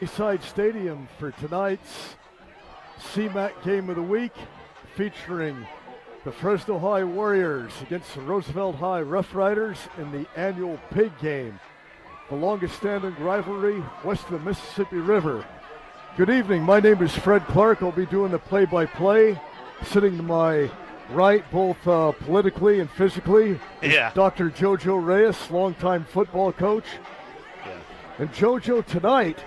Sunnyside Stadium for tonight's CMAC game of the week, featuring the Fresno High Warriors against the Roosevelt High Rough Riders in the annual Pig Game, the longest standing rivalry west of the Mississippi River. Good evening, my name is Fred Clark. I'll be doing the play-by-play. Sitting to my right, both politically and physically, is Dr. Jojo Reyes, longtime football coach. And Jojo, tonight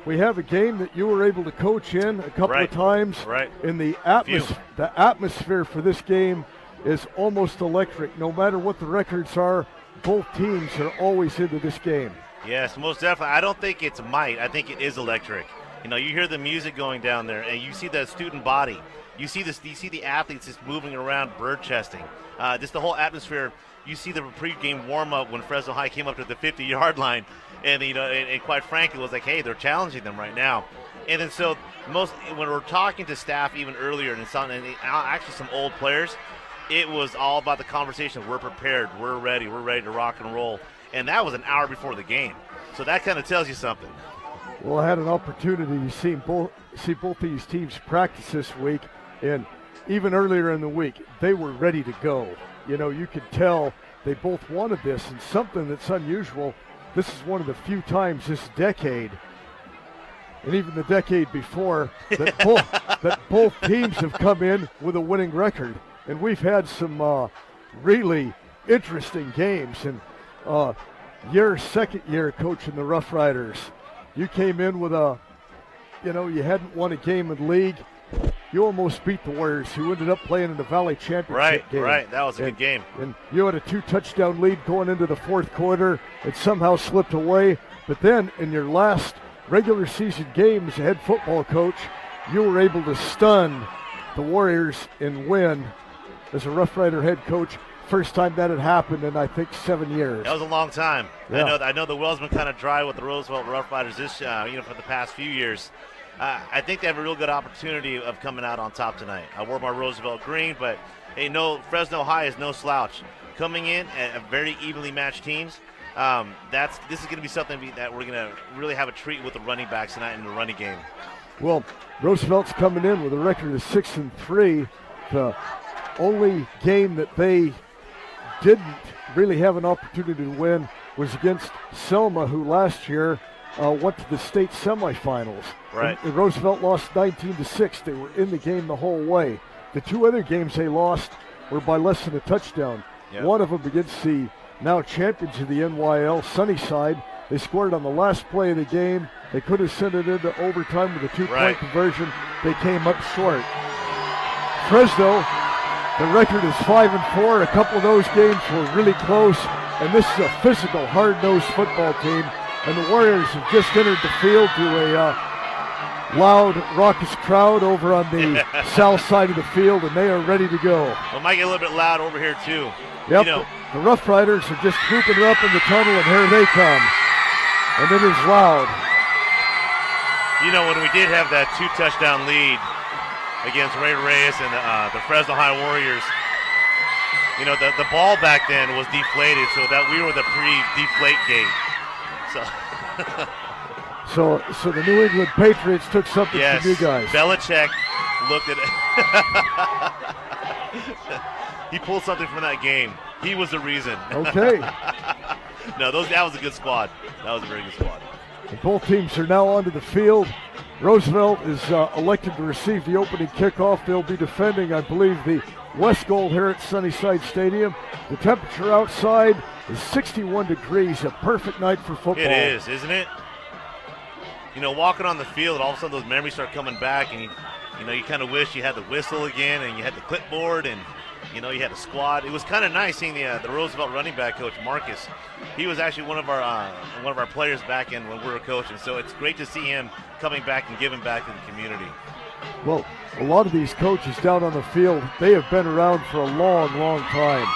we have a game that you were able to coach in a couple of times. And the atmosphere for this game is almost electric. No matter what the records are, both teams are always into this game. Yes, most definitely. I don't think it's might. I think it is electric. You know, you hear the music going down there, and you see the student body. You see this. You see the athletes just moving around, bird chesting. Just the whole atmosphere. You see the pregame warm-up when Fresno High came up to the 50-yard line, and and quite frankly, it was like, hey, they're challenging them right now. And then so when we're talking to staff even earlier, and actually some old players, it was all about the conversation. We're prepared. We're ready to rock and roll. And that was an hour before the game. So that kind of tells you something. Well, I had an opportunity to see both these teams practice this week, and even earlier in the week, they were ready to go. You know, you could tell they both wanted this, and something that's unusual, this is one of the few times this decade, and even the decade before, that both teams have come in with a winning record. And we've had some really interesting games. And your second year coaching the Rough Riders, you came in with you hadn't won a game in league. You almost beat the Warriors, who ended up playing in the Valley Championship game. Right. That was a good game. And you had a 2-touchdown lead going into the fourth quarter. It somehow slipped away. But then in your last regular season game as a head football coach, you were able to stun the Warriors and win as a Rough Rider head coach. First time that had happened in, I think, 7 years. That was a long time. Yeah. I know the well's been kind of dry with the Roosevelt Rough Riders for the past few years. I think they have a real good opportunity of coming out on top tonight. I wore my Roosevelt green, but hey, Fresno High is no slouch. Coming in at a very evenly matched teams, this is going to be something that we're going to really have a treat with the running backs tonight in the running game. Well, Roosevelt's coming in with a record of 6-3. The only game that they didn't really have an opportunity to win was against Selma, who last year went to the state semifinals. Right. And Roosevelt lost 19-6. They were in the game the whole way. The two other games they lost were by less than a touchdown. Yep. One of them against the now champions of the NYL, Sunnyside. They scored on the last play of the game. They could have sent it into overtime with a two-point conversion. They came up short. Fresno, the record is 5-4. A couple of those games were really close. And this is a physical, hard-nosed football team. And the Warriors have just entered the field to a loud, raucous crowd over on the south side of the field, and they are ready to go. Well, it might get a little bit loud over here, too. Yep, the Rough Riders are just whooping up in the tunnel, and here they come. And it is loud. When we did have that 2-touchdown lead against Ray Reyes and the Fresno High Warriors, the ball back then was deflated, so that we were the pre-deflate gate. So the New England Patriots took something from you guys. Belichick looked at it. He pulled something from that game. He was the reason. Okay. No, that was a good squad. That was a very good squad. And both teams are now onto the field. Roosevelt is elected to receive the opening kickoff. They'll be defending, I believe, the West Goal here at Sunnyside Stadium. The temperature outside is 61 degrees, a perfect night for football. It is, isn't it? Walking on the field, all of a sudden those memories start coming back, and you kind of wish you had the whistle again, and you had the clipboard, and you had a squad. It was kind of nice seeing the Roosevelt running back coach Marcus. He was actually one of our players back in when we were coaching. So it's great to see him coming back and giving back to the community. Well, a lot of these coaches down on the field, they have been around for a long, long time.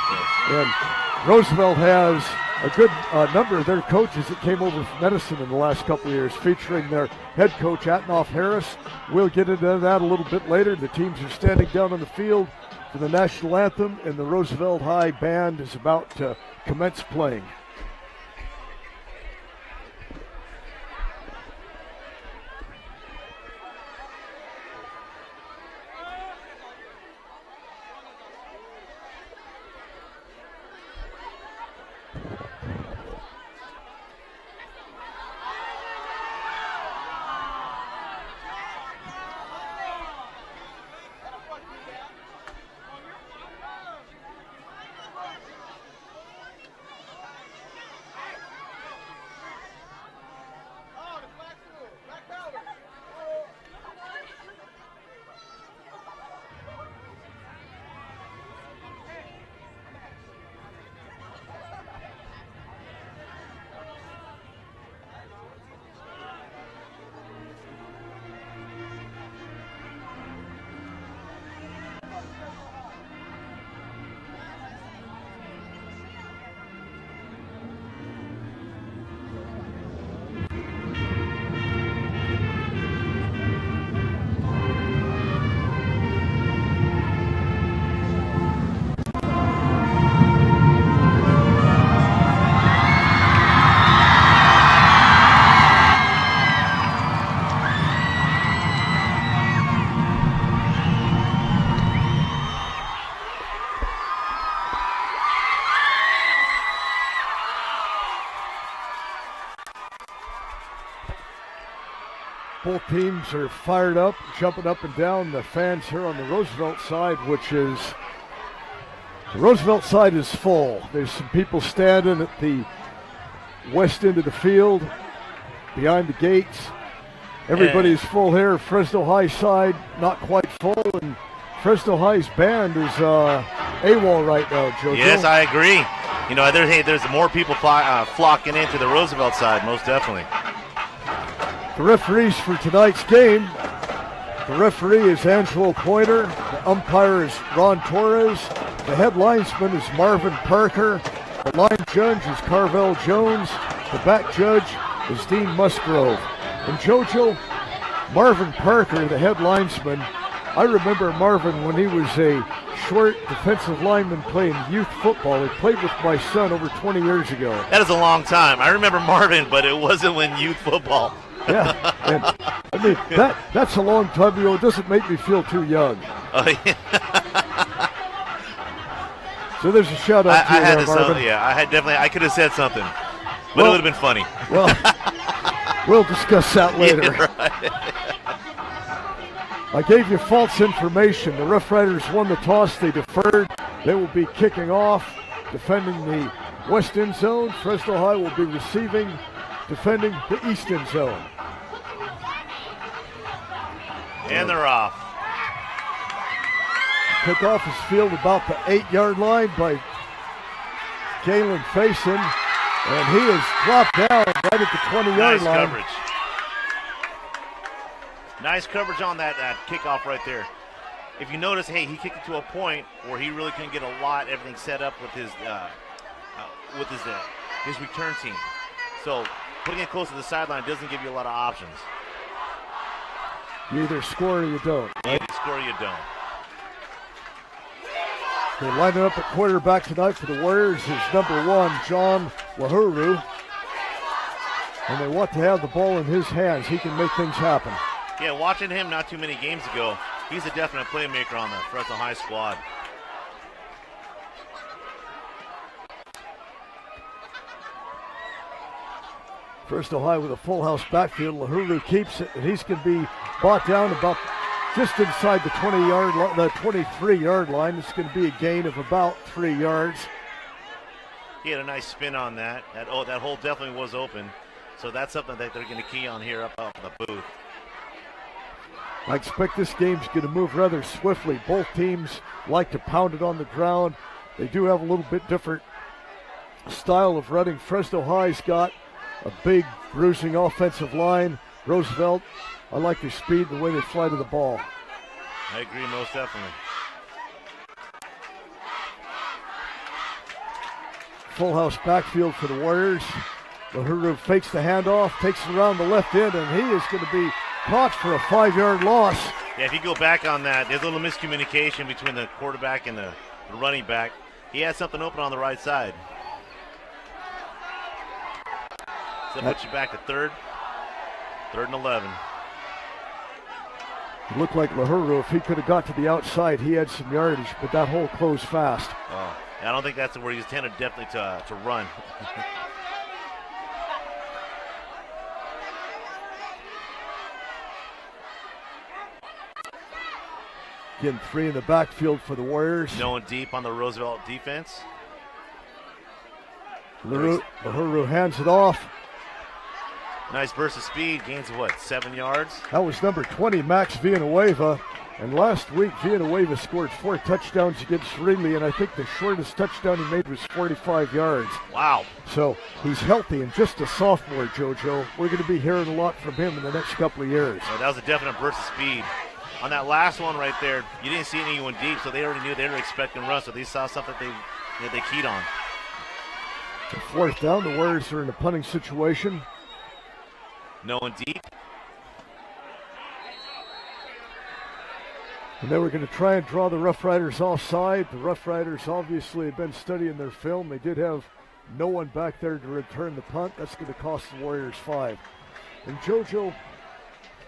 And Roosevelt has a good number of their coaches that came over from Medicine in the last couple of years, featuring their head coach, Atnoff Harris. We'll get into that a little bit later. The teams are standing down on the field for the national anthem, and the Roosevelt High band is about to commence playing. Both teams are fired up, jumping up and down. The fans here on the Roosevelt side, the Roosevelt side is full. There's some people standing at the west end of the field, behind the gates. Everybody's full here. Fresno High side, not quite full, and Fresno High's band is AWOL right now, Jojo. Yes, I agree. You know, there's more people flocking into the Roosevelt side, most definitely. The referees for tonight's game, the referee is Angelo Pointer, the umpire is Ron Torres, the head linesman is Marvin Parker, the line judge is Carvel Jones, the back judge is Dean Musgrove. And Jojo, Marvin Parker, the head linesman, I remember Marvin when he was a short defensive lineman playing youth football. He played with my son over 20 years ago. That is a long time. I remember Marvin, but it wasn't when youth football. Yeah, and I mean, that's a long time ago. It doesn't make me feel too young. Oh, yeah. So there's a shout out to you there, Marvin. I could have said something, but it would have been funny. Well, we'll discuss that later. Yeah, right. I gave you false information. The Rough Riders won the toss. They deferred. They will be kicking off, defending the west end zone. Fresno High will be receiving, defending the east end zone. And they're off. Kickoff is fielded about the 8-yard line by Galen Faison, and he is dropped down right at the 20-yard line. Nice coverage. Nice coverage on that kickoff right there. If you notice, he kicked it to a point where he really couldn't get everything set up with his return team. So putting it close to the sideline doesn't give you a lot of options. You either score or you don't. You either score or you don't. They're lining up at quarterback tonight for the Warriors is number 1, John Lahuru. And they want to have the ball in his hands. He can make things happen. Yeah, watching him not too many games ago, he's a definite playmaker on the Fresno High squad. Fresno High with a full house backfield. Lahuru keeps it, and he's going to be brought down about just inside the 23-yard line. It's going to be a gain of about 3 yards. He had a nice spin on that. That hole definitely was open. So that's something that they're going to key on here up in the booth. I expect this game's going to move rather swiftly. Both teams like to pound it on the ground. They do have a little bit different style of running. Fresno High's got a big bruising offensive line. Roosevelt, I like their speed and the way they fly to the ball. I agree most definitely. Full house backfield for the Warriors. Lahuru fakes the handoff, takes it around the left end, and he is going to be caught for a 5-yard loss. Yeah, if you go back on that, there's a little miscommunication between the quarterback and the running back. He had something open on the right side. So that puts you back to third and 11. It looked like Lahuru, if he could have got to the outside, he had some yardage, but that hole closed fast. Oh, I don't think that's where he's intended definitely to run. Again, 3 in the backfield for the Warriors. No one deep on the Roosevelt defense. Lahuru hands it off. Nice burst of speed, gains of 7 yards? That was number 20, Max Villanueva. And last week, Villanueva scored 4 touchdowns against Ridley, and I think the shortest touchdown he made was 45 yards. Wow. So he's healthy and just a sophomore, JoJo. We're going to be hearing a lot from him in the next couple of years. Yeah, that was a definite burst of speed. On that last one right there, you didn't see anyone deep, so they already knew they were expecting run, so they saw something that they keyed on. The 4th down, the Warriors are in a punting situation. No one deep. And they were going to try and draw the Rough Riders offside. The Rough Riders obviously have been studying their film. They did have no one back there to return the punt. That's going to cost the Warriors 5. And JoJo,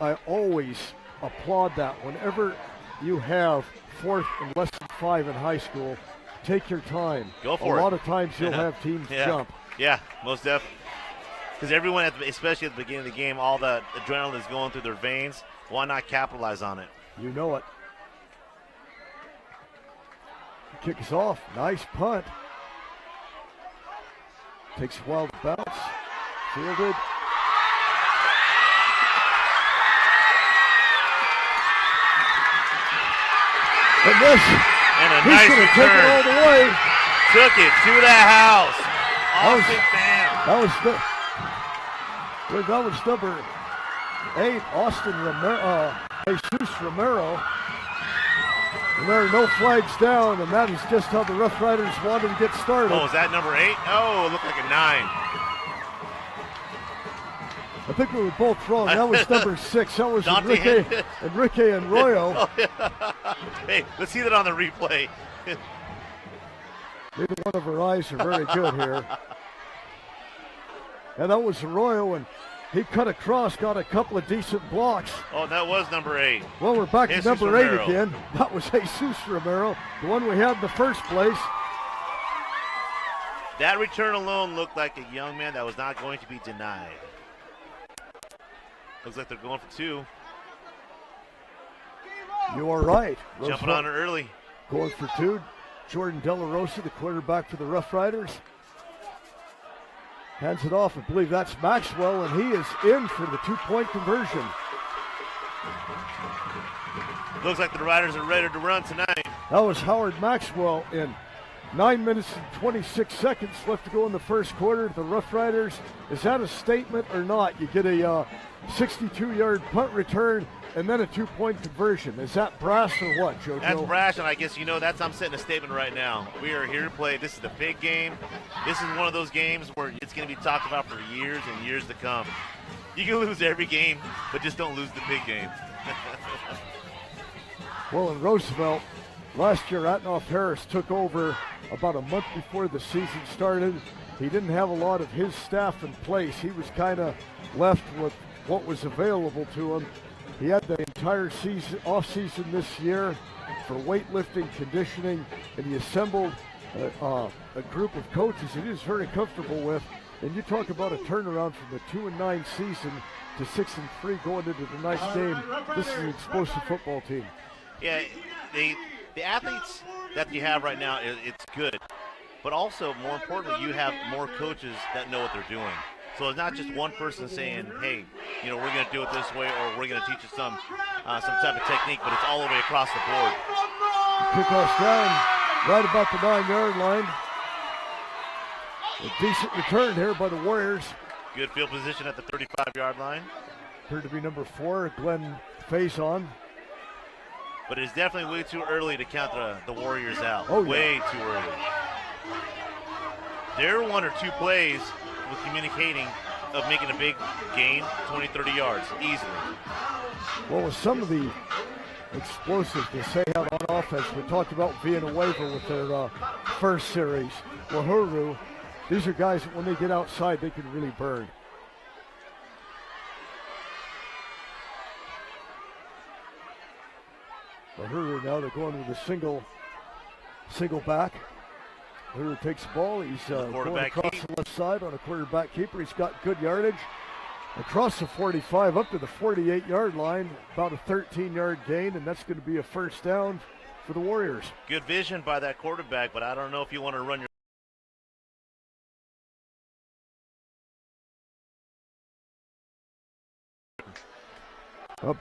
I always applaud that. Whenever you have 4th and less than 5 in high school, take your time. Go for it. A lot of times you'll have teams jump. Yeah, most definitely. Because everyone, especially at the beginning of the game, all the adrenaline is going through their veins. Why not capitalize on it? You know it. Kick is off. Nice punt. Takes a while to bounce. Fielded. And this, and a he's nice going to take it return. all the way. Took it to the house. Austin Bam. That was number 8, Austin Romero, Jesus Romero. And there are no flags down, and that is just how the Rough Riders wanted to get started. Oh, is that number 8? Oh, it looked like a 9. I think we were both wrong. That was number 6. That was Enrique Arroyo. Oh, yeah. Hey, let's see that on the replay. Neither one of our eyes are very good here. And that was Arroyo, and he cut across, got a couple of decent blocks. Oh, that was number 8. Well, we're back Jesus to number Romero. 8 again. That was Jesus Romero, the one we had in the first place. That return alone looked like a young man that was not going to be denied. Looks like they're going for 2. You are right. Jumping on it early. Going for 2. Jordan De La Rosa, the quarterback for the Rough Riders. Hands it off. I believe that's Maxwell, and he is in for the 2-point conversion. Looks like the Riders are ready to run tonight. That was Howard Maxwell in 9 minutes and 26 seconds left to go in the first quarter. The Rough Riders, is that a statement or not? You get a 62-yard punt return and then a 2-point conversion. Is that brass or what, JoJo? That's brash, and I guess I'm setting a statement right now. We are here to play. This is the big game. This is one of those games where it's going to be talked about for years and years to come. You can lose every game, but just don't lose the big game. Well, in Roosevelt, last year, Atnoff Harris took over about a month before the season started. He didn't have a lot of his staff in place. He was kind of left with what was available to him. He had the entire season, off-season this year for weightlifting, conditioning, and he assembled a group of coaches that he was very comfortable with. And you talk about a turnaround from the 2-9 season to 6-3 going into tonight's game. This is an explosive football team. Yeah, the athletes that you have right now, it's good. But also, more importantly, you have more coaches that know what they're doing. So it's not just one person saying, hey, we're going to do it this way, or we're going to teach you some type of technique, but it's all the way across the board. Kickoff's down right about the 9-yard line. A decent return here by the Warriors. Good field position at the 35-yard line. Appeared to be number 4, Glenn Faison. But it's definitely way too early to count the Warriors out. Oh, yeah. Way too early. They're 1 or 2 plays with communicating of making a big gain, 20, 30 yards, easily. Well, with some of the explosiveness they have on offense, we talked about Villanueva with their first series. Lahuru, these are guys that when they get outside, they can really burn. Lahuru now, they're going with a single back. Lahuru takes the ball. He's going across the left side on a quarterback keeper. He's got good yardage. Across the 45 up to the 48-yard line, about a 13-yard gain, and that's going to be a first down for the Warriors. Good vision by that quarterback, but I don't know if you want to run your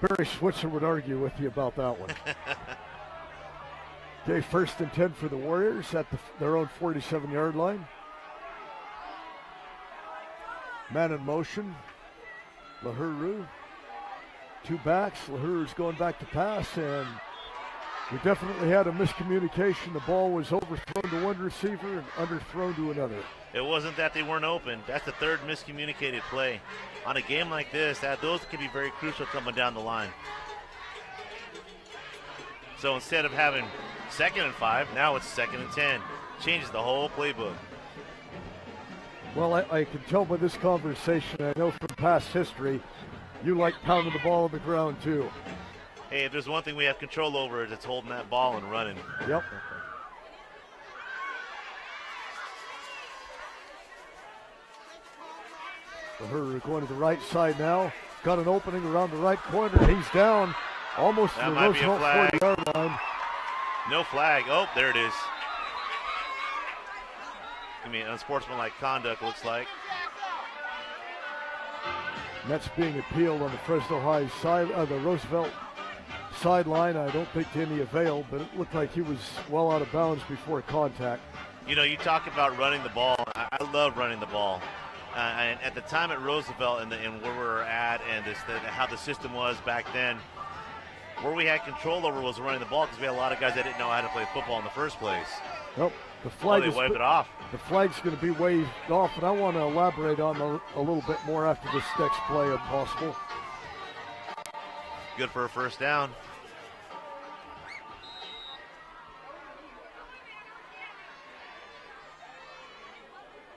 Barry Switzer would argue with you about that one. Okay, 1st and 10 for the Warriors at their own 47-yard line. Man in motion. Lahuru. 2 backs. Lahuru's going back to pass, and we definitely had a miscommunication. The ball was overthrown to one receiver and underthrown to another. It wasn't that they weren't open. That's the 3rd miscommunicated play. On a game like this, those can be very crucial coming down the line. So instead of having 2nd and 5, now it's 2nd and 10. Changes the whole playbook. Well, I can tell by this conversation, I know from past history, you like pounding the ball on the ground too. Hey, if there's one thing we have control over, it's holding that ball and running. Yep. Lahuru going to the right side now. Got an opening around the right corner. He's down almost to the Roosevelt 40-yard line. No flag. Oh, there it is. I mean, unsportsmanlike conduct, looks like. And that's being appealed on the Fresno High side, the Roosevelt sideline. I don't think to any avail, but it looked like he was well out of bounds before contact. You know, you talk about running the ball. I love running the ball. And at the time at Roosevelt and where we were at and how the system was back then, where we had control over was running the ball because we had a lot of guys that didn't know how to play football in the first place. Nope. The flag they waved it off. The flag's going to be waved off, and I want to elaborate on a little bit more after this next play if possible. Good for a first down.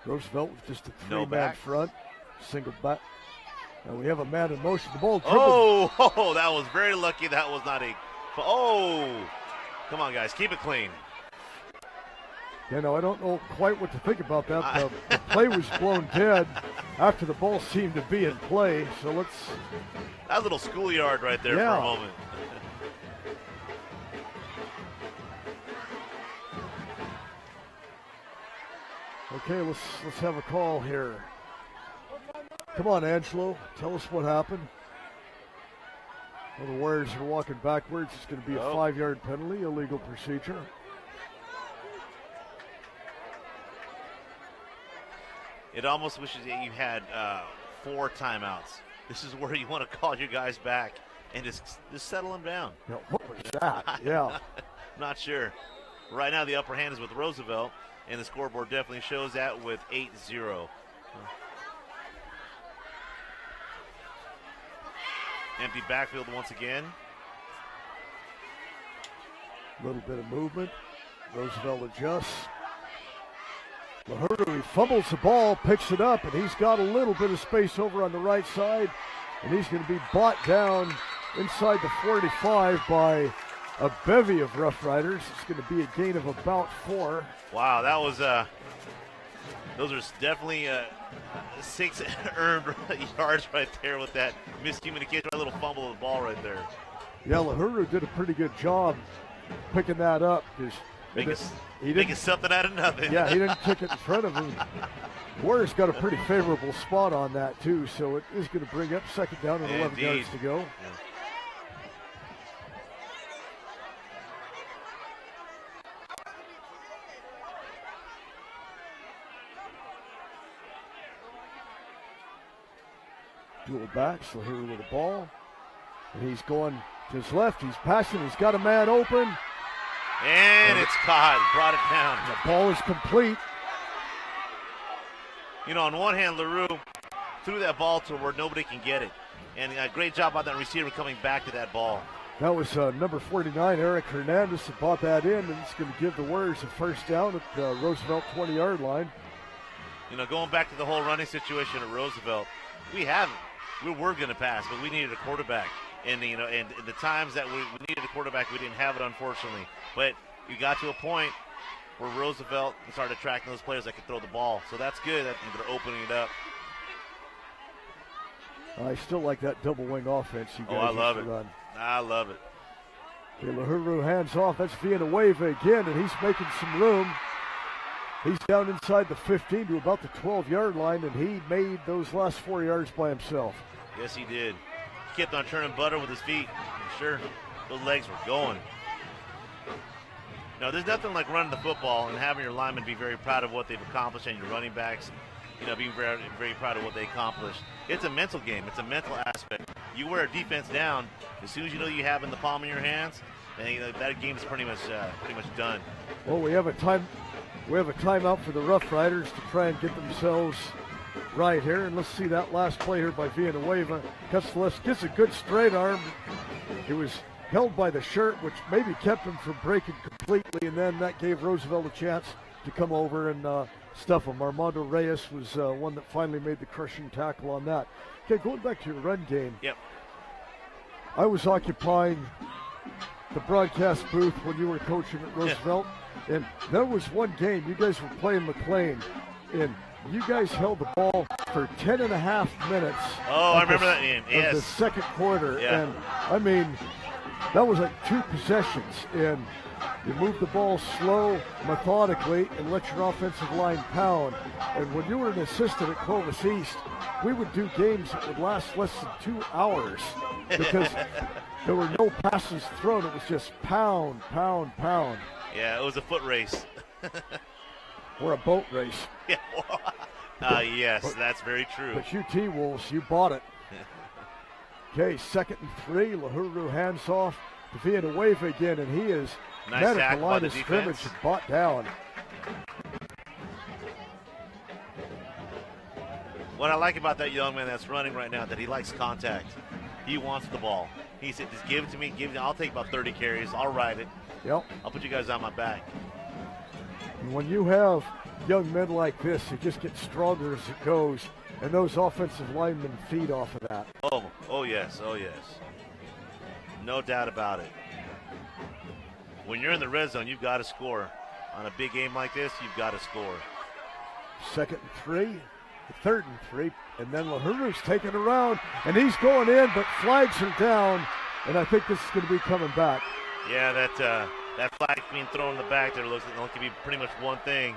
Roosevelt with just a No three-man back. front, single back. And we have a man in motion. The ball Oh, that was very lucky. That was not a. Oh, come on, guys, keep it clean. You know, I don't know quite what to think about that. The play was blown dead after the ball seemed to be in play. So let's. That little schoolyard right there for a moment. Okay, let's have a call here. Come on, Angelo. Tell us what happened. Well, the Warriors are walking backwards. It's going to be a 5-yard penalty, illegal procedure. It almost wishes that you had 4 timeouts. This is where you want to call your guys back and just settle them down. Yeah, what was that? Yeah. Not sure. Right now the upper hand is with Roosevelt, and the scoreboard definitely shows that with 8-0. Empty backfield once again. A little bit of movement. Roosevelt adjusts. Lahuru, he fumbles the ball, picks it up, and he's got a little bit of space over on the right side, and he's going to be brought down inside the 45 by a bevy of Rough Riders. It's going to be a gain of about 4. Wow, that was those are definitely 6 earned yards right there with that miscommunication, a little fumble of the ball right there. Yeah, Lahuru did a pretty good job picking that up. Making something out of nothing. Yeah, he didn't kick it in front of him. Warriors got a pretty favorable spot on that too, so it is going to bring up second down and 11 yards to go. Yeah. Dual backs, Lahuru with the ball. And he's going to his left, he's passing, he's got a man open. And it's caught, brought it down. The ball is complete. You know, on one hand, LaRue threw that ball to where nobody can get it. And a great job on that receiver coming back to that ball. That was number 49, Eric Hernandez, that brought that in, and it's going to give the Warriors a first down at the Roosevelt 20-yard line. You know, going back to the whole running situation at Roosevelt, we were going to pass, but we needed a quarterback. And, you know, and the times that we needed a quarterback, we didn't have it, unfortunately. But you got to a point where Roosevelt started attracting those players that could throw the ball. So that's good that they're opening it up. I still like that double wing offense you guys I love it. run. I love it. Okay, Lahuru hands off. That's Villanueva again, and he's making some room. He's down inside the 15 to about the 12-yard line, and he made those last 4 yards by himself. Yes, he did. He kept on turning butter with his feet. Sure, those legs were going. No, there's nothing like running the football and having your linemen be very proud of what they've accomplished, and your running backs, you know, being very, very proud of what they accomplished. It's a mental game. It's a mental aspect. You wear a defense down, as soon as you know you have it in the palm of your hands, and you know, that game is pretty much done. Well, we have a timeout for the Rough Riders to try and get themselves right here, and let's see that last play here by Villanueva. Cuts the left, gets a good straight arm. He was held by the shirt, which maybe kept him from breaking completely, and then that gave Roosevelt a chance to come over and stuff him. Armando Reyes was one that finally made the crushing tackle on that. Okay, going back to your run game. Yep. I was occupying the broadcast booth when you were coaching at Roosevelt, and there was one game, you guys were playing McLean, And you guys held the ball for 10 and a half minutes. Oh, I remember that game. Yes. The second quarter. Yeah. And, I mean, that was like 2 possessions. And you moved the ball slow, methodically, and let your offensive line pound. And when you were an assistant at Clovis East, we would do games that would last less than 2 hours because there were no passes thrown. It was just pound, pound, pound. Yeah, it was a foot race. Or a boat race. Yeah. Yes, that's very true. But you T-Wolves, you bought it. Okay, 2nd and 3. Lahuru hands off to Villanueva again, and he is met at the line of scrimmage and bought down. What I like about that young man that's running right now, that he likes contact. He wants the ball. He said, just give it to me. I'll take about 30 carries. I'll ride it. Yep. I'll put you guys on my back. And when you have young men like this, it just gets stronger as it goes, and those offensive linemen feed off of that. Oh yes. No doubt about it. When you're in the red zone, you've got to score. On a big game like this, you've got to score. 2nd and 3, 3rd and 3, and then Lahuru's taking around, and he's going in, but flags are down, and I think this is going to be coming back. Yeah, that flag being thrown in the back there looks like it can be pretty much one thing.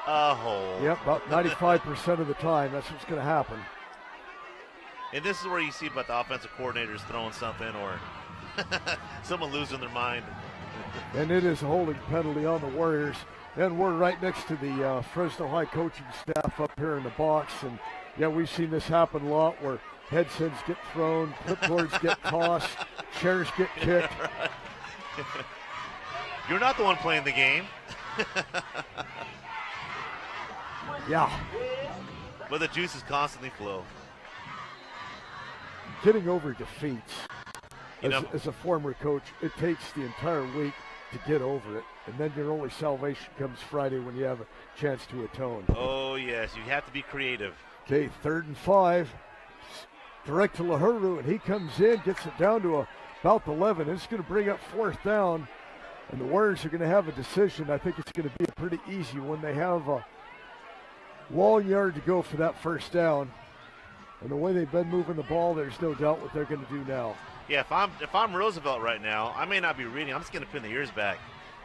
A hole. Yep, about 95% of the time, that's what's going to happen. And this is where you see about the offensive coordinators throwing something or someone losing their mind. And it is a holding penalty on the Warriors. And we're right next to the Fresno High coaching staff up here in the box. And, yeah, we've seen this happen a lot where headsets get thrown, clipboards get tossed, chairs get kicked. You're not the one playing the game. Yeah. But the juices constantly flow. Getting over defeats. As a former coach, it takes the entire week to get over it. And then your only salvation comes Friday when you have a chance to atone. Oh, yes. You have to be creative. Okay, 3rd and 5. Direct to Lahuru, and he comes in, gets it down to about the 11. It's going to bring up 4th down. And the Warriors are going to have a decision. I think it's going to be a pretty easy one. They have a long yard to go for that 1st down. And the way they've been moving the ball, there's no doubt what they're going to do now. Yeah, if I'm Roosevelt right now, I may not be reading. I'm just going to pin the ears back.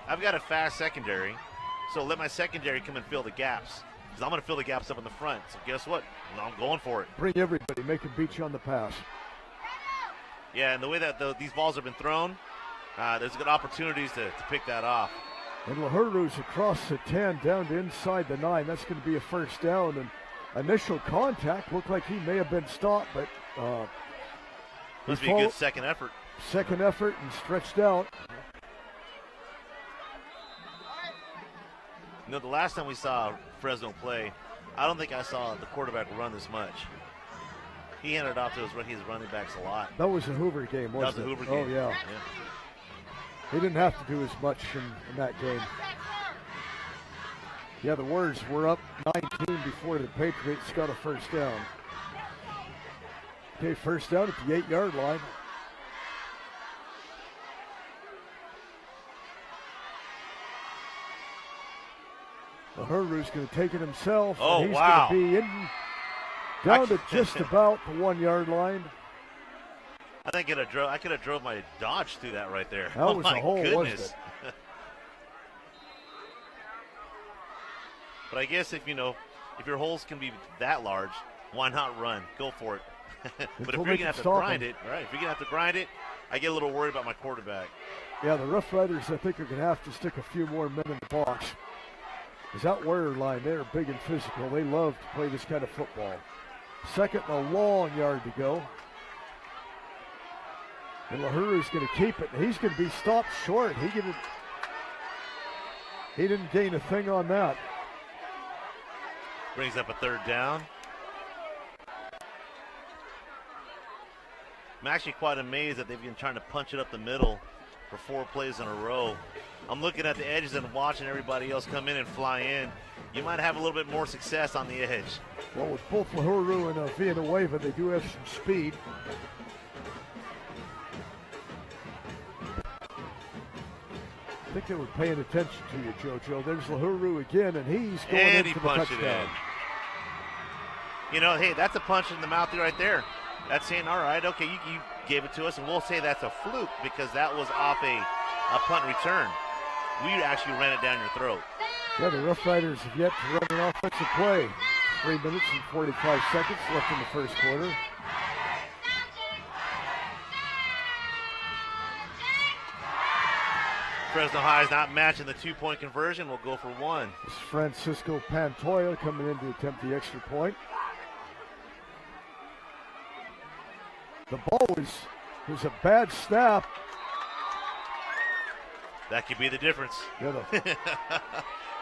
I've got a fast secondary, so let my secondary come and fill the gaps. Because I'm going to fill the gaps up in the front. So guess what? I'm going for it. Bring everybody. Make them beat you on the pass. Yeah, and the way that these balls have been thrown, there's good opportunities to pick that off. And Lahuru's across the 10, down to inside the 9. That's going to be a 1st down. And initial contact looked like he may have been stopped, but must be a good second effort. Second effort and stretched out. You know, the last time we saw Fresno play, I don't think I saw the quarterback run this much. He handed it off to his running backs a lot. That was a Hoover game, wasn't it? That was a Hoover game. Oh, yeah. He didn't have to do as much in that game. Yeah, the Warriors were up 19 before the Patriots got a 1st down. Okay, 1st down at the 8-yard line. Lahuru's going to take it himself. Oh, and he's wow. going to be down to just about the 1-yard line. I think I could have drove my Dodge through that right there. That was a hole, wasn't it? But I guess if your holes can be that large, why not run? Go for it. But if you're gonna have to grind it, right? If you're gonna have to grind it, I get a little worried about my quarterback. Yeah, the Rough Riders, I think, are gonna have to stick a few more men in the box. Because that Warrior line, they're big and physical. They love to play this kind of football. 2nd and a long yard to go. And Lahuru's going to keep it. He's going to be stopped short. He didn't gain a thing on that. Brings up a 3rd down. I'm actually quite amazed that they've been trying to punch it up the middle for 4 plays in a row. I'm looking at the edges and watching everybody else come in and fly in. You might have a little bit more success on the edge. Well, with both Lahuru and Villanueva, they do have some speed. I think they were paying attention to you, JoJo. There's Lahuru again, and he's going And in he for the punched it touchdown. in. You know, hey, that's a punch in the mouth right there. That's saying, all right, okay, you gave it to us, and we'll say that's a fluke because that was off a punt return. We actually ran it down your throat. Yeah, the Rough Riders have yet to run an offensive play. 3 minutes and 45 seconds left in the first quarter. Fresno High is not matching the 2-point conversion. We'll go for one. It's Francisco Pantoja coming in to attempt the extra point. The ball was a bad snap. That could be the difference. Yeah,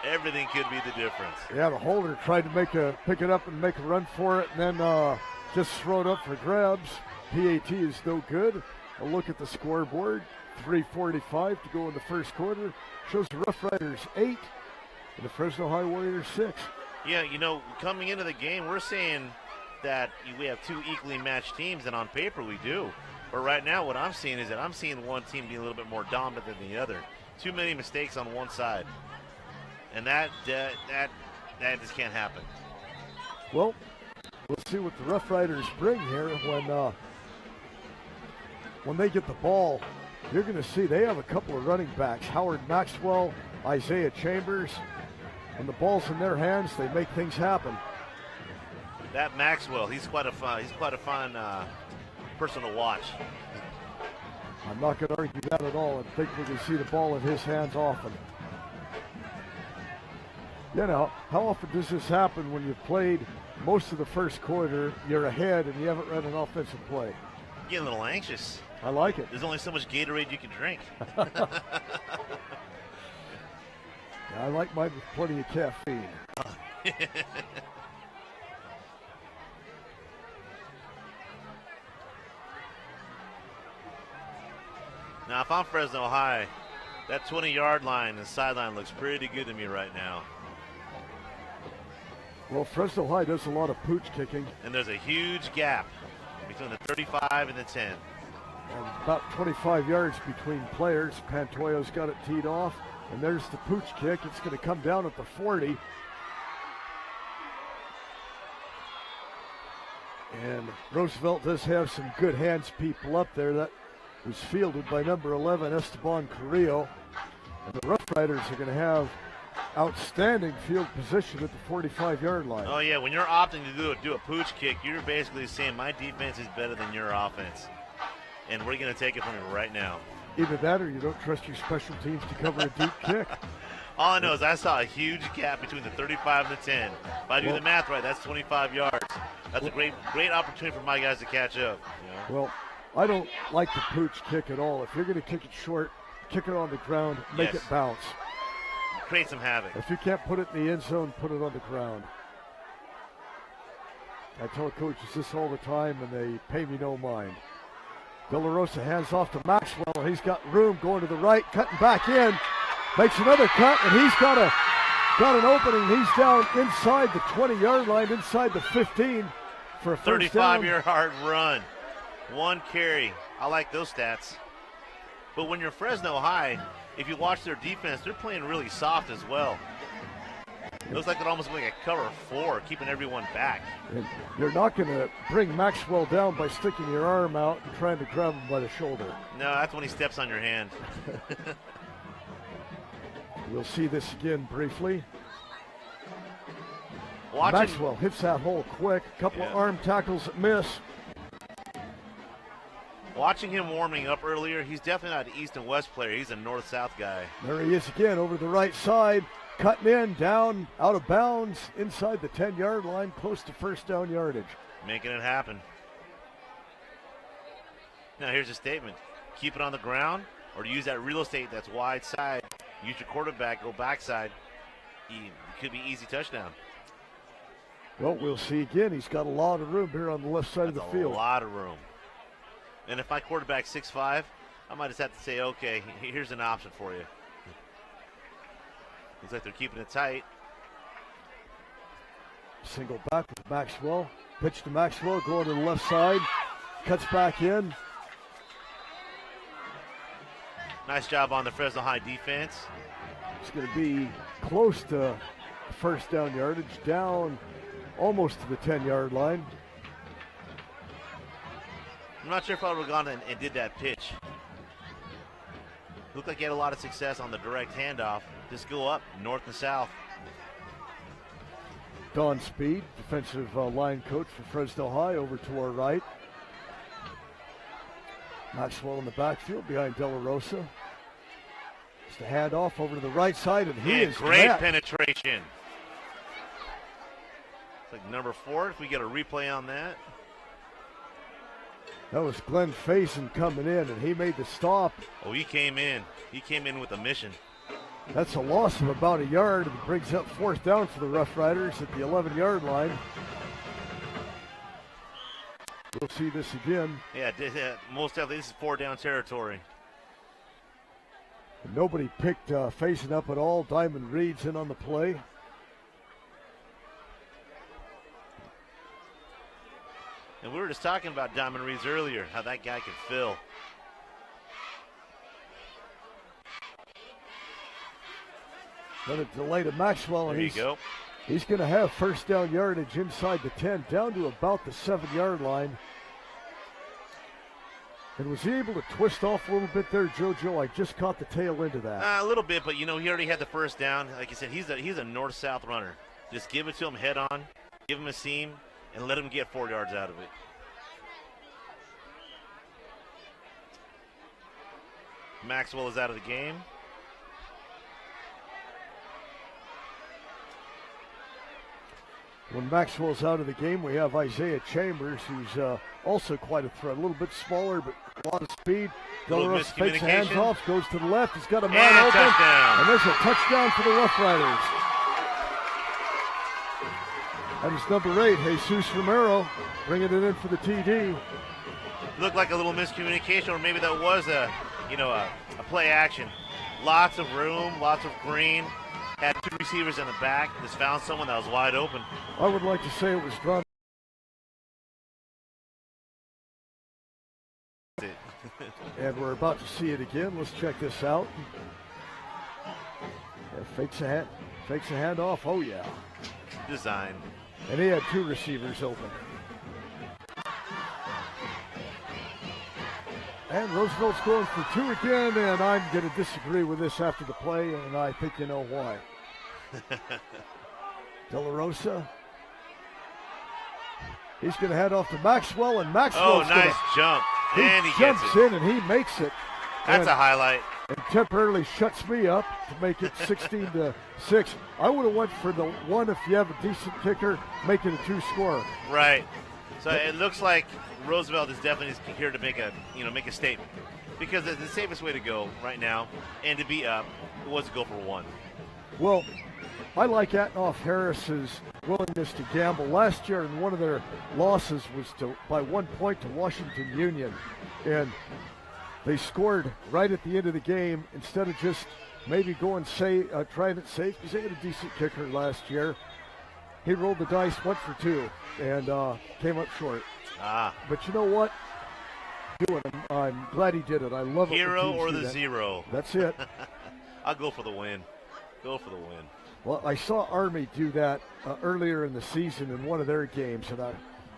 Everything could be the difference. yeah, the holder tried to pick it up and make a run for it, and then just throw it up for grabs. PAT is no good. A look at the scoreboard. 3:45 to go in the first quarter. Shows the Rough Riders 8 and the Fresno High Warriors 6. Yeah, you know, coming into the game, we're saying that we have two equally matched teams, and on paper we do. But right now what I'm seeing is that I'm seeing one team be a little bit more dominant than the other. Too many mistakes on one side. And that just can't happen. Well, we'll see what the Rough Riders bring here when they get the ball. You're going to see they have a couple of running backs, Howard Maxwell, Isaiah Chambers. When the ball's in their hands, they make things happen. That Maxwell, he's quite a fun person to watch. I'm not going to argue that at all. I think we can see the ball in his hands often. You know, how often does this happen when you've played most of the first quarter, you're ahead, and you haven't run an offensive play? Getting a little anxious. I like it. There's only so much Gatorade you can drink. I like mine with plenty of caffeine. Now, if I'm Fresno High, that 20-yard line and sideline looks pretty good to me right now. Well, Fresno High does a lot of pooch kicking. And there's a huge gap between the 35 and the 10. And about 25 yards between players. Pantoja's got it teed off. And there's the pooch kick. It's going to come down at the 40. And Roosevelt does have some good hands people up there. That was fielded by number 11, Esteban Carrillo. And the Rough Riders are going to have outstanding field position at the 45-yard line. Oh, yeah, when you're opting to do a pooch kick, you're basically saying my defense is better than your offense. And we're going to take it from you right now. Either that or you don't trust your special teams to cover a deep kick. All I know is I saw a huge gap between the 35 and the 10. If I do the math right, that's 25 yards. That's a great opportunity for my guys to catch up. You know? Well, I don't like the pooch kick at all. If you're going to kick it short, kick it on the ground, make it bounce. Create some havoc. If you can't put it in the end zone, put it on the ground. I tell coaches this all the time, and they pay me no mind. De La Rosa hands off to Maxwell. He's got room going to the right, cutting back in. Makes another cut, and he's got an opening. He's down inside the 20-yard line, inside the 15 for a first down. 35-yard run. One carry. I like those stats. But when you're Fresno High, if you watch their defense, they're playing really soft as well. Looks like they're almost like a cover 4, keeping everyone back. And you're not going to bring Maxwell down by sticking your arm out and trying to grab him by the shoulder. No, that's when he steps on your hand. We'll see this again briefly. Maxwell hits that hole quick. A couple of arm tackles that miss. Watching him warming up earlier, he's definitely not an East and West player. He's a North-South guy. There he is again over the right side. Cutting in, down, out of bounds, inside the 10-yard line, close to first down yardage. Making it happen. Now here's a statement. Keep it on the ground or use that real estate that's wide side. Use your quarterback, go backside. It could be easy touchdown. Well, we'll see again. He's got a lot of room here on the left side of the field. A lot of room. And if my quarterback's 6'5", I might just have to say, okay, here's an option for you. Looks like they're keeping it tight. Single back with Maxwell. Pitch to Maxwell, going to the left side. Cuts back in. Nice job on the Fresno High defense. It's going to be close to first down yardage, down almost to the 10-yard line. I'm not sure if I would have gone and did that pitch. Looked like he had a lot of success on the direct handoff. Just go up north and south. Don Speed, defensive line coach for Fresno High, over to our right. Maxwell in the backfield behind De La Rosa. Just a handoff over to the right side, and he is great met. penetration. It's like number 4, if we get a replay on that. That was Glenn Faison coming in, and he made the stop. Oh, he came in. He came in with a mission. That's a loss of about a yard. It brings up fourth down for the Rough Riders at the 11-yard line. We'll see this again. Yeah, most definitely this is 4-down territory. Nobody picked Faison up at all. Diamond Reed's in on the play. And we were just talking about Diamond Reeves earlier, how that guy can fill. Then a delay to Maxwell, and There you go. He's going to have first down yardage inside the 10, down to about the 7-yard line. And was he able to twist off a little bit there, JoJo? I just caught the tail end of that. A little bit, but, he already had the first down. Like I said, he's a north-south runner. Just give it to him head on, give him a seam, and let him get 4 yards out of it. Maxwell is out of the game. When Maxwell's out of the game, we have Isaiah Chambers, who's also quite a threat. A little bit smaller, but a lot of speed. De La Rosa fakes hands off, goes to the left. He's got a man open. Touchdown. And there's a touchdown for the Rough Riders. That is number 8, Jesus Romero, bringing it in for the TD. Looked like a little miscommunication, or maybe that was a play action. Lots of room, lots of green. Had 2 receivers in the back. Just found someone that was wide open. I would like to say it was drawn. And we're about to see it again. Let's check this out. Yeah, fakes a handoff. Oh, yeah. Design. And he had 2 receivers open. And Roosevelt's going for 2 again, and I'm going to disagree with this after the play, and I think you know why. De La Rosa. He's going to head off to Maxwell, and Maxwell's nice jump. And he jumps gets it. in, and he makes it. That's a highlight. And temporarily shuts me up to make it 16-6. I would have went for the 1 if you have a decent kicker, make it a 2-score. Right. So it looks like Roosevelt is definitely here to make a statement, because the safest way to go right now and to be up was to go for 1. Well, I like Atnoff Harris's willingness to gamble. Last year, in one of their losses was by 1 point to Washington Union, and they scored right at the end of the game instead of just maybe going trying it safe, because they had a decent kicker last year. He rolled the dice, went for 2, and came up short. But you know what? I'm glad he did it. I love it. Hero or the 0. That's it. I'll go for the win. Go for the win. Well, I saw Army do that earlier in the season in one of their games, and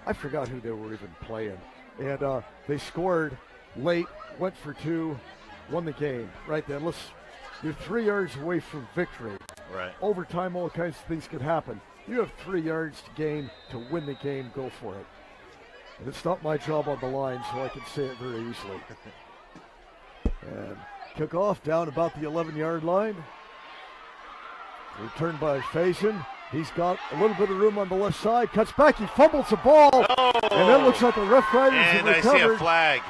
I forgot who they were even playing. And they scored late, went for 2, won the game right then. You're 3 yards away from victory. Right. Overtime, all kinds of things could happen. You have 3 yards to gain to win the game. Go for it. And it's not my job on the line, so I can say it very easily. And kickoff down about the 11-yard line. Returned by Faison. He's got a little bit of room on the left side. Cuts back. He fumbles the ball. Oh! And it looks like the Rough Riders have recovered. And I see a flag.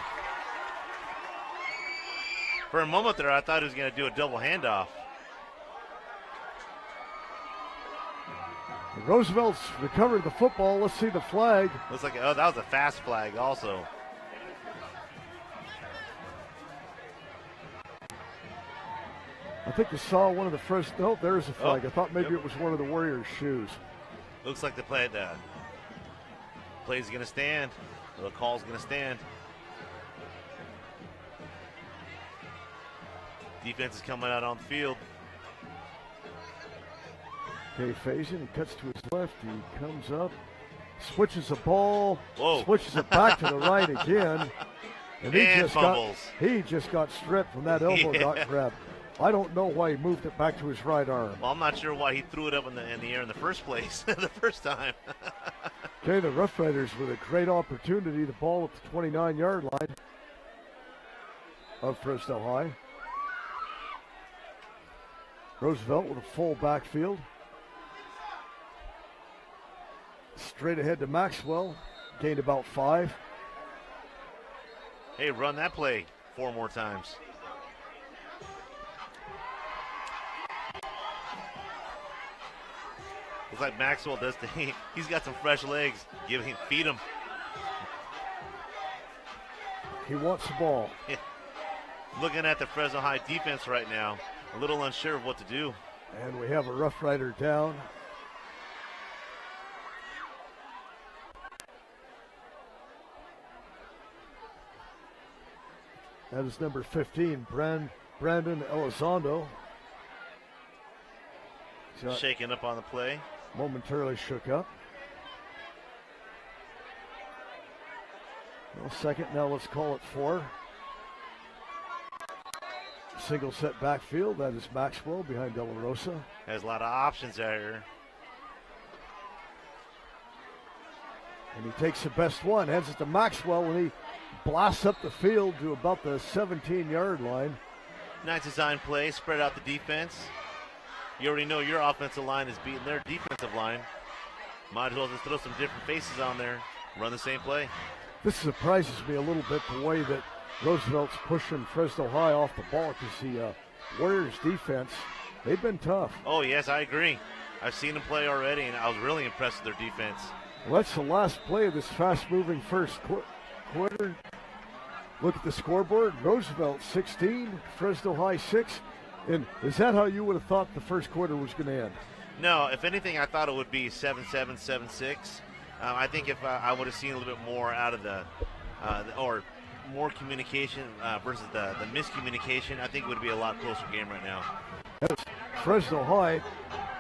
For a moment there, I thought he was going to do a double handoff. Roosevelt's recovered the football. Let's see the flag. Looks like that was a fast flag also. I think you saw one of the first. Oh, there's a flag. I thought maybe it was one of the Warriors' shoes. Looks like the play's going to stand. The call's going to stand. Defense is coming out on the field. Okay, Faison, he cuts to his left. He comes up, switches the ball, Whoa. switches it back to the right again. And fumbles. He just got stripped from that elbow got grabbed. I don't know why he moved it back to his right arm. Well, I'm not sure why he threw it up in the air in the first place, the first time. Okay, the Rough Riders with a great opportunity. The ball at the 29-yard line of Fresno High. Roosevelt with a full backfield. Straight ahead to Maxwell. Gained about 5. Hey, run that play 4 more times. Looks like Maxwell does. He's got some fresh legs. Feed him. He wants the ball. Looking at the Fresno High defense right now, a little unsure of what to do. And we have a Rough Rider down. That is number 15, Brandon Elizondo. Shaking up on the play. Momentarily shook up. Well, second, now let's call it 4. Single set backfield, that is Maxwell behind De La Rosa. Has a lot of options there. And he takes the best one, hands it to Maxwell, and he blasts up the field to about the 17-yard line. Nice design play, spread out the defense. You already know your offensive line is beating their defensive line. Might as well just throw some different faces on there, run the same play. This surprises me a little bit, the way that Roosevelt's pushing Fresno High off the ball, because the Warriors defense, they've been tough. Oh, yes, I agree. I've seen them play already, and I was really impressed with their defense. Well, that's the last play of this fast-moving first quarter. Look at the scoreboard. Roosevelt 16, Fresno High 6. And is that how you would have thought the first quarter was going to end? No, if anything, I thought it would be 7-7, 7-6. I think if I would have seen a little bit more out of or more communication versus the miscommunication, I think it would be a lot closer game right now. That's Fresno High.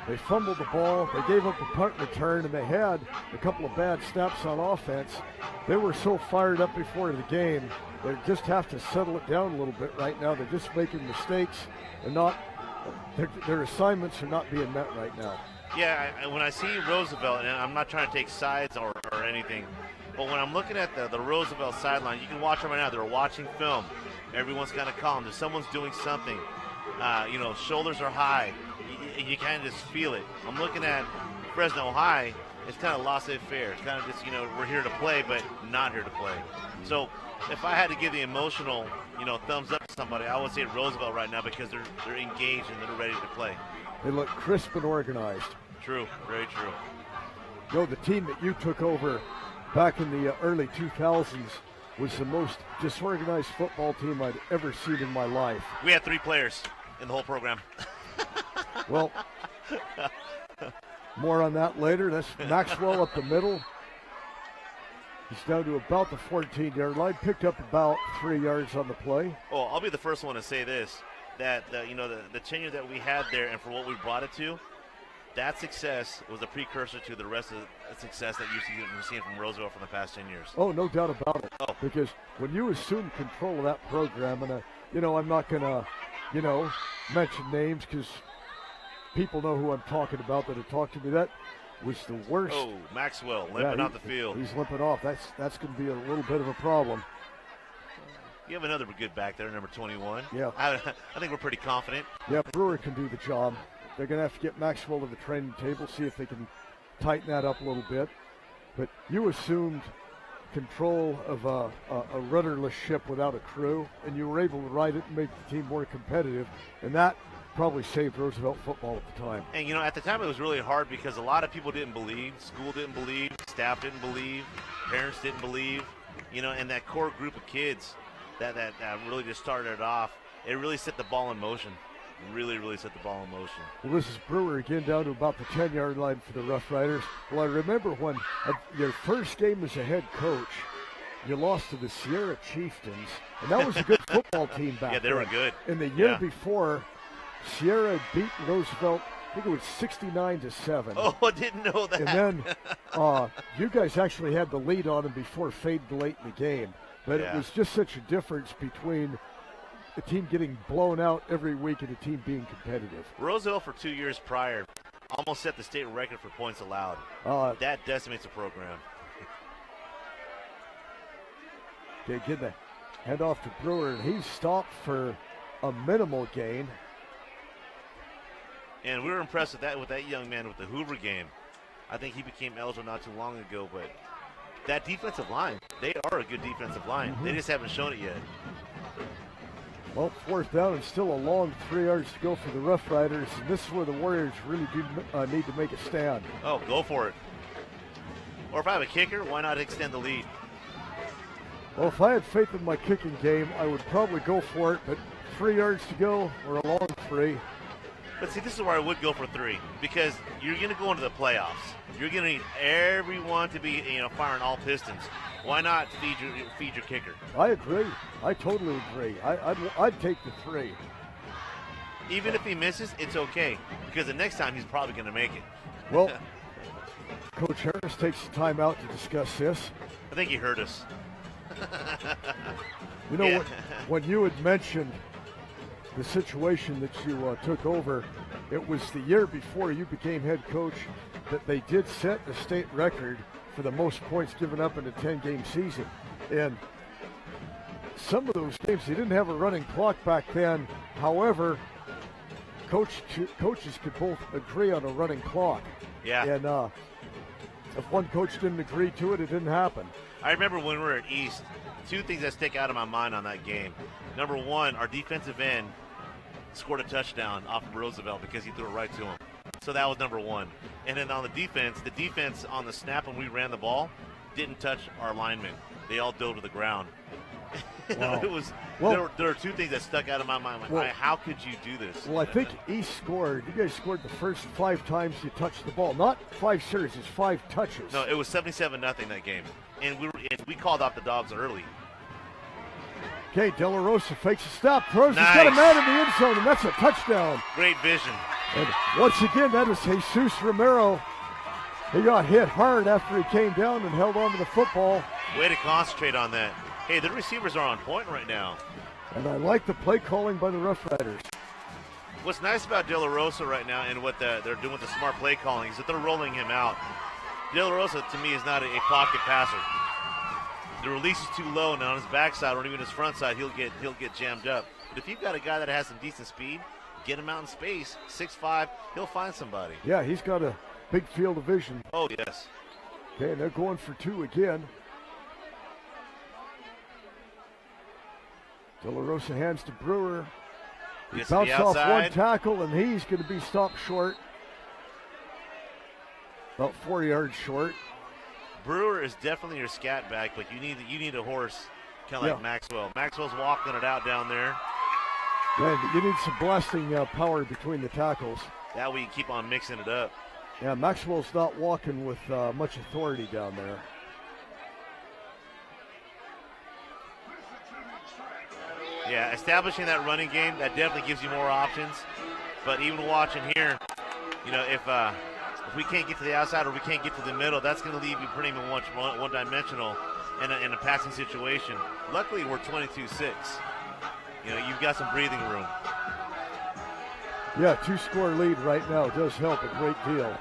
They fumbled the ball, they gave up a punt return, and they had a couple of bad snaps on offense. They were so fired up before the game, they just have to settle it down a little bit right now. They're just making mistakes, and their assignments are not being met right now. Yeah, when I see Roosevelt, and I'm not trying to take sides or anything, but when I'm looking at the Roosevelt sideline, you can watch them right now. They're watching film. Everyone's kind of calm. Someone's doing something. Shoulders are high. You kind of just feel it. I'm looking at Fresno High. It's kind of laissez-faire. It's kind of just, we're here to play, but not here to play. So if I had to give the emotional, thumbs up to somebody, I would say Roosevelt right now, because they're engaged and they're ready to play. They look crisp and organized. True, very true. The team that you took over back in the early 2000s was the most disorganized football team I'd ever seen in my life. We had 3 players in the whole program. Well, more on that later. That's Maxwell up the middle. He's down to about the 14-yard line. Picked up about 3 yards on the play. Oh, I'll be the first one to say this, that the tenure that we had there, and for what we brought it to, that success was a precursor to the rest of the success that you've seen from Roosevelt for the past 10 years. Oh, no doubt about it. Oh. Because when you assume control of that program, and I'm not going to, mention names, because people know who I'm talking about that have talked to me. That was the worst. Oh, Maxwell limping out the field. He's limping off. That's going to be a little bit of a problem. You have another good back there, number 21. Yeah. I think we're pretty confident. Yeah, Brewer can do the job. They're going to have to get Maxwell to the training table, see if they can tighten that up a little bit. But you assumed control of a rudderless ship without a crew, and you were able to ride it and make the team more competitive, and that probably saved Roosevelt football at the time. And, at the time it was really hard because a lot of people didn't believe. School didn't believe. Staff didn't believe. Parents didn't believe. And that core group of kids that really just started it off, it really set the ball in motion. Really, really set the ball in motion. Well, this is Brewer again down to about the 10-yard line for the Rough Riders. Well, I remember when your first game as a head coach, you lost to the Sierra Chieftains, and that was a good football team back Yeah, they were then. good. In the year Yeah. before, Sierra had beaten Roosevelt, I think it was 69-7. Oh, I didn't know that. And then you guys actually had the lead on them before fading late in the game. But it Yeah. was just such a difference between a team getting blown out every week and a team being competitive. Roosevelt for 2 years prior almost set the state record for points allowed. That decimates the program. Okay, get the hand off to Brewer, and he's stopped for a minimal gain. And we were impressed with that young man with the Hoover game. I think he became eligible not too long ago, but that defensive line, they are a good defensive line. They just haven't shown it yet. Well, 4th down and still a long 3 yards to go for the Rough Riders, and this is where the Warriors really do need to make a stand. Oh, go for it. Or if I have a kicker, why not extend the lead? Well, if I had faith in my kicking game, I would probably go for it, but 3 yards to go, or a long 3. But see, this is where I would go for 3 because you're going to go into the playoffs. You're going to need everyone to be, firing all pistons. Why not feed your kicker? I agree. I totally agree. I'd take the 3. Even if he misses, it's okay because the next time he's probably going to make it. Well, Coach Harris takes the time out to discuss this. I think he heard us. You know, when you had mentioned the situation that you took over, it was the year before you became head coach that they did set the state record for the most points given up in a 10-game season. And some of those games, they didn't have a running clock back then. However, coaches could both agree on a running clock. Yeah. And if one coach didn't agree to it, it didn't happen. I remember when we were at East, 2 things that stick out of my mind on that game. Number 1, our defensive end scored a touchdown off of Roosevelt because he threw it right to him. So that was number 1. And then on the defense on the snap when we ran the ball didn't touch our linemen. They all dove to the ground. Wow. There are 2 things that stuck out of my mind. How could you do this? Well, I think East scored. You guys scored the first 5 times you touched the ball. Not 5 series, it's 5 touches. No, it was 77-0 that game. And we called off the dogs early. Okay, De La Rosa fakes a stop, throws. Nice. He's got a man in the end zone, and that's a touchdown. Great vision. And once again, that is Jesus Romero. He got hit hard after he came down and held on to the football. Way to concentrate on that. Hey, the receivers are on point right now. And I like the play calling by the Rough Riders. What's nice about De La Rosa right now and what they're doing with the smart play calling is that they're rolling him out. De La Rosa, to me, is not a pocket passer. The release is too low, and on his backside or even his front side, he'll get jammed up. But if you've got a guy that has some decent speed, get him out in space, 6'5", he'll find somebody. Yeah, he's got a big field of vision. Oh, yes. Okay, and they're going for 2 again. De La Rosa hands to Brewer. He Gets to the bounced off outside. 1 tackle, and he's going to be stopped short. About 4 yards short. Brewer is definitely your scat back, but you need a horse kind of like Maxwell. Maxwell's walking it out down there. Yeah, you need some blasting power between the tackles. That way you keep on mixing it up. Yeah, Maxwell's not walking with much authority down there. Yeah, establishing that running game, that definitely gives you more options. But even watching here, if we can't get to the outside or we can't get to the middle, that's going to leave you pretty much one-dimensional in a passing situation. Luckily, we're 22-6. You've got some breathing room. Yeah, 2-score lead right now does help a great deal.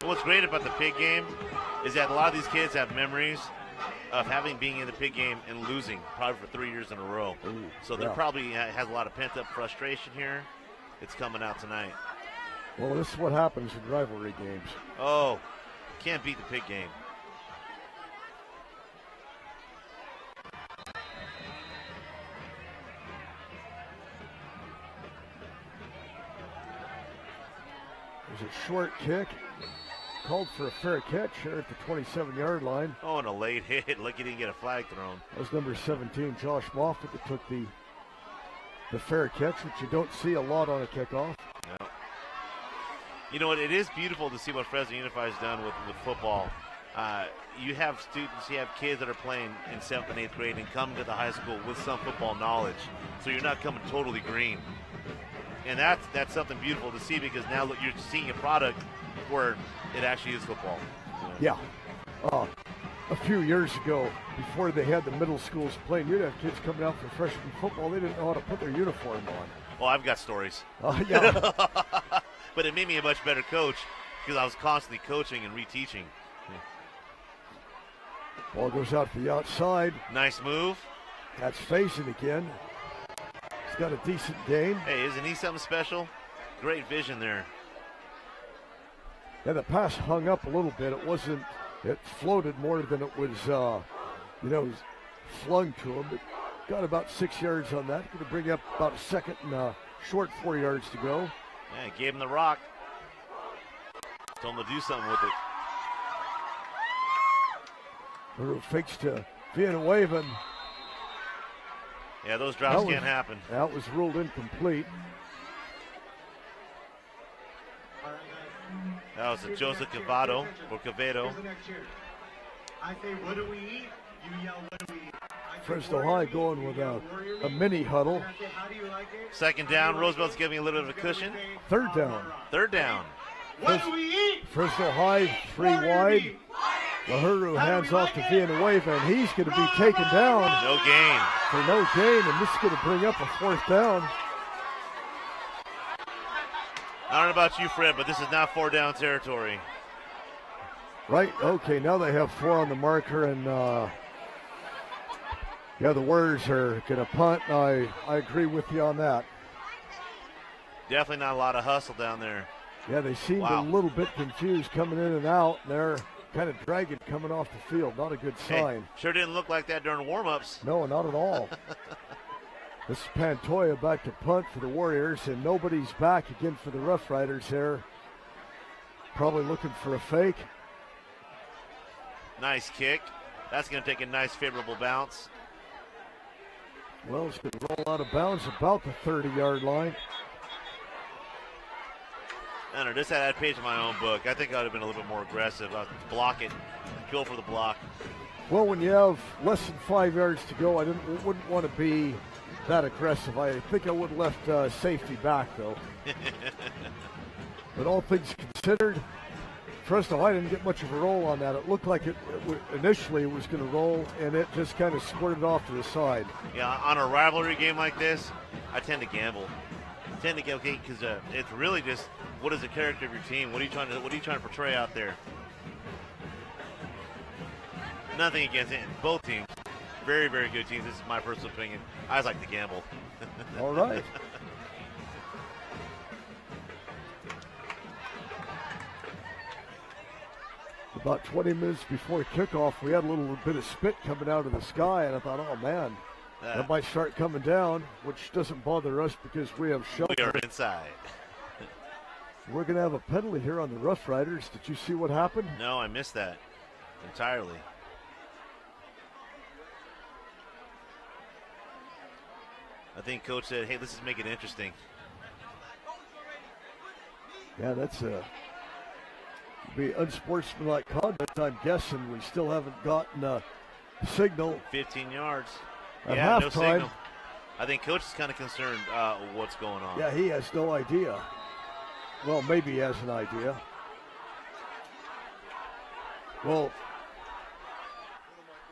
What's great about the pig game is that a lot of these kids have memories of being in the pig game and losing probably for 3 years in a row. So there probably has a lot of pent-up frustration here. It's coming out tonight. Well, this is what happens in rivalry games. Oh, can't beat the pig game. There's a short kick. Called for a fair catch here at the 27-yard line. Oh, and a late hit. Lucky he didn't get a flag thrown. That was number 17, Josh Moffitt, that took the fair catch, which you don't see a lot on a kickoff. No. You know what? It is beautiful to see what Fresno Unified has done with football. You have students, you have kids that are playing in 7th and 8th grade and come to the high school with some football knowledge. So you're not coming totally green. And that's something beautiful to see, because now look, you're seeing a product where it actually is football. Yeah. A few years ago, before they had the middle schools playing, you'd have kids coming out for freshman football. They didn't know how to put their uniform on. Well, I've got stories. Yeah. But it made me a much better coach because I was constantly coaching and reteaching. Ball goes out to the outside. Nice move. That's facing again. He's got a decent gain. Hey, isn't he something special? Great vision there. Yeah, the pass hung up a little bit. It floated more than it was, flung to him. It got about 6 yards on that. Going to bring up about a second and short 4 yards to go. Yeah, gave him the rock. Told him to do something with it. Little fakes to Villanueva. Yeah, those drops can't happen. That was ruled incomplete. That was a Joseph Cavado or Cavedo. I say, what do we eat? You yell, what do we eat? Fresno High going with a mini huddle. Second down, Roosevelt's giving a little bit of a cushion. Third down. Third down. What do we eat? Fresno High, 3 wide. Lahuru hands off to Villanueva, and he's going to be taken down. No gain. For no gain, and this is going to bring up a 4th down. I don't know about you, Fred, but this is not 4-down territory. Right, okay, now they have 4 on the marker, and the Warriors are going to punt. I agree with you on that. Definitely not a lot of hustle down there. Yeah, they seemed a little bit confused coming in and out. They're kind of dragging coming off the field. Not a good sign. Hey, sure didn't look like that during warm-ups. No, not at all. This is Pantoja back to punt for the Warriors, and nobody's back again for the Rough Riders here. Probably looking for a fake. Nice kick. That's going to take a nice favorable bounce. Well, it's going to roll out of bounds about the 30-yard line. I don't know, just had that page in my own book. I think I would have been a little bit more aggressive. I'd block it, go for the block. Well, when you have less than 5 yards to go, I wouldn't want to be that aggressive. I think I would have left safety back, though. But all things considered, Fresno High didn't get much of a roll on that. It looked like initially it was going to roll, and it just kind of squirted off to the side. Yeah, on a rivalry game like this, I tend to gamble. Because it's really just what is the character of your team? What are you trying to portray out there? Nothing against it. Both teams, very, very good teams. This is my personal opinion. I just like to gamble. All right. About 20 minutes before kickoff, we had a little bit of spit coming out of the sky, and I thought, oh man, that might start coming down, which doesn't bother us because we have shelter. We are inside. We're going to have a penalty here on the Rough Riders. Did you see what happened? No, I missed that entirely. I think Coach said, hey, let's just make it interesting. Yeah, that's be unsportsmanlike conduct, I'm guessing. We still haven't gotten a signal. 15 yards. At yeah, halftime. No signal. I think Coach is kind of concerned what's going on. Yeah, he has no idea. Well, maybe he has an idea. Well,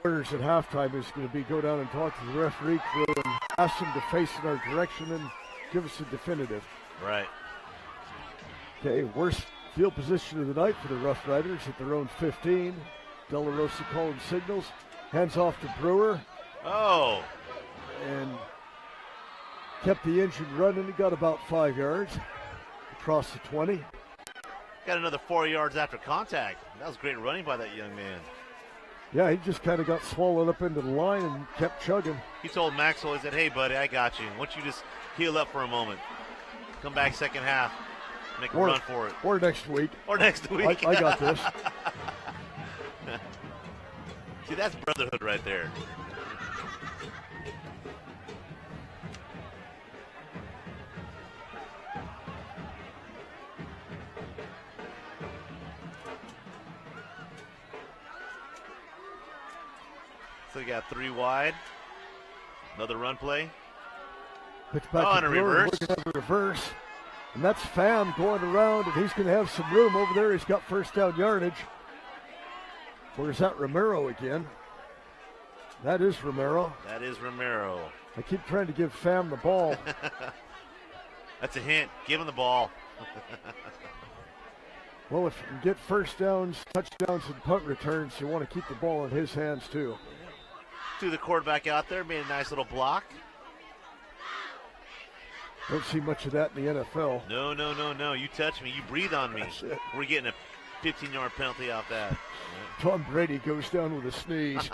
orders at halftime is going to be go down and talk to the referee crew and ask them to face in our direction and give us a definitive. Right. Okay, worst field position of the night for the Rough Riders at their own 15. De La Rosa calling signals. Hands off to Brewer. Oh. And kept the engine running. He got about 5 yards across the 20. Got another 4 yards after contact. That was great running by that young man. Yeah, he just kind of got swallowed up into the line and kept chugging. He told Maxwell, he said, hey, buddy, I got you. Why don't you just heal up for a moment? Come back second half. Make a run for it. Or next week. Or next week. I got this. See, that's brotherhood right there. they got 3 wide. Another run play. Pitch back to and a Brewer. reverse. We're going to have a reverse. And that's Pham going around, and he's going to have some room over there. He's got first down yardage. Where's that Romero again? That is Romero. That is Romero. I keep trying to give Pham the ball. That's a hint. Give him the ball. Well, if you can get first downs, touchdowns, and punt returns, you want to keep the ball in his hands too. Threw the quarterback out there, made a nice little block. Don't see much of that in the NFL. No. You touch me, you breathe on me. That's it. We're getting a 15-yard penalty off that. Tom Brady goes down with a sneeze.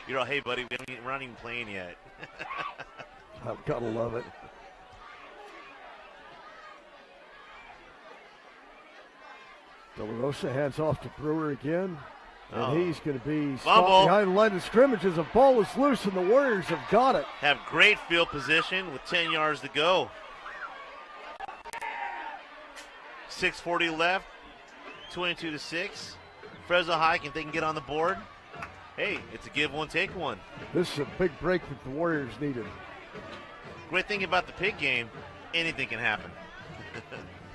You're all, hey, buddy, we're not even playing yet. I've got to love it. De La Rosa hands off to Brewer again. And he's going to be stopped behind the line of scrimmage as the ball is loose, and the Warriors have got it. Have great field position with 10 yards to go. 6:40 left, 22-6. Fresno High, if they can get on the board, hey, it's a give one, take one. This is a big break that the Warriors needed. Great thing about the pig game, anything can happen.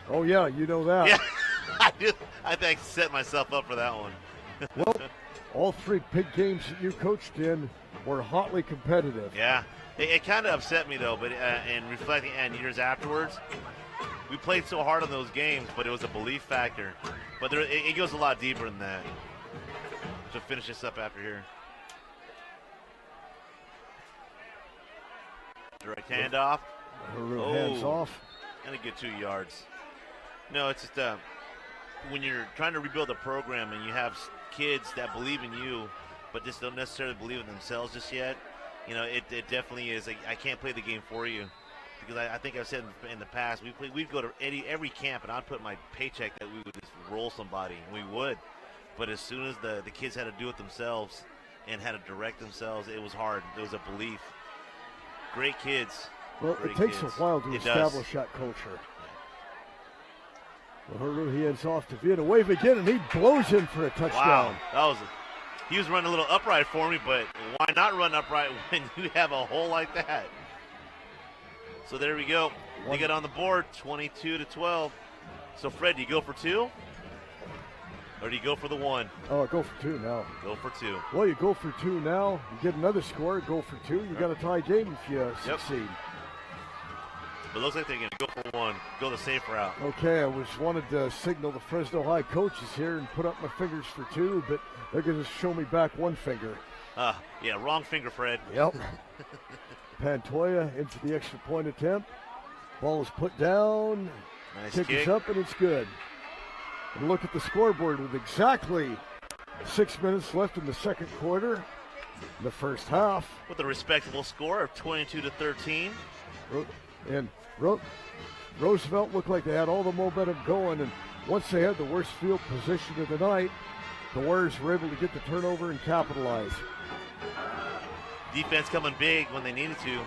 Oh, yeah, you know that. Yeah, I think I set myself up for that one. Well, all 3 pig games that you coached in were hotly competitive. Yeah, it kind of upset me, though, but in reflecting and years afterwards, we played so hard on those games, but it was a belief factor. But it goes a lot deeper than that. So finish this up after here. Direct handoff. Hands off. Gonna get 2 yards. No, it's just when you're trying to rebuild a program and you have kids that believe in you, but just don't necessarily believe in themselves just yet. You know, it definitely is. I can't play the game for you because I think I've said in the past we'd go to every camp and I'd put my paycheck that we would just roll somebody, and we would. But as soon as the kids had to do it themselves and had to direct themselves, it was hard. There was a belief. Great kids. Well, Great it takes kids. a while to establish that culture. Well, he heads off to Vieta. Wave again, and he blows in for a touchdown. Wow, he was running a little upright for me, but why not run upright when you have a hole like that? So there we go. They get on the board, 22-12. So Fred, do you go for 2? Or do you go for the 1? Oh, go for 2 now. Go for 2. Well, you go for 2 now. You get another score. Go for 2. You got a tie game if you succeed. But it looks like they're going to go for 1. Go the safe route. Okay, I wanted to signal the Fresno High coaches here and put up my fingers for 2, but they're going to show me back 1 finger. Yeah, wrong finger, Fred. Yep. Pantoja into the extra point attempt. Ball is put down. Nice kick kick. is up, and it's good. And look at the scoreboard with exactly 6 minutes left in the second quarter, in the first half. With a respectable score of 22-13. And Roosevelt looked like they had all the momentum going, and once they had the worst field position of the night, the Warriors were able to get the turnover and capitalize. Defense coming big when they needed to.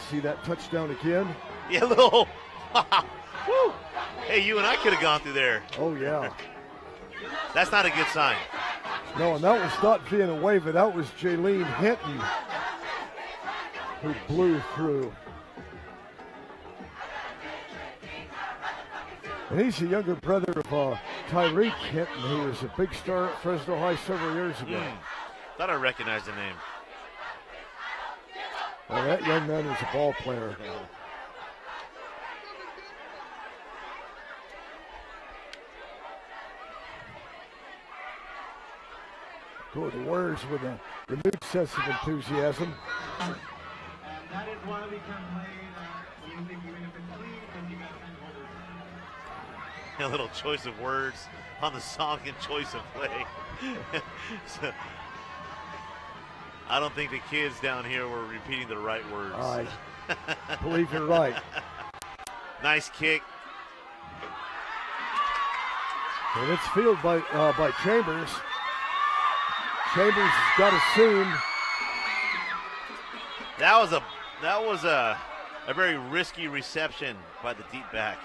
See that touchdown again? Yeah, little. Woo. Hey, you and I could have gone through there. Oh, yeah. That's not a good sign. No, and that was not being a waiver. That was Jaylene Hinton who blew through. And he's the younger brother of Tyreek Hinton, who was a big star at Fresno High several years ago. Thought I recognized the name. Well, that young man was a ball player. Go the Warriors with a renewed sense of enthusiasm. And that is why we can play music even if it's clean and you got to A little choice of words on the song and choice of play. So, I don't think the kids down here were repeating the right words. I believe you're right. Nice kick. And it's fielded by Chambers. Chambers has got a seam. That was a very risky reception by the deep back.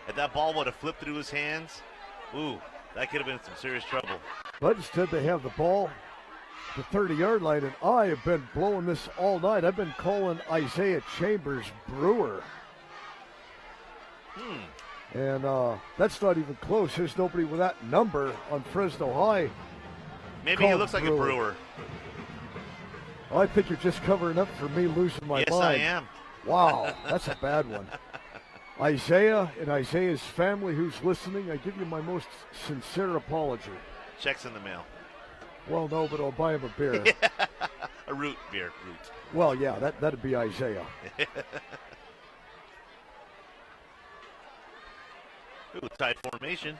If that ball would have flipped through his hands, ooh, that could have been some serious trouble. But instead they have the ball. the 30-yard line, and I have been blowing this all night. I've been calling Isaiah Chambers Brewer. And that's not even close. There's nobody with that number on Fresno High. Maybe he looks like a Brewer. I think you're just covering up for me losing my mind. Yes, I am. Wow, that's a bad one. Isaiah and Isaiah's family who's listening, I give you my most sincere apology. Checks in the mail. Well, no, but I'll buy him a beer. A root beer. Well, yeah, that'd be Isaiah. Ooh, tight formation.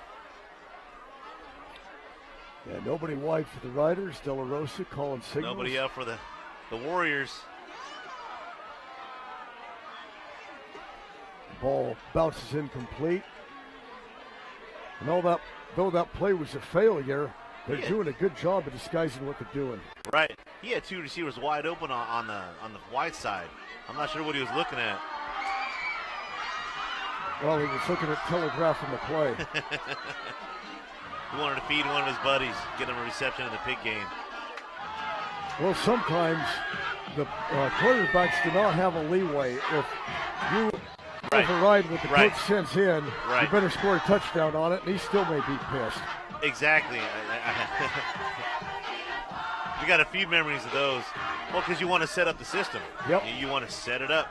Yeah, nobody wide for the Riders. De La Rosa calling signals. Nobody out for the Warriors. Ball bounces incomplete. And though that play was a failure, they're doing a good job of disguising what they're doing. Right. He had two receivers wide open on the wide side. I'm not sure what he was looking at. Well, he was looking at telegraphing the play. He wanted to feed one of his buddies, get him a reception in the pig game. Well, sometimes the quarterbacks do not have a leeway. If you override what the coach sends in, you better score a touchdown on it, and he still may be pissed. Exactly. We got a few memories of those. Well, because you want to set up the system. Yep. You want to set it up.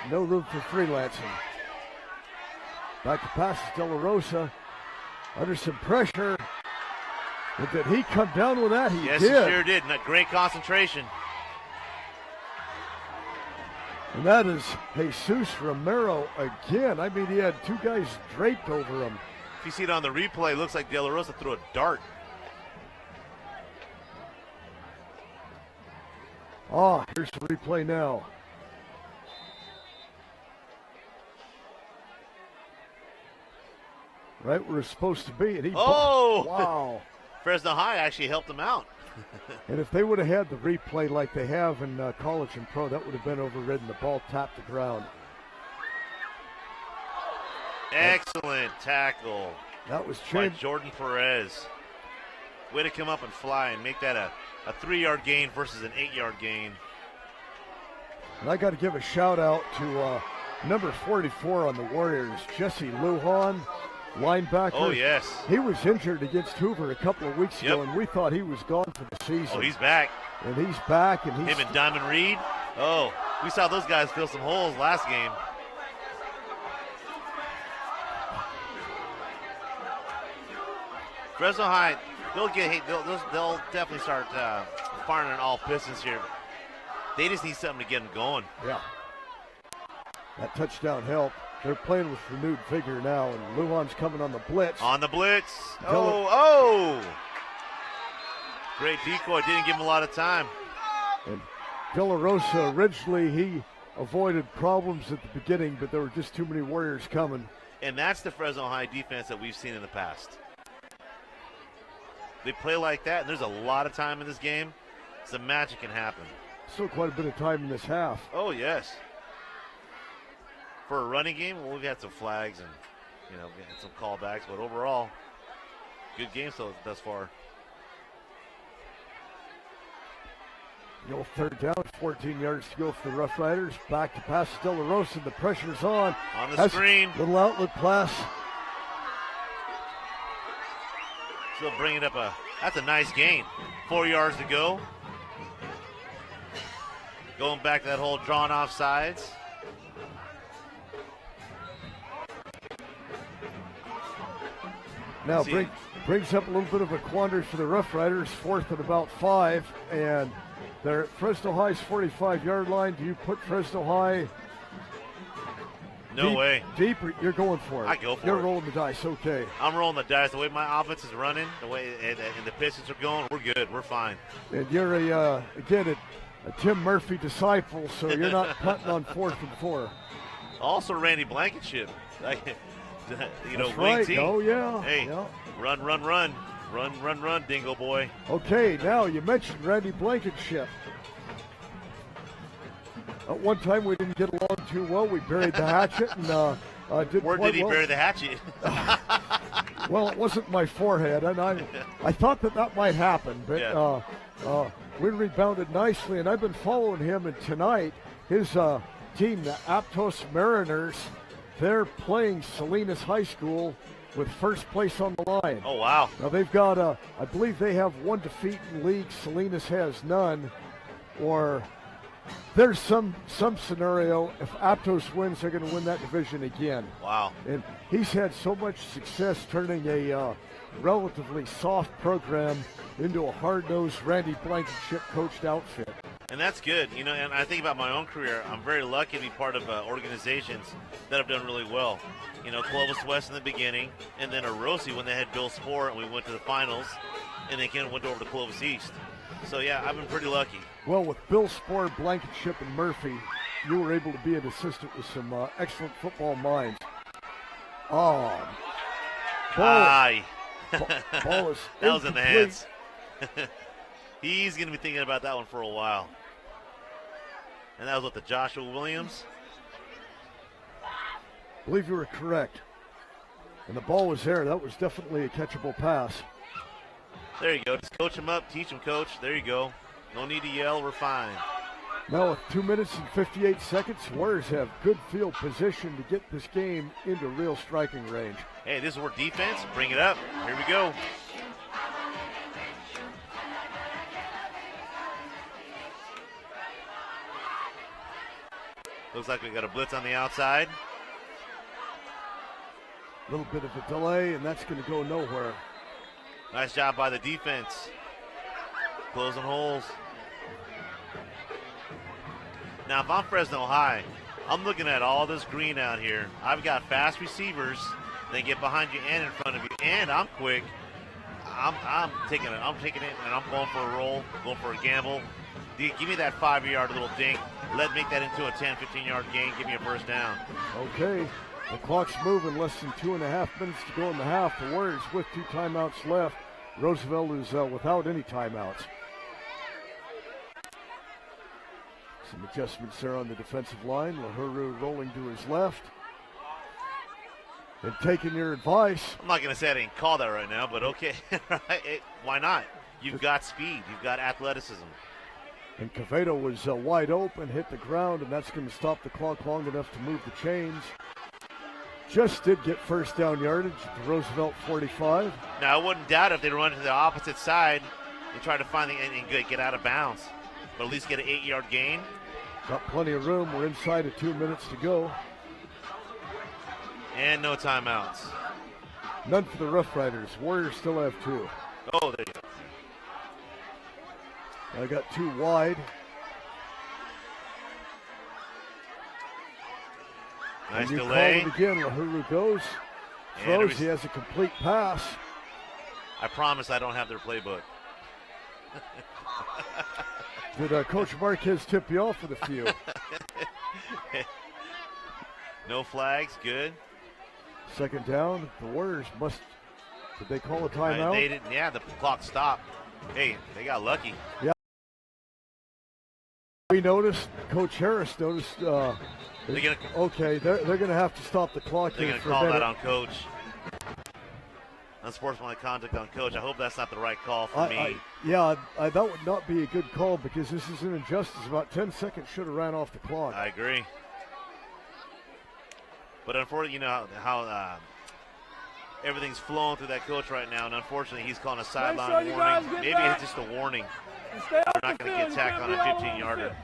No room for freelancing. Back to pass to De La Rosa. Under some pressure. But did he come down with that? He did. Yes, he sure did. Great concentration. And that is Jesus Romero again. I mean, he had two guys draped over him. If you see it on the replay, it looks like De La Rosa threw a dart. Here's the replay now. Right where it's supposed to be. And wow. Fresno High actually helped him out. And if they would have had the replay like they have in college and pro, that would have been overridden. The ball tapped the ground. Excellent tackle. That was by Jordan Perez. Way to come up and fly and make that a 3-yard gain versus an 8-yard gain. And I got to give a shout out to number 44 on the Warriors, Jesse Lujan, linebacker. Oh, yes. He was injured against Hoover a couple of weeks ago, and we thought he was gone for the season. Oh, he's back. And he's back. And him and Diamond Reed. Oh, we saw those guys fill some holes last game. Fresno High, they'll definitely start firing on all pistons here. They just need something to get them going. Yeah. That touchdown helped. They're playing with renewed vigor now, and Lujan's coming on the blitz. On the blitz. Oh! Great decoy. Didn't give him a lot of time. And De La Rosa, originally, he avoided problems at the beginning, but there were just too many Warriors coming. And that's the Fresno High defense that we've seen in the past. They play like that, and there's a lot of time in this game. Some magic can happen. Still quite a bit of time in this half. Oh, yes. For a running game, well, we've had some flags and, we had some callbacks, but overall, good game thus far. No third down, 14 yards to go for the Rough Riders. Back to pass to De La Rosa. The pressure's on. On the screen. Little outlet pass. Still bringing up that's a nice gain. 4 yards to go. Going back to that whole drawn off sides. Now brings up a little bit of a quandary for the Rough Riders. 4th and about 5, and they're at Fresno High's 45-yard line. Do you put Fresno High? No way. Deep, you're going for it. I go for it. You're rolling the dice, okay. I'm rolling the dice. The way my offense is running, the way and the Pistons are going, we're good. We're fine. And you're a Tim Murphy disciple, so you're not punting on 4th and 4. Also, Randy Blankenship. That's wing right. team. Oh, yeah. Hey, yeah. Run, Dingo boy. Okay, now you mentioned Randy Blankenship. At one time we didn't get along too well. We buried the hatchet and did Where quite did he well. bury the hatchet? Well, it wasn't my forehead, and I thought that might happen, but Yeah. we rebounded nicely, and I've been following him, and tonight his team, the Aptos Mariners, they're playing Salinas High School with first place on the line. Oh, wow. Now they've got, I believe they have one defeat in league. Salinas has none, or there's some scenario if Aptos wins, they're going to win that division again. Wow. And he's had so much success turning a relatively soft program into a hard-nosed Randy Blankenship coached outfit. And that's good, you know, and I think about my own career. I'm very lucky to be part of organizations that have done really well. You know, Clovis West in the beginning, and then Orosi when they had Bill Spore, and we went to the finals, and they went over to Clovis East. So, yeah, I've been pretty lucky. Well, with Bill Spore, Blankenship, and Murphy, you were able to be an assistant with some excellent football minds. Oh, Aye. ball is That was in the incomplete. hands. He's going to be thinking about that one for a while. And that was with the Joshua Williams. I believe you were correct. And the ball was there. That was definitely a catchable pass. There you go. Just coach him up. Teach him, coach. There you go. No need to yell. We're fine. Now with 2 minutes and 58 seconds, Warriors have good field position to get this game into real striking range. Hey, this is where defense. Bring it up. Here we go. Looks like we got a blitz on the outside. A little bit of a delay, and that's going to go nowhere. Nice job by the defense. Closing holes. Now, if I'm Fresno High, I'm looking at all this green out here. I've got fast receivers. They get behind you and in front of you, and I'm quick. I'm taking it, and I'm going for a roll, going for a gamble. Give me that 5-yard little dink. Make that into a 10, 15-yard gain. Give me a first down. Okay, the clock's moving. Less than 2.5 minutes to go in the half. The Warriors with 2 timeouts left. Roosevelt is without any timeouts. Some adjustments there on the defensive line. Lahuru rolling to his left. And taking your advice. I'm not going to say I didn't call that right now, but okay. Why not? You've got speed. You've got athleticism. And Cavado was wide open, hit the ground, and that's going to stop the clock long enough to move the chains. Just did get first down yardage at the Roosevelt 45. Now, I wouldn't doubt if they run to the opposite side and try to find and get out of bounds, but at least get an 8-yard gain. Got plenty of room. We're inside of 2 minutes to go. And no timeouts. None for the Rough Riders. Warriors still have 2. Oh, there you go. I got 2 wide. Nice and you delay. call it again. Lahuru goes. Throws. He has a complete pass. I promise I don't have their playbook. Did Coach Marquez tip you off with a few? No flags. Good. Second down. The Warriors must. Did they call a timeout? They didn't. Yeah, the clock stopped. Hey, they got lucky. Yeah. We noticed. Coach Harris noticed. Okay, they're going to have to stop the clock. They're going to call that on Coach. Unsportsmanlike conduct on Coach. I hope that's not the right call for me. That would not be a good call because this is an injustice. About 10 seconds should have ran off the clock. I agree. But unfortunately, you know how everything's flowing through that coach right now, and unfortunately, he's calling a sideline warning. Maybe it's just a warning. They're not going to get tacked on a 15-yarder.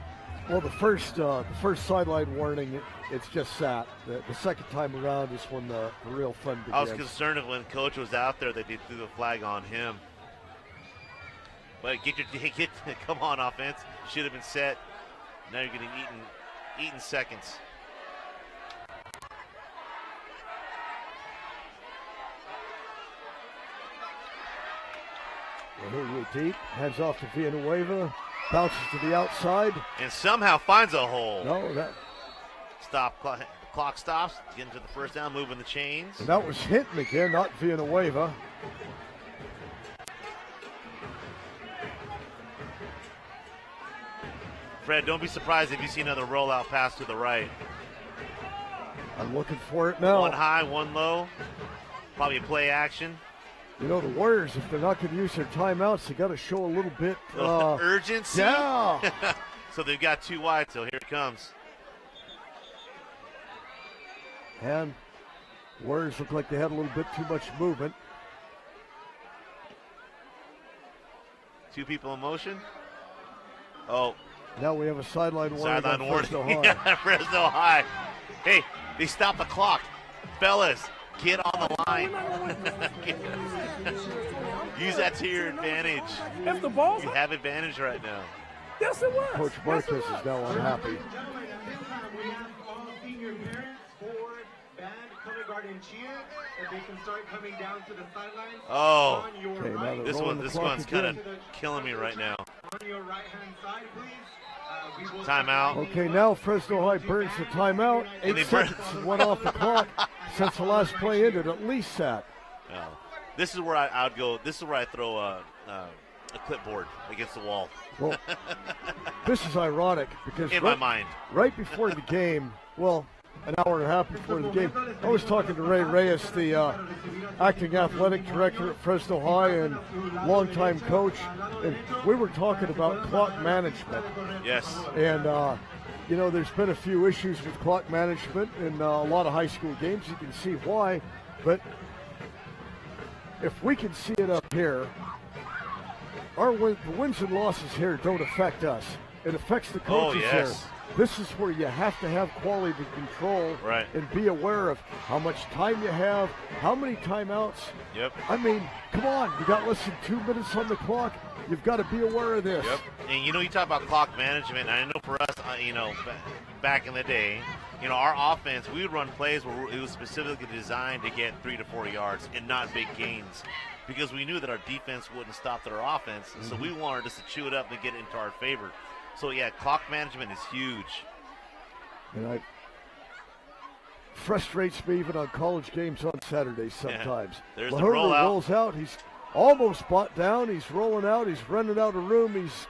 Well, the first sideline warning, it's just sat. The second time around is when the real fun begins. I was concerned of when Coach was out there that they threw the flag on him. But come on, offense. Should have been set. Now you're getting eaten seconds. Deep, hands off to Villanueva, bounces to the outside. And somehow finds a hole. No, that. Clock stops, getting to the first down, moving the chains. And that was Hinton again, not Villanueva. Fred, don't be surprised if you see another rollout pass to the right. I'm looking for it now. One high, one low. Probably a play action. You know, the Warriors, if they're not going to use their timeouts, they got to show a little bit urgency. Yeah. So they've got 2 wide, so here it comes. And Warriors look like they had a little bit too much movement. 2 people in motion. Oh. Now we have a sideline warning. Sideline warning. Fresno High. Yeah, Fresno High. Hey, they stopped the clock. Fellas, get on the line. Use that to your advantage. If the ball's You have advantage right now. yes, it was. Coach Marquez is now unhappy. Gentlemen, at this time, we ask all senior parents, forward, band, color guard, and cheer that they can start coming down to the sidelines. Oh. On your Okay, now right, they're This rolling the one's clock kind of again. killing me right now. on your right-hand side, please. We will Timeout. Okay, now Fresno High burns the timeout. And 8 they burn- seconds went off the clock since the last play ended, at least that. Oh. This is where I would go. This is where I throw a clipboard against the wall. Well, this is ironic because In my mind. right before the game, well, an hour and a half before the game, I was talking to Ray Reyes, the acting athletic director at Fresno High and longtime coach, and we were talking about clock management. Yes. And, you know, there's been a few issues with clock management in a lot of high school games. You can see why. But if we can see it up here, the wins and losses here don't affect us. It affects the coaches yes. here. This is where you have to have quality control Right. and be aware of how much time you have, how many timeouts. Yep. I mean, come on, you got less than 2 minutes on the clock. You've got to be aware of this. Yep. And you talk about clock management. And I know for us, back in the day, our offense, we would run plays where it was specifically designed to get 3 to 4 yards and not big gains, because we knew that our defense wouldn't stop their offense. So we wanted us to chew it up and get it into our favor. So yeah, clock management is huge. And it frustrates me even on college games on Saturdays sometimes. There's the Lahuru rollout. rolls out. He's almost brought down. He's rolling out. He's running out of room. He's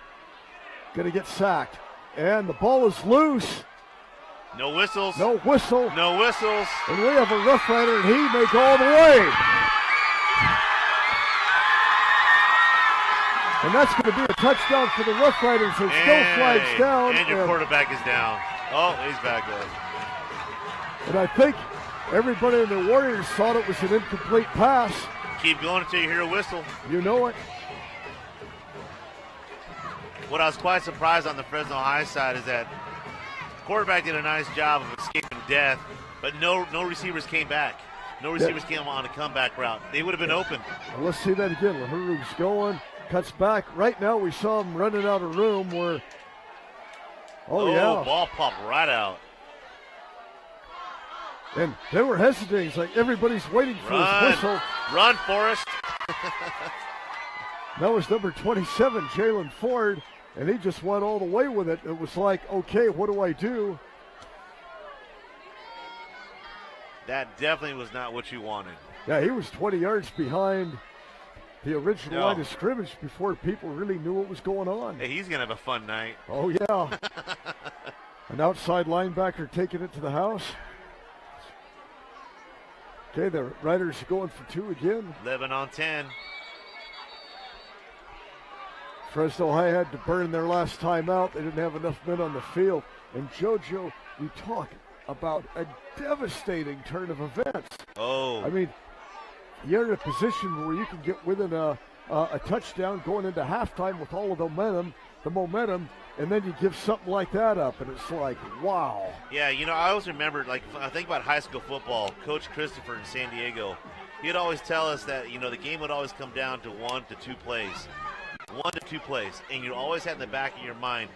going to get sacked. And the ball is loose. No whistles. No whistle. No whistles. And we have a Rough Rider, and he may go all the way. And that's going to be a touchdown for the Rough Riders. There's no flags down. And your quarterback is down. Oh, he's back up. And I think everybody in the Warriors thought it was an incomplete pass. Keep going until you hear a whistle. You know it. What I was quite surprised on the Fresno High side is that the quarterback did a nice job of escaping death, but no receivers came back. No receivers came on a comeback route. They would have been open. Well, let's see that again. Lahuru's going, cuts back. Right now we saw him running out of room where, yeah. Ball popped right out. And they were hesitating. It's like everybody's waiting for his whistle. Run, Forrest. That was number 27, Jalen Ford, and he just went all the way with it. It was like, okay, what do I do? That definitely was not what you wanted. Yeah, he was 20 yards behind the original line of scrimmage before people really knew what was going on. Hey, he's going to have a fun night. Oh, yeah. An outside linebacker taking it to the house. Okay, the Riders are going for 2 again. 11 on 10. Fresno High had to burn their last time out. They didn't have enough men on the field. And JoJo, you talk about a devastating turn of events. Oh. I mean, you're in a position where you can get within a touchdown going into halftime with all of the momentum, and then you give something like that up, and it's like, wow. Yeah, I always remember, like, I think about high school football, Coach Christopher in San Diego, he'd always tell us that, the game would always come down to 1 to 2 plays. 1 to 2 plays. And you always have in the back of your mind,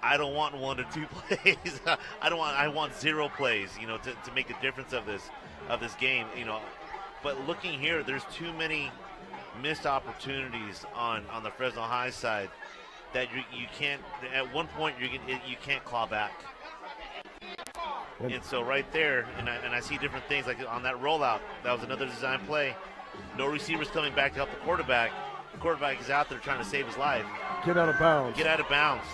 I don't want 1 to 2 plays. I want 0 plays, to make the difference of this game, But looking here, there's too many missed opportunities on the Fresno High side that you can't, at one point you can't claw back. And so right there, and I see different things, like on that rollout, that was another design play. No receivers coming back to help the quarterback. The quarterback is out there trying to save his life. Get out of bounds. Get out of bounds,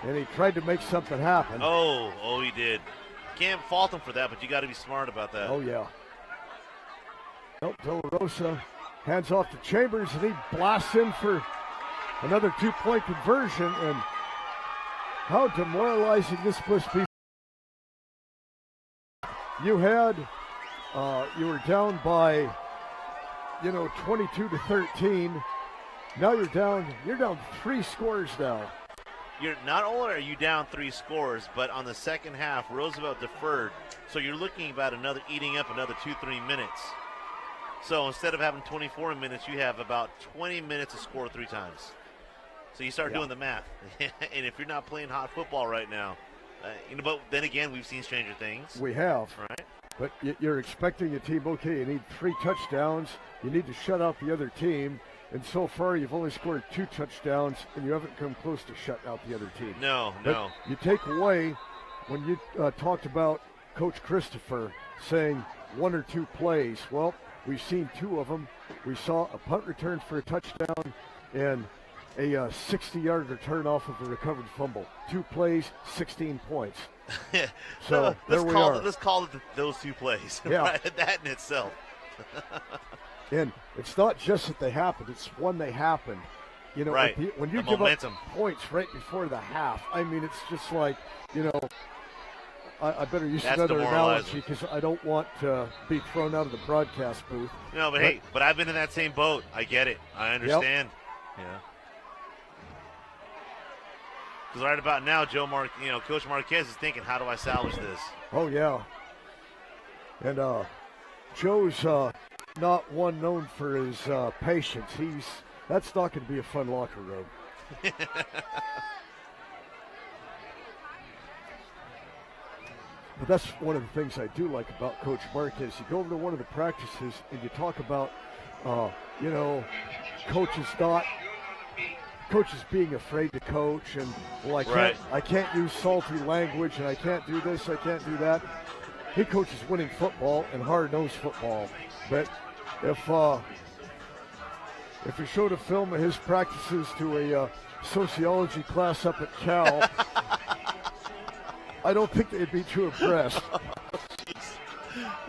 And he tried to make something happen. Oh, he did. Can't fault him for that, but you got to be smart about that. Oh, yeah. Nope, De La Rosa hands off to Chambers, and he blasts in for another 2-point conversion. And how demoralizing this must be. You were down by, 22-13. Now you're down 3 scores now. You're not only are you down 3 scores, but on the second half, Roosevelt deferred. So you're looking about eating up another 2-3 minutes. So instead of having 24 minutes, you have about 20 minutes to score 3 times. So you start doing the math. And if you're not playing hot football right now, but then again, we've seen stranger things. We have. Right. But you're expecting a team, okay, you need 3 touchdowns. You need to shut out the other team. And so far, you've only scored 2 touchdowns, and you haven't come close to shutting out the other team. No. You take away, when you talked about Coach Christopher saying 1 or 2 plays, well, we've seen 2 of them. We saw a punt return for a touchdown and a 60-yard return off of a recovered fumble. 2 plays, 16 points. So there we are. Let's call it those 2 plays. Yeah. Right? That in itself. And it's not just that they happened, it's when they happened. Right. When you The give momentum. up points right before the half, I mean, it's just like, I better use That's another demoralizing. analogy because I don't want to be thrown out of the broadcast booth. No, but hey, I've been in that same boat. I get it. I understand. Yeah. Because right about now, Coach Marquez is thinking, how do I salvage this? Oh, yeah. And Joe's not one known for his patience. That's not going to be a fun locker room. But that's one of the things I do like about Coach Marquez. You go over to one of the practices and you talk about, coaches being afraid to coach, and I can't use salty language, and I can't do this, I can't do that. He coaches winning football and hard-nosed football. But if you showed a film of his practices to a sociology class up at Cal, I don't think they'd be too impressed.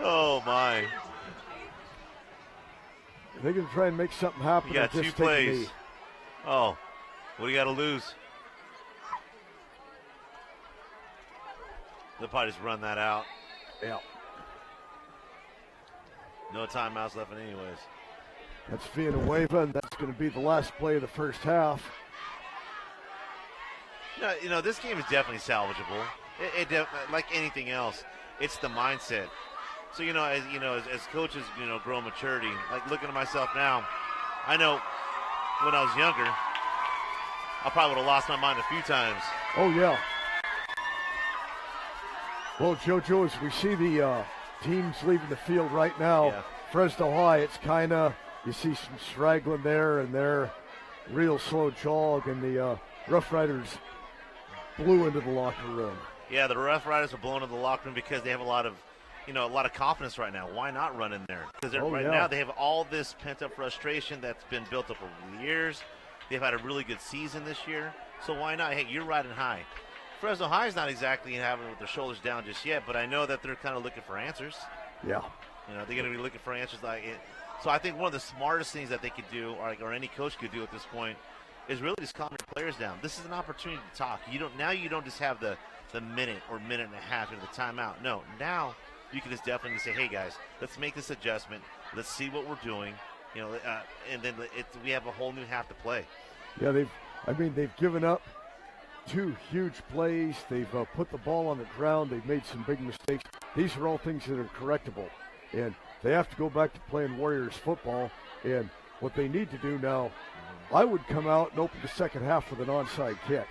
Oh, my. They're going to try and make something happen. You got 2 plays. Oh, what do you got to lose? They'll probably just run that out. Yeah. No timeouts left anyways. That's Villanueva, and that's going to be the last play of the first half. This game is definitely salvageable. Like anything else, it's the mindset. So, as coaches, grow in maturity, like looking at myself now, I know when I was younger, I probably would have lost my mind a few times. Oh, yeah. Well, JoJo, as we see the teams leaving the field right now, Fresno High, it's kind of, you see some straggling there, and they're real slow jog, and the Rough Riders blew into the locker room. Yeah, the Rough Riders are blown into the locker room because they have a lot of confidence right now. Why not run in there? Because now they have all this pent-up frustration that's been built up over the years. They've had a really good season this year, so why not? Hey, you're riding high. Fresno High is not exactly having with their shoulders down just yet, but I know that they're kind of looking for answers. Yeah. They're going to be looking for answers like it. So I think one of the smartest things that they could do, or any coach could do at this point, is really just calm your players down. This is an opportunity to talk. You don't just have the minute or minute and a half into the timeout. No, now you can just definitely say, hey guys, let's make this adjustment. Let's see what we're doing. And then we have a whole new half to play. Yeah, they've given up 2 huge plays. They've put the ball on the ground. They've made some big mistakes. These are all things that are correctable, and they have to go back to playing Warriors football. And what they need to do now, I would come out and open the second half with an onside kick.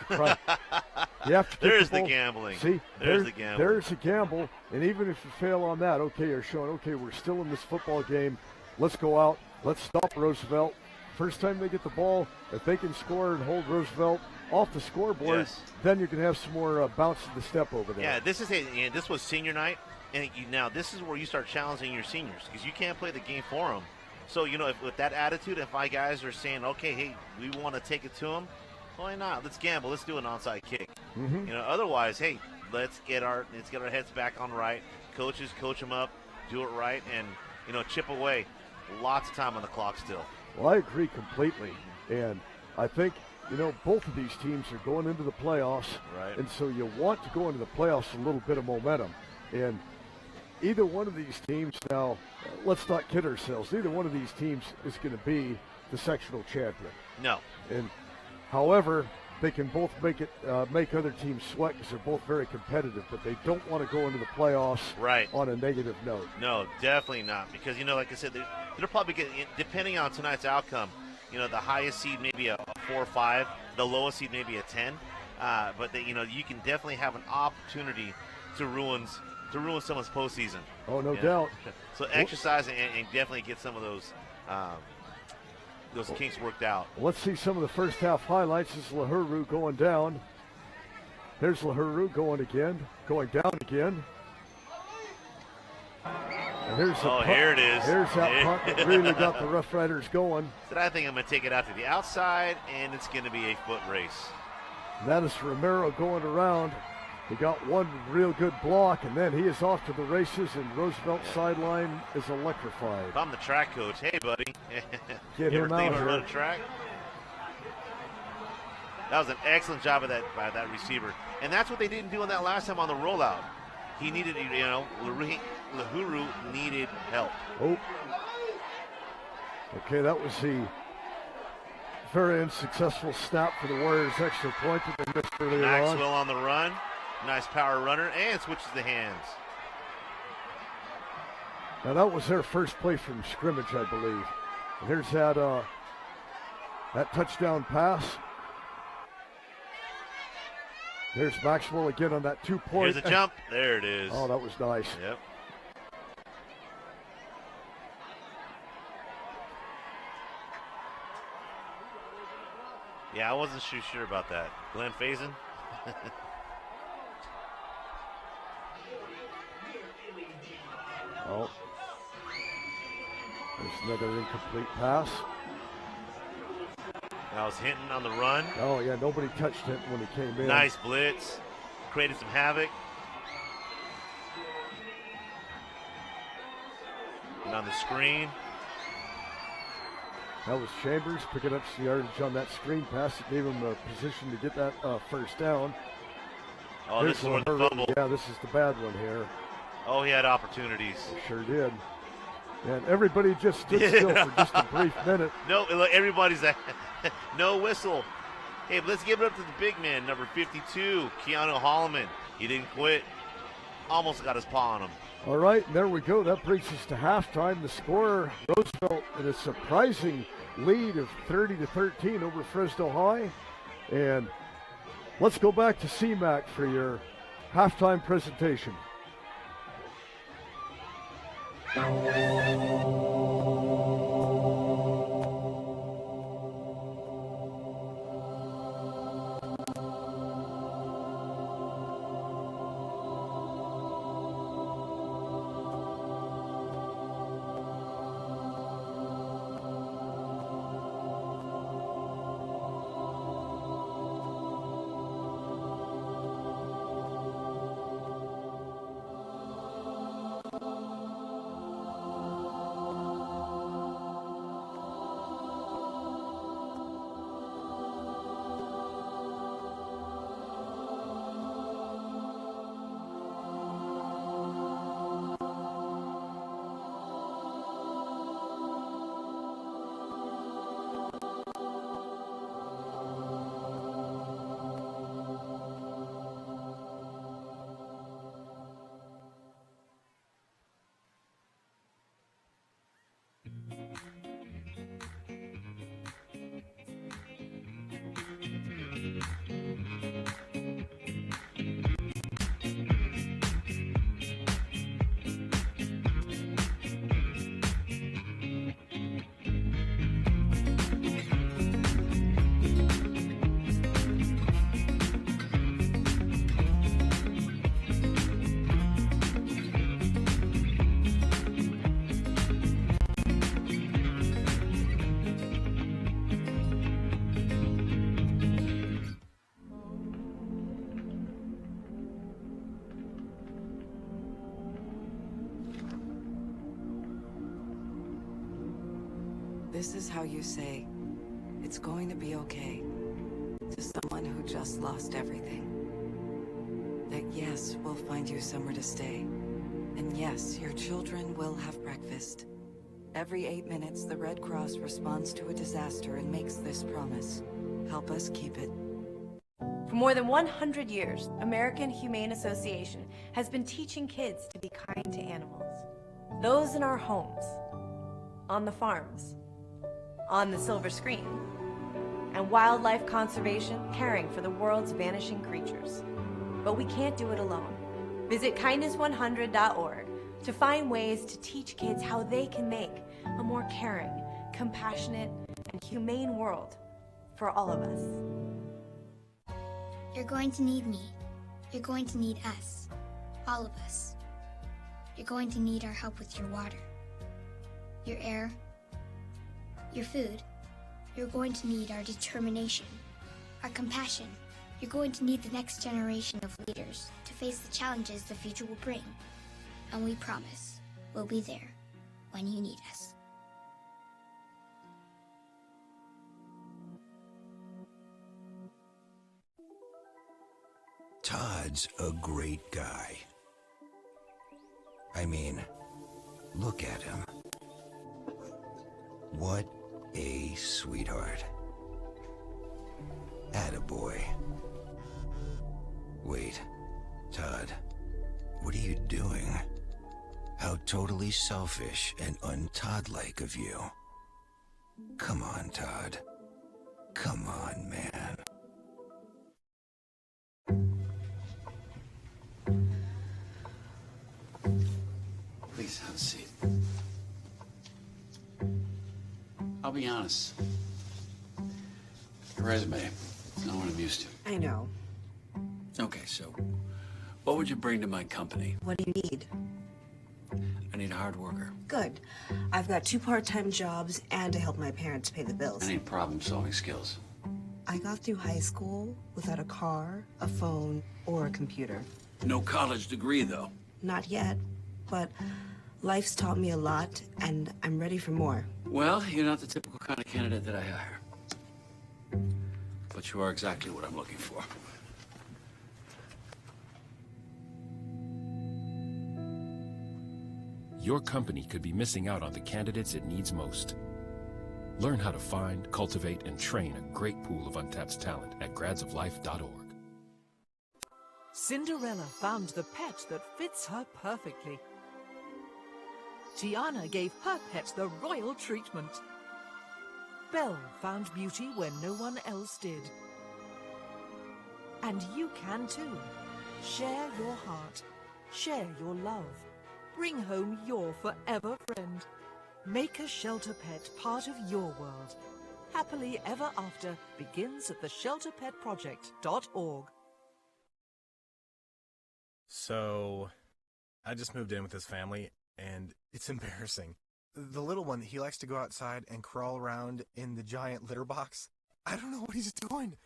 You have to There's the gambling. See, there's the gambling. There's a gamble, and even if you fail on that, okay, you're showing, okay, we're still in this football game. Let's go out. Let's stop Roosevelt. First time they get the ball, if they can score and hold Roosevelt off the scoreboard, then you can have some more bounce to the step over there. Yeah, this was senior night, and now this is where you start challenging your seniors because you can't play the game for them. So, with that attitude, if my guys are saying, okay, hey, we want to take it to them, why not? Let's gamble. Let's do an onside kick. Mm-hmm. Otherwise, hey, let's get our heads back on right. Coaches coach them up, do it right, and chip away. Lots of time on the clock still. Well, I agree completely. And I think, both of these teams are going into the playoffs. Right. And so you want to go into the playoffs with a little bit of momentum. And either one of these teams now, let's not kid ourselves, either one of these teams is going to be the sectional champion. No. And however, they can both make other teams sweat because they're both very competitive, but they don't want to go into the playoffs Right. on a negative note. No, definitely not. Because, like I said, they're probably getting, depending on tonight's outcome, the highest seed maybe a 4 or 5, the lowest seed maybe a 10. But, you can definitely have an opportunity to ruin someone's postseason. Oh, no doubt. So exercise and definitely get some of those kinks worked out. Let's see some of the first half highlights. This is Lahuru going down. There's Lahuru going down again. And here's here it is. Here's that punt that really got the Rough Riders going. So I think I'm going to take it out to the outside, and it's going to be a foot race. And that is Romero going around. He got one real good block, and then he is off to the races, and Roosevelt's sideline is electrified. If I'm the track coach, hey, buddy. Get you him ever think out about here. running track? That was an excellent job by that receiver. And that's what they didn't do on that last time on the rollout. He needed, Lahuru needed help. Oh. Okay, that was the very unsuccessful snap for the Warriors extra point that they missed earlier Maxwell on the run. Nice power runner and switches the hands. Now that was their first play from scrimmage, I believe. And here's that touchdown pass. There's Maxwell again on that 2-point. Here's a jump. There it is. Oh, that was nice. Yep. Yeah, I wasn't too sure about that. Glenn Faison. Oh. There's another incomplete pass. That was Hinton on the run. Oh, yeah, nobody touched Hinton when he came in. Nice blitz. Created some havoc. And on the screen. That was Chambers picking up some yardage on that screen pass. It gave him a position to get that first down. Oh, this is where the fumble. Yeah, this is the bad one here. Oh, he had opportunities. Sure did. And everybody just stood still for just a brief minute. No, look, everybody's at no whistle. Hey, but let's give it up to the big man, number 52, Keanu Holloman. He didn't quit. Almost got his paw on him. All right, and there we go. That brings us to halftime. The score, Roosevelt in a surprising lead of 30-13 over Fresno High. And let's go back to CMAC for your halftime presentation. This is how you say, "It's going to be okay," to someone who just lost everything. That yes, we'll find you somewhere to stay. And yes, your children will have breakfast. Every 8 minutes, the Red Cross responds to a disaster and makes this promise. Help us keep it. For more than 100 years, American Humane Association has been teaching kids to be kind to animals. Those in our homes, on the farms, on the silver screen, and wildlife conservation, caring for the world's vanishing creatures. But we can't do it alone. Visit kindness100.org to find ways to teach kids how they can make a more caring, compassionate, and humane world for all of us. You're going to need me. You're going to need us. All of us. You're going to need our help with your water, your air, your food. You're going to need our determination, our compassion. You're going to need the next generation of leaders to face the challenges the future will bring. And we promise we'll be there when you need us. Todd's a great guy. I mean, look at him. What a sweetheart. Attaboy. Wait, Todd, what are you doing? How totally selfish and un-Todd-like of you. Come on, Todd. Come on, man. Please have a seat. I'll be honest. Your resume, not what I'm used to. I know. Okay, so what would you bring to my company? What do you need? I need a hard worker. Good. I've got 2 part-time jobs and to help my parents pay the bills. I need problem-solving skills. I got through high school without a car, a phone, or a computer. No college degree, though. Not yet, but life's taught me a lot, and I'm ready for more. Well, you're not the typical kind of candidate that I hire. But you are exactly what I'm looking for. Your company could be missing out on the candidates it needs most. Learn how to find, cultivate, and train a great pool of untapped talent at gradsoflife.org. Cinderella found the pet that fits her perfectly. Tiana gave her pet the royal treatment. Belle found beauty where no one else did. And you can too. Share your heart. Share your love. Bring home your forever friend. Make a shelter pet part of your world. Happily Ever After begins at theshelterpetproject.org. So, I just moved in with his family, and it's embarrassing. The little one, he likes to go outside and crawl around in the giant litter box. I don't know what he's doing.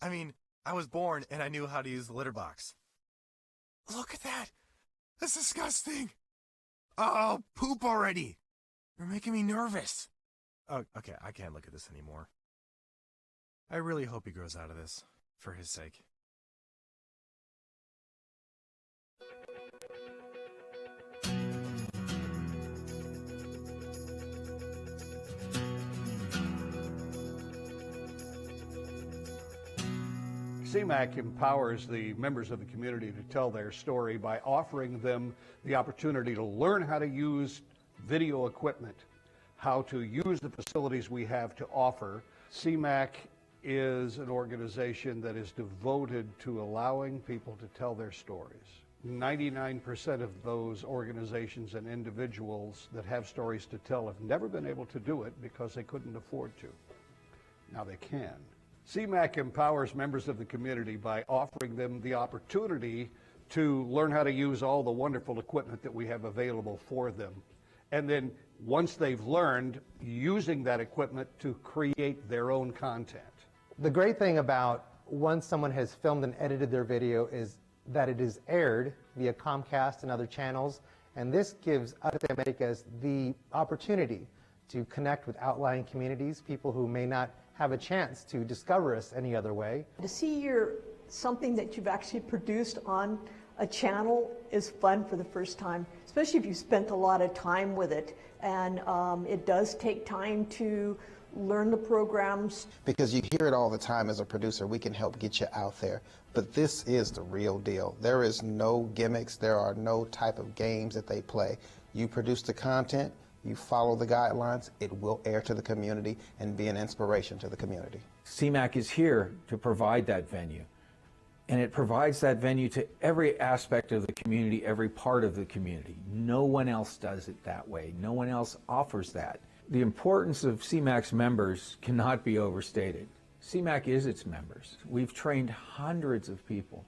I mean, I was born and I knew how to use the litter box. Look at that! That's disgusting! Oh, poop already! You're making me nervous. Oh, okay, I can't look at this anymore. I really hope he grows out of this, for his sake. CMAC empowers the members of the community to tell their story by offering them the opportunity to learn how to use video equipment, how to use the facilities we have to offer. CMAC is an organization that is devoted to allowing people to tell their stories. 99% of those organizations and individuals that have stories to tell have never been able to do it because they couldn't afford to. Now they can. CMAC empowers members of the community by offering them the opportunity to learn how to use all the wonderful equipment that we have available for them. And then once they've learned, using that equipment to create their own content. The great thing about once someone has filmed and edited their video is that it is aired via Comcast and other channels, and this gives us at Americas the opportunity to connect with outlying communities, people who may not have a chance to discover us any other way. To see something that you've actually produced on a channel is fun for the first time, especially if you spent a lot of time with it. And it does take time to learn the programs. Because you hear it all the time as a producer, we can help get you out there. But this is the real deal. There is no gimmicks, there are no type of games that they play. You produce the content, you follow the guidelines, it will air to the community and be an inspiration to the community. CMAC is here to provide that venue. And it provides that venue to every aspect of the community, every part of the community. No one else does it that way. No one else offers that. The importance of CMAC's members cannot be overstated. CMAC is its members. We've trained hundreds of people,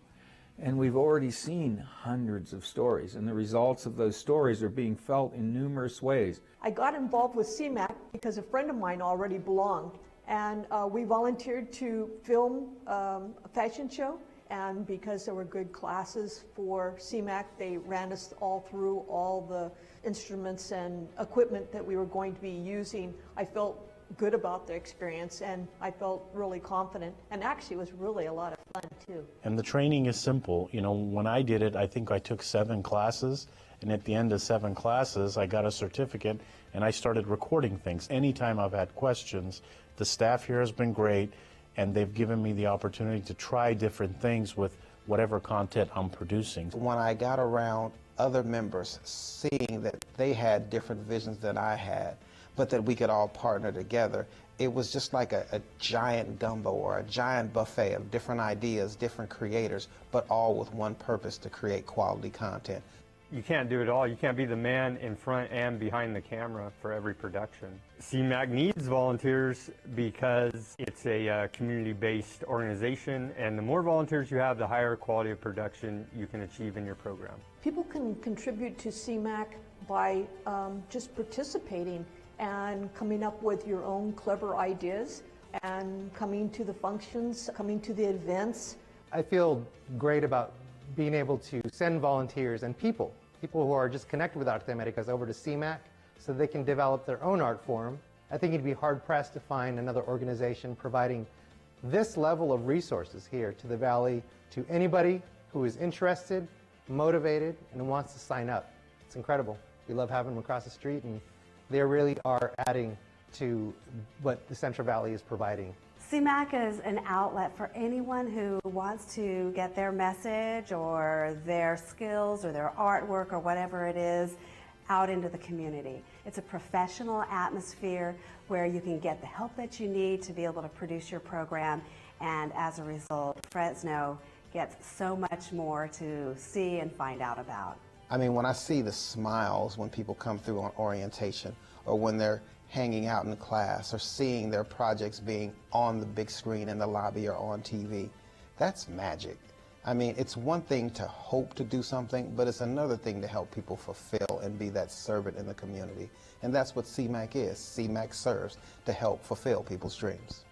and we've already seen hundreds of stories, and the results of those stories are being felt in numerous ways. I got involved with CMAC because a friend of mine already belonged, and we volunteered to film a fashion show. And because there were good classes for CMAC, they ran us all through all the instruments and equipment that we were going to be using. I felt good about the experience, and I felt really confident. And actually, it was really a lot of fun, too. And the training is simple. You know, when I did it, I think I took 7 classes. And at the end of 7 classes, I got a certificate, and I started recording things. Anytime I've had questions, the staff here has been great. And they've given me the opportunity to try different things with whatever content I'm producing. When I got around other members, seeing that they had different visions than I had, but that we could all partner together, it was just like a giant gumbo or a giant buffet of different ideas, different creators, but all with one purpose: to create quality content. You can't do it all. You can't be the man in front and behind the camera for every production. CMAC needs volunteers because it's a community-based organization, and the more volunteers you have, the higher quality of production you can achieve in your program. People can contribute to CMAC by just participating and coming up with your own clever ideas and coming to the functions, coming to the events. I feel great about being able to send volunteers and people who are just connected with Arte Americas over to CMAC so they can develop their own art form. I think you'd be hard-pressed to find another organization providing this level of resources here to the Valley to anybody who is interested, motivated, and wants to sign up. It's incredible. We love having them across the street, and they really are adding to what the Central Valley is providing. CMAC is an outlet for anyone who wants to get their message or their skills or their artwork or whatever it is out into the community. It's a professional atmosphere where you can get the help that you need to be able to produce your program, and as a result, Fresno gets so much more to see and find out about. I mean, when I see the smiles when people come through on orientation, or when they're hanging out in class, or seeing their projects being on the big screen in the lobby or on TV, that's magic. I mean, it's one thing to hope to do something, but it's another thing to help people fulfill and be that servant in the community. And that's what CMAC is. CMAC serves to help fulfill people's dreams.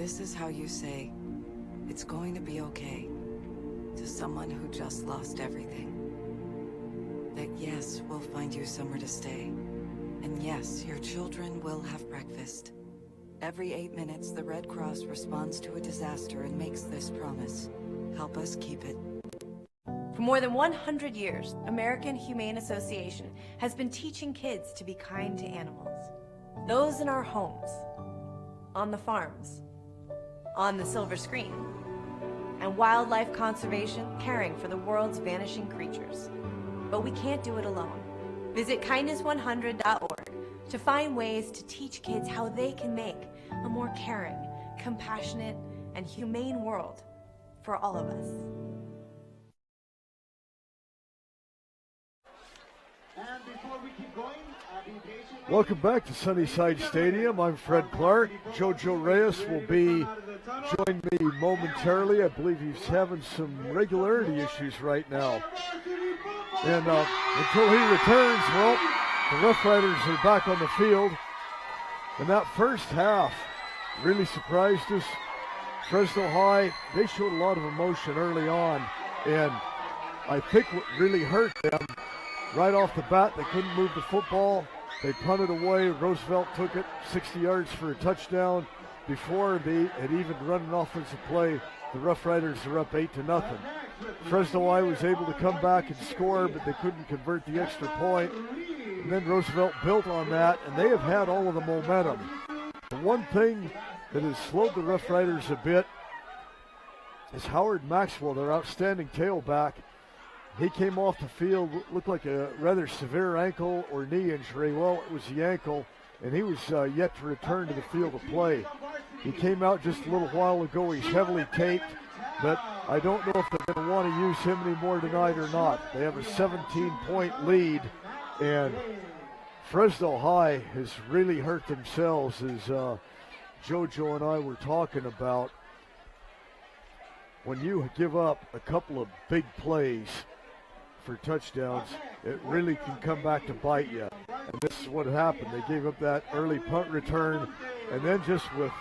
This is how you say, "It's going to be okay," to someone who just lost everything. That yes, we'll find you somewhere to stay. And yes, your children will have breakfast. Every 8 minutes, the Red Cross responds to a disaster and makes this promise. Help us keep it. For more than 100 years, American Humane Association has been teaching kids to be kind to animals. Those in our homes, on the farms, on the silver screen, and wildlife conservation, caring for the world's vanishing creatures. But we can't do it alone. Visit kindness100.org to find ways to teach kids how they can make a more caring, compassionate, and humane world for all of us. And before we keep going, be patient. Welcome back to Sunnyside Stadium. I'm Fred Clark. Jojo Reyes will be joining me momentarily. I believe he's having some regularity issues right now. And until he returns, well, the Rough Riders are back on the field. And that first half really surprised us. Fresno High, they showed a lot of emotion early on. And I think what really hurt them, right off the bat, they couldn't move the football. They punted away. Roosevelt took it 60 yards for a touchdown. Before they had even run an offensive play, the Rough Riders are up 8-0. Fresno High was able to come back and score, but they couldn't convert the extra point. And then Roosevelt built on that, and they have had all of the momentum. The one thing that has slowed the Rough Riders a bit is Howard Maxwell, their outstanding tailback. He came off the field, looked like a rather severe ankle or knee injury. Well, it was the ankle, and he was yet to return to the field of play. He came out just a little while ago. He's heavily taped, but I don't know if they're going to want to use him anymore tonight or not. They have a 17-point lead, and Fresno High has really hurt themselves, as JoJo and I were talking about. When you give up a couple of big plays for touchdowns, it really can come back to bite you. And this is what happened. They gave up that early punt return, and then just with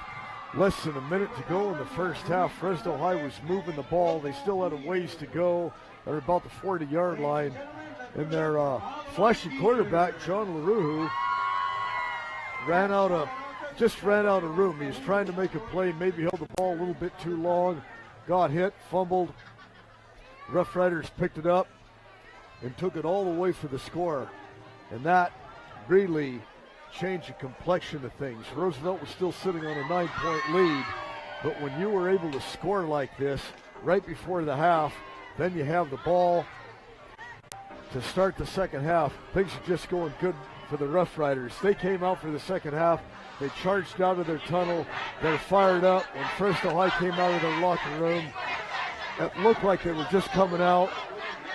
less than a minute to go in the first half, Fresno High was moving the ball. They still had a ways to go. They're about the 40-yard line. And their flashy quarterback, John LaRue, ran out of room. He was trying to make a play, maybe held the ball a little bit too long, got hit, fumbled. Rough Riders picked it up and took it all the way for the score. And that really changed the complexion of things. Roosevelt was still sitting on a 9-point lead, but when you were able to score like this right before the half, then you have the ball to start the second half. Things are just going good for the Rough Riders. They came out for the second half. They charged out of their tunnel. They're fired up. When Fresno High came out of their locker room, it looked like they were just coming out,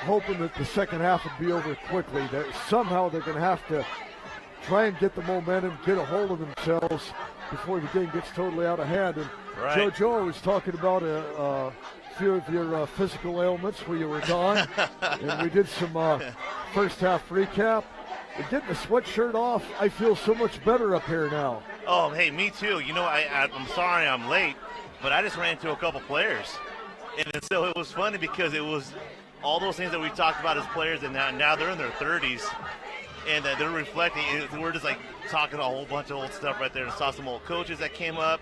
hoping that the second half would be over quickly. That somehow they're going to have to try and get the momentum, get a hold of themselves before the game gets totally out of hand. And right. JoJo was talking about a few of your physical ailments where you were gone, and we did some first half recap. And getting the sweatshirt off, I feel so much better up here now. Oh, hey, me too. You know, I'm sorry I'm late, but I just ran into a couple players. And so it was funny because it was all those things that we talked about as players, and now they're in their 30s, and they're reflecting. We're just like talking a whole bunch of old stuff right there, and saw some old coaches that came up.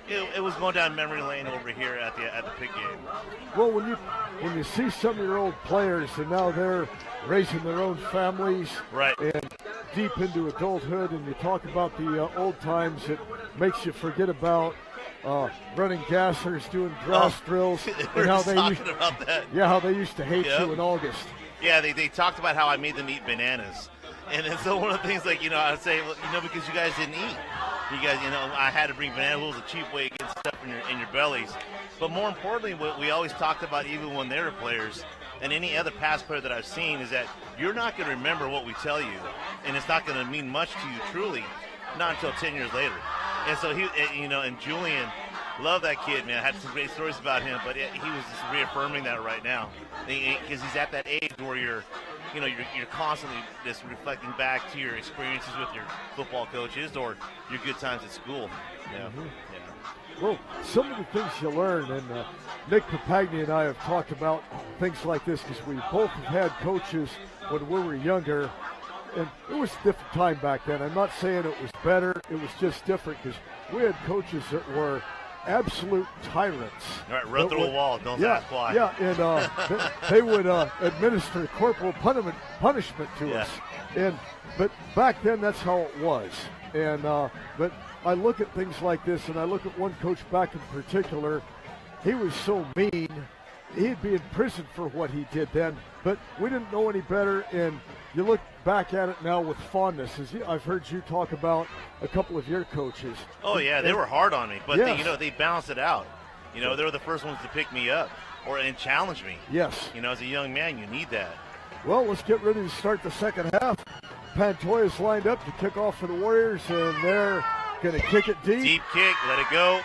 It was going down memory lane over here at the pit game. Well, when you see some of your old players, and now they're raising their own families, right, and deep into adulthood, and you talk about the old times, it makes you forget about running gassers, doing grass drills, We're and how just they talking about that. Yeah, how they used to hate you in August. Yeah, they talked about how I made them eat bananas. And then so one of the things, like, I would say, because you guys didn't eat. You guys, I had to bring banana. It was a cheap way to get stuff in your bellies. But more importantly, what we always talked about, even when they were players, and any other past player that I've seen, is that you're not going to remember what we tell you, and it's not going to mean much to you, truly, not until 10 years later. And so and Julian, love that kid, man. I had some great stories about him, but he was just reaffirming that right now, because he's at that age where you're constantly just reflecting back to your experiences with your football coaches or your good times at school. Yeah. Mm-hmm. Yeah. Well, some of the things you learn, and Nick Papagni and I have talked about things like this because we both have had coaches when we were younger, and it was a different time back then. I'm not saying it was better, it was just different because we had coaches that were absolute tyrants. All right, run through a wall. Don't ask why. Yeah, and they would administer corporal punishment to us. But back then, that's how it was. And but I look at things like this, and I look at one coach back in particular. He was so mean. He'd be in prison for what he did then, but we didn't know any better. And you look back at it now with fondness. As I've heard you talk about a couple of your coaches. Oh yeah, they were hard on me, but Yes. they balanced it out. They were the first ones to pick me up and challenge me. Yes. As a young man, you need that. Well, let's get ready to start the second half. Pantoya's lined up to kick off for the Warriors, and they're going to kick it deep. Deep kick, let it go.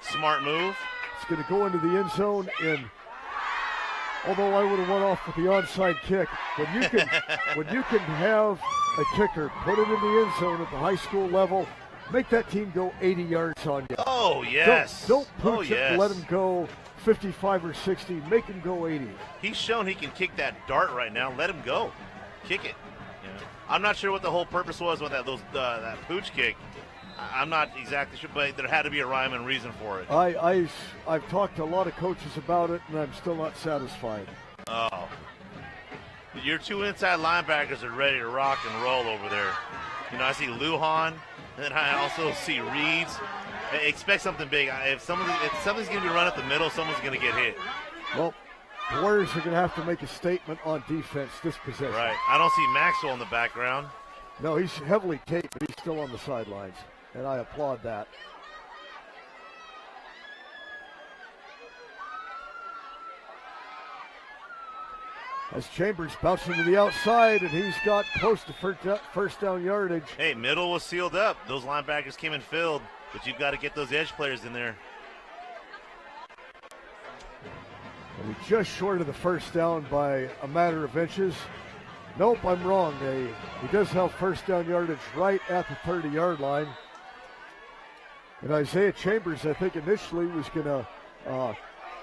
Smart move. It's going to go into the end zone, and although I would have went off with the onside kick, when you can have a kicker put it in the end zone at the high school level, make that team go 80 yards on you. Oh yes. Don't pooch it yes. and let him go 55 or 60. Make him go 80. He's shown he can kick that dart right now. Let him go. Kick it. I'm not sure what the whole purpose was with that pooch kick. I'm not exactly sure, but there had to be a rhyme and reason for it. I've talked to a lot of coaches about it, and I'm still not satisfied. Oh. Your two inside linebackers are ready to rock and roll over there. I see Lujan, and then I also see Reeves. Expect something big. If something's going to be run up the middle, someone's going to get hit. Well, the Warriors are going to have to make a statement on defense this possession. Right. I don't see Maxwell in the background. No, he's heavily taped, but he's still on the sidelines, and I applaud that. As Chambers bouncing to the outside, and he's got close to first down yardage. Hey, middle was sealed up. Those linebackers came in filled, but you've got to get those edge players in there. And he's just short of the first down by a matter of inches. Nope, I'm wrong. He does have first down yardage right at the 30-yard line. And Isaiah Chambers, I think initially was going to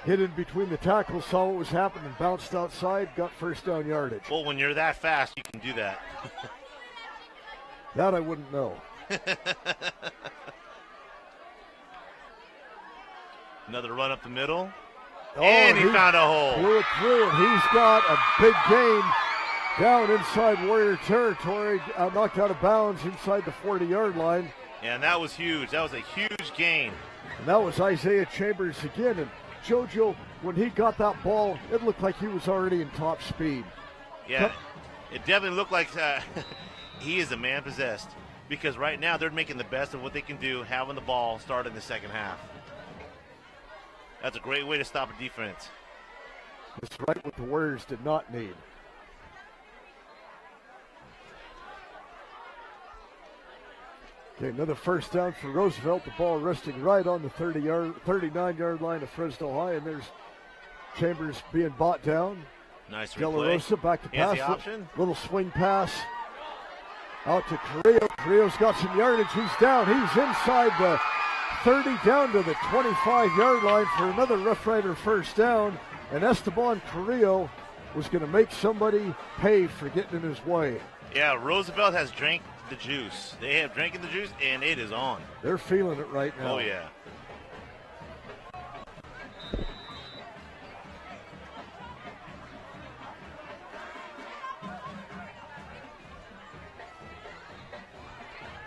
hit in between the tackles, saw what was happening, bounced outside, got first down yardage. Well, when you're that fast, you can do that. That I wouldn't know. Another run up the middle. Oh, and he found a hole. Blew it through, and he's got a big gain down inside Warrior territory, knocked out of bounds inside the 40-yard line. Yeah, and that was huge. That was a huge gain. And that was Isaiah Chambers again. And JoJo, when he got that ball, it looked like he was already in top speed. Yeah, it definitely looked like he is a man possessed, because right now they're making the best of what they can do, having the ball start in the second half. That's a great way to stop a defense. That's right what the Warriors did not need. Okay, another first down for Roosevelt. The ball resting right on the 39-yard line of Fresno High, and there's Chambers being bought down. Nice De La replay. Rosa back to He has pass. the option. Little swing pass out to Carrillo. Carrillo's got some yardage. He's down. He's inside the 30, down to the 25-yard line for another Rough Rider first down. And Esteban Carrillo was going to make somebody pay for getting in his way. Yeah, Roosevelt has drank the juice. They have drinking the juice, and it is on. They're feeling it right now. Oh, yeah.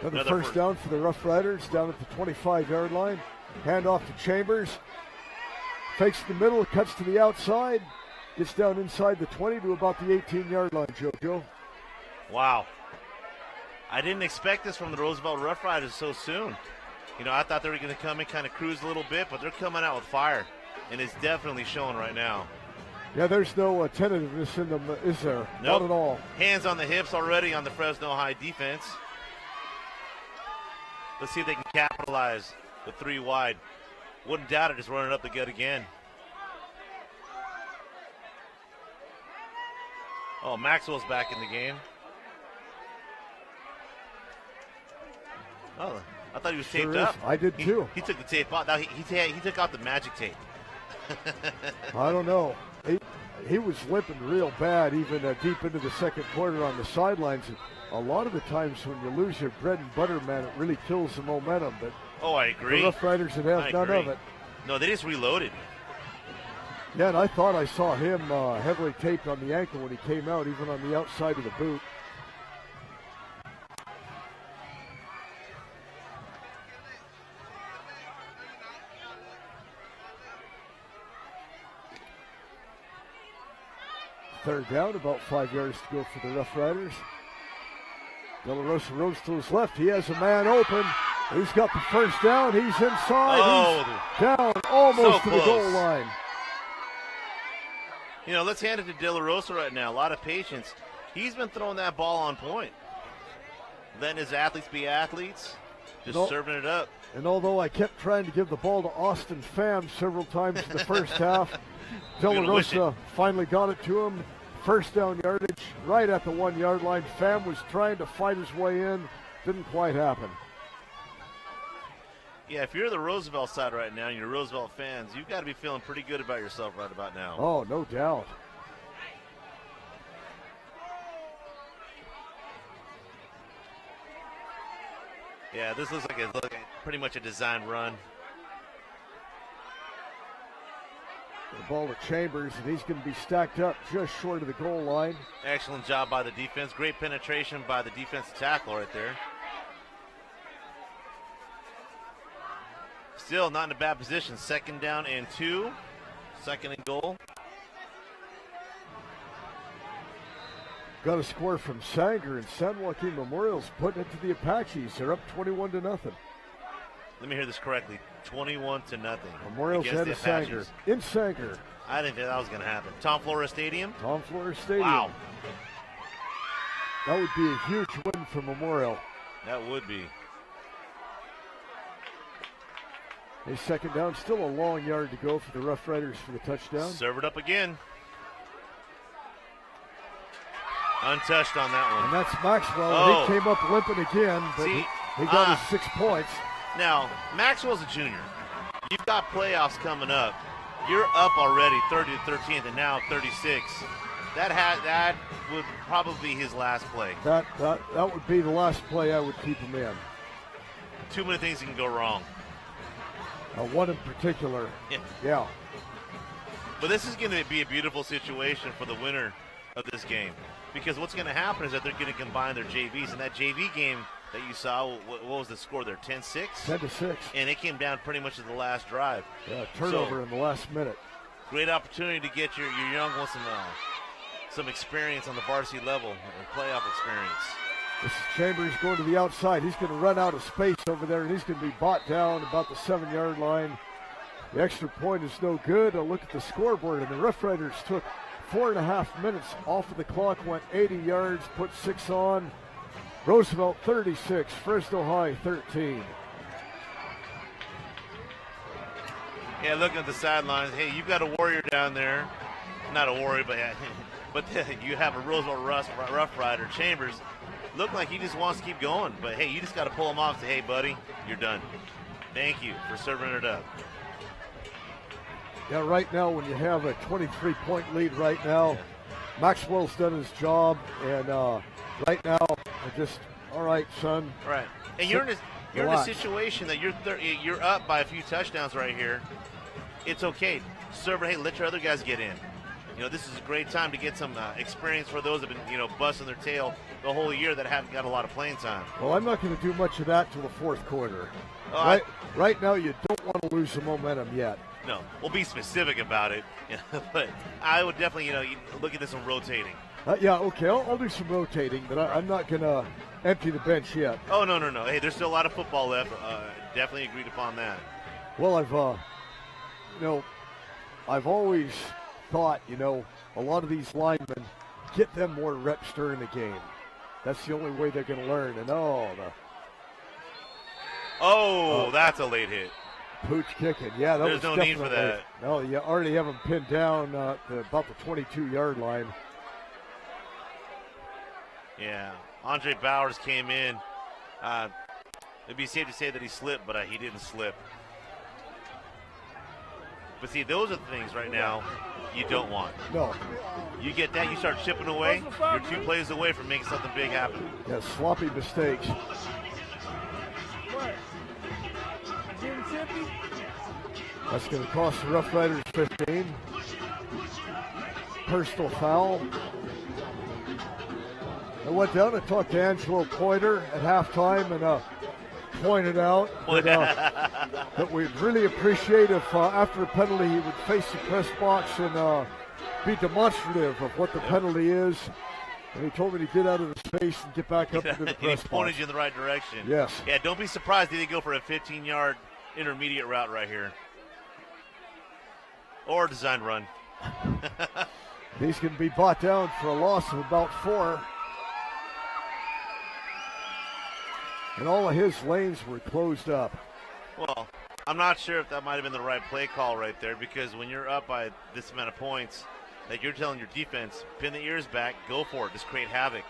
Another first down for the Rough Riders down at the 25-yard line. Hand off to Chambers. Fakes the middle, cuts to the outside. Gets down inside the 20 to about the 18-yard line, JoJo. Wow. I didn't expect this from the Roosevelt Rough Riders so soon. I thought they were going to come and kind of cruise a little bit, but they're coming out with fire, and it's definitely showing right now. Yeah, there's no tentativeness in them, is there? Nope. Not at all. Hands on the hips already on the Fresno High defense. Let's see if they can capitalize with 3 wide. Wouldn't doubt it, just running up the gut again. Oh, Maxwell's back in the game. Oh, I thought he was Sure taped is. up. I did too. He took the tape off. Now he took out the magic tape. I don't know. He was limping real bad even deep into the second quarter on the sidelines. A lot of the times when you lose your bread and butter, man, it really kills the momentum. But Oh, I agree. the Rough Riders would have I none agree. of it. No, they just reloaded. Yeah, and I thought I saw him heavily taped on the ankle when he came out, even on the outside of the boot. Third down, about 5 yards to go for the Rough Riders. De La Rosa rolls to his left. He has a man open. He's got the first down. He's inside. Oh, He's down almost so to the goal close. line. You know, let's hand it to De La Rosa right now. A lot of patience. He's been throwing that ball on point. Letting his athletes be athletes. Just No. serving it up. And although I kept trying to give the ball to Austin Pham several times in the first half, De La You're gonna wish Rosa finally got it to him. First down yardage right at the 1 yard line. Pham was trying to fight his way in. Didn't quite happen. Yeah, if you're the Roosevelt side right now and you're Roosevelt fans, you've got to be feeling pretty good about yourself right about now. Oh, no doubt. Yeah, this looks like pretty much a design run. The ball to Chambers, and he's going to be stacked up just short of the goal line. Excellent job by the defense. Great penetration by the defensive tackle right there. Still not in a bad position. Second down and 2. Second and goal. Got a score from Sanger, and San Joaquin Memorial's putting it to the Apaches. They're up 21-0. Let me hear this correctly. 21-0. Memorial's against ahead the of Sanger. Apaches. In Sanger. I didn't think that was going to happen. Tom Flores Stadium? Tom Flores Stadium. Wow. That would be a huge win for Memorial. That would be. A second down, still a long yard to go for the Rough Riders for the touchdown. Serve it up again. Untouched on that one. And that's Maxwell. Oh. He came up limping again, but See, he got his 6 points. Now, Maxwell's a junior. You've got playoffs coming up. You're up already, 30 to 13th, and now 36. That would probably be his last play. That would be the last play I would keep him in. Too many things can go wrong. One in particular. Yeah. But this is going to be a beautiful situation for the winner of this game, because what's going to happen is that they're going to combine their JVs, and that JV game that you saw, what was the score there, 10-6? 10-6. And it came down pretty much at the last drive. Yeah, turnover in the last minute. Great opportunity to get your young ones some experience on the varsity level and playoff experience. This is Chambers going to the outside. He's going to run out of space over there, and he's going to be bought down about the 7 yard line. The extra point is no good. A look at the scoreboard, and the Rough Riders took 4.5 minutes off of the clock, went 80 yards, put 6 on. Roosevelt 36, Fresno High 13. Yeah, looking at the sidelines, hey, you've got a warrior down there. Not a warrior, but you have a Roosevelt Rough Rider. Chambers looked like he just wants to keep going, but hey, you just got to pull him off and say, hey, buddy, you're done. Thank you for serving it up. Yeah, right now when you have a 23-point lead right now, Maxwell's done his job, and right now, we're just, all right, son. Right, and you're in a situation that you're up by a few touchdowns right here. It's okay. Serve it. Hey, let your other guys get in. You know, this is a great time to get some experience for those that have been, busting their tail the whole year that haven't got a lot of playing time. Well, I'm not going to do much of that till the fourth quarter. Oh, right now, you don't want to lose the momentum yet. No, we'll be specific about it, but I would definitely, look at this one rotating. Yeah, okay, I'll do some rotating, but I'm not going to empty the bench yet. Oh, no. Hey, there's still a lot of football left. Definitely agreed upon that. Well, I've always thought, a lot of these linemen, get them more reps during the game. That's the only way they're going to learn. And that's a late hit. Pooch kicking. Yeah, there's no need for that. No, you already have him pinned down to about the 22-yard line. Yeah, Andre Bowers came in. It'd be safe to say that he slipped, but he didn't slip. But see, those are the things right now you don't want. No. You get that, you start chipping away, you're 2 plays away from making something big happen. Yeah, sloppy mistakes. That's going to cost the Rough Riders 15. Personal foul. I went down and talked to Angelo Pointer at halftime and pointed out that we'd really appreciate if after a penalty he would face the press box and be demonstrative of what the penalty is. And he told me to get out of the space and get back up into the press box. He pointed you in the right direction. Yes. Yeah, don't be surprised if they go for a 15-yard intermediate route right here. Or a design run. He's going to be brought down for a loss of about 4. And all of his lanes were closed up. Well, I'm not sure if that might have been the right play call right there, because when you're up by this amount of points, like you're telling your defense, pin the ears back, go for it, just create havoc.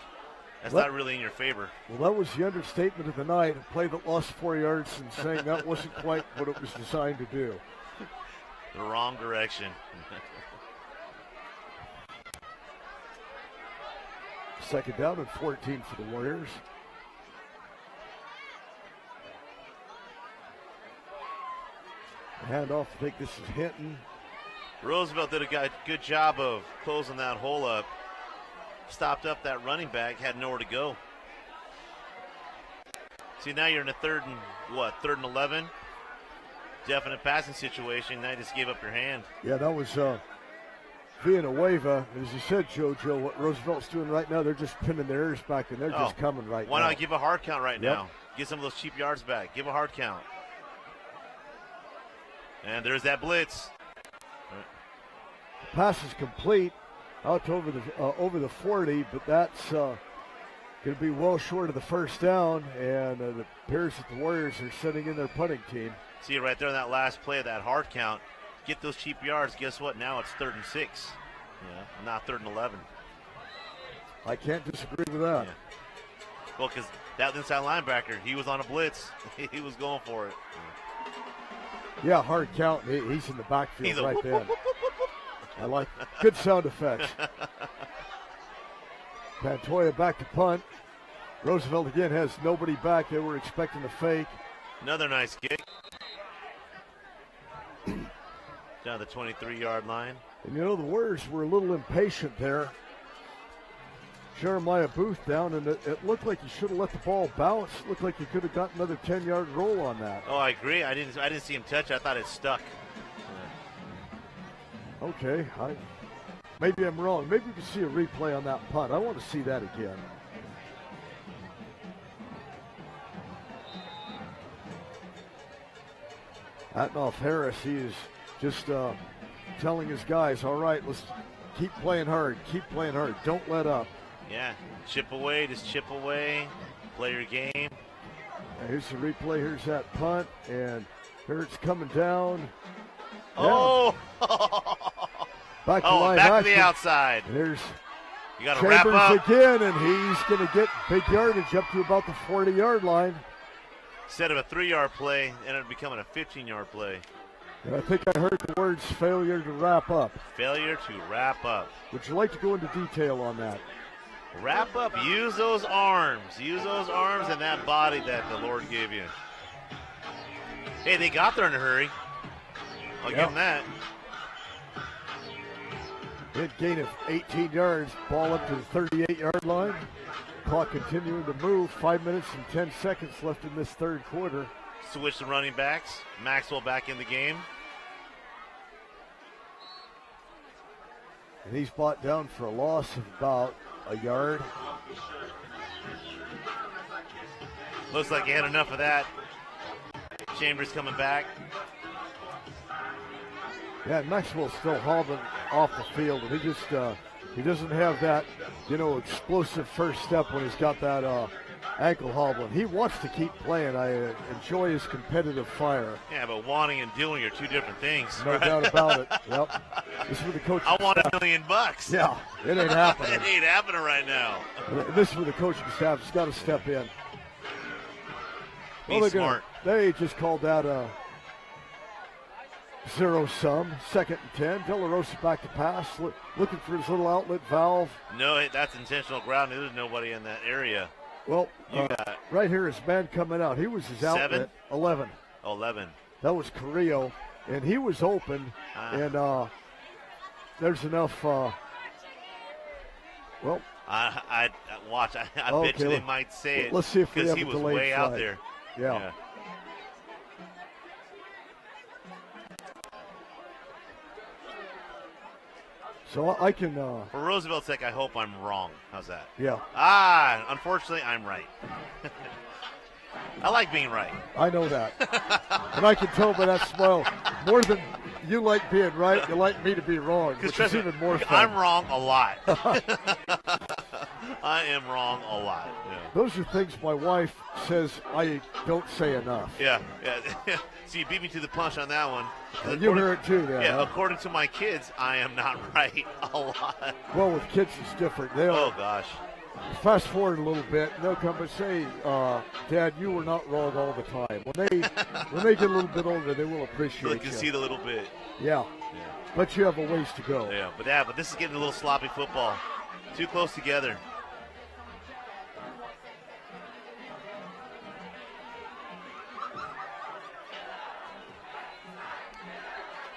That's not really in your favor. Well, that was the understatement of the night. A play that lost 4 yards and saying that wasn't quite what it was designed to do. The wrong direction. Second down and 14 for the Warriors. Handoff, I think this is Hinton. Roosevelt did a good job of closing that hole up. Stopped up that running back, had nowhere to go. See, now you're in a third and 11? Definite passing situation. Now you just gave up your hand. Yeah, that was Villanueva. As you said, JoJo, what Roosevelt's doing right now, they're just pinning their ears back and they're just coming right now. Why not give a hard count right now? Get some of those cheap yards back. Give a hard count. And there's that blitz. The pass is complete out to over the 40, but that's going to be well short of the first down, and it appears that the Warriors are sending in their punting team. See right there in that last play, that hard count. Get those cheap yards. Guess what? Now it's 3rd and 6. Yeah, not 3rd and 11. I can't disagree with that. Yeah. Well, because that inside linebacker, he was on a blitz. He was going for it. Yeah, hard count. He's in the backfield right then. I like good sound effects. Pantoja back to punt. Roosevelt again has nobody back. They were expecting a fake. Another nice kick. Down the 23-yard line. And you know, the Warriors were a little impatient there. Jeremiah Booth down, and it looked like he should have let the ball bounce. It looked like he could have got another 10-yard roll on that. Oh, I agree. I didn't see him touch. I thought it stuck. Okay, maybe I'm wrong. Maybe we can see a replay on that punt. I want to see that again. Atnoff Harris, he is just telling his guys, all right, let's keep playing hard. Keep playing hard. Don't let up. Yeah, chip away, just chip away. Play your game. Now here's the replay. Here's that punt, and here it's coming down. Oh! Back to the outside. There's you got to wrap up again, and he's going to get big yardage up to about the 40-yard line. Instead of a 3-yard play, ended up becoming a 15-yard play. And I think I heard the words failure to wrap up. Failure to wrap up. Would you like to go into detail on that? Wrap up. Use those arms. Use those arms and that body that the Lord gave you. Hey, they got there in a hurry. I'll give them that. Good gain of 18 yards. Ball up to the 38-yard line. Clock continuing to move. 5 minutes and 10 seconds left in this third quarter. Switch the running backs. Maxwell back in the game. And he's brought down for a loss of about a yard. Looks like he had enough of that. Chambers coming back. Yeah, Maxwell's still hobbling off the field, and he doesn't have that, explosive first step when he's got that ankle hobbling. He wants to keep playing. I enjoy his competitive fire. Yeah, but wanting and doing are two different things. No doubt about it. Yep. This is where the coach. I want $1 million. Yeah, it ain't happening. It ain't happening right now. This is where the coaching staff has got to step in. Be smart. They just called that a zero sum. 2nd and 10. De La Rosa back to pass, looking for his little outlet valve. No, that's intentional ground. There's nobody in that area. Well, You got right here is man coming out. He was his outlet. 7? 11. 11. That was Carrillo, and he was open, and there's enough. Well, I watch. I okay, bet you they might say it. let's see if we because have he a was delayed way out flag. there. Yeah. So I can. For Roosevelt's sake, I hope I'm wrong. How's that? Yeah. Unfortunately, I'm right. I like being right. I know that. And I can tell by that smile, more than you like being right, you like me to be wrong, which is even more fun. I'm wrong a lot. I am wrong a lot. Yeah. Those are things my wife says I don't say enough. Yeah. So you beat me to the punch on that one. You hear it too, then. Yeah, Huh? according to my kids, I am not right a lot. Well, with kids, it's different. Oh, gosh. Fast forward a little bit, and they'll come and say, Dad, you were not wrong all the time. When they get a little bit older, they will appreciate So they can you. see it a little bit. Yeah. But you have a ways to go. Yeah, but this is getting a little sloppy football. Too close together.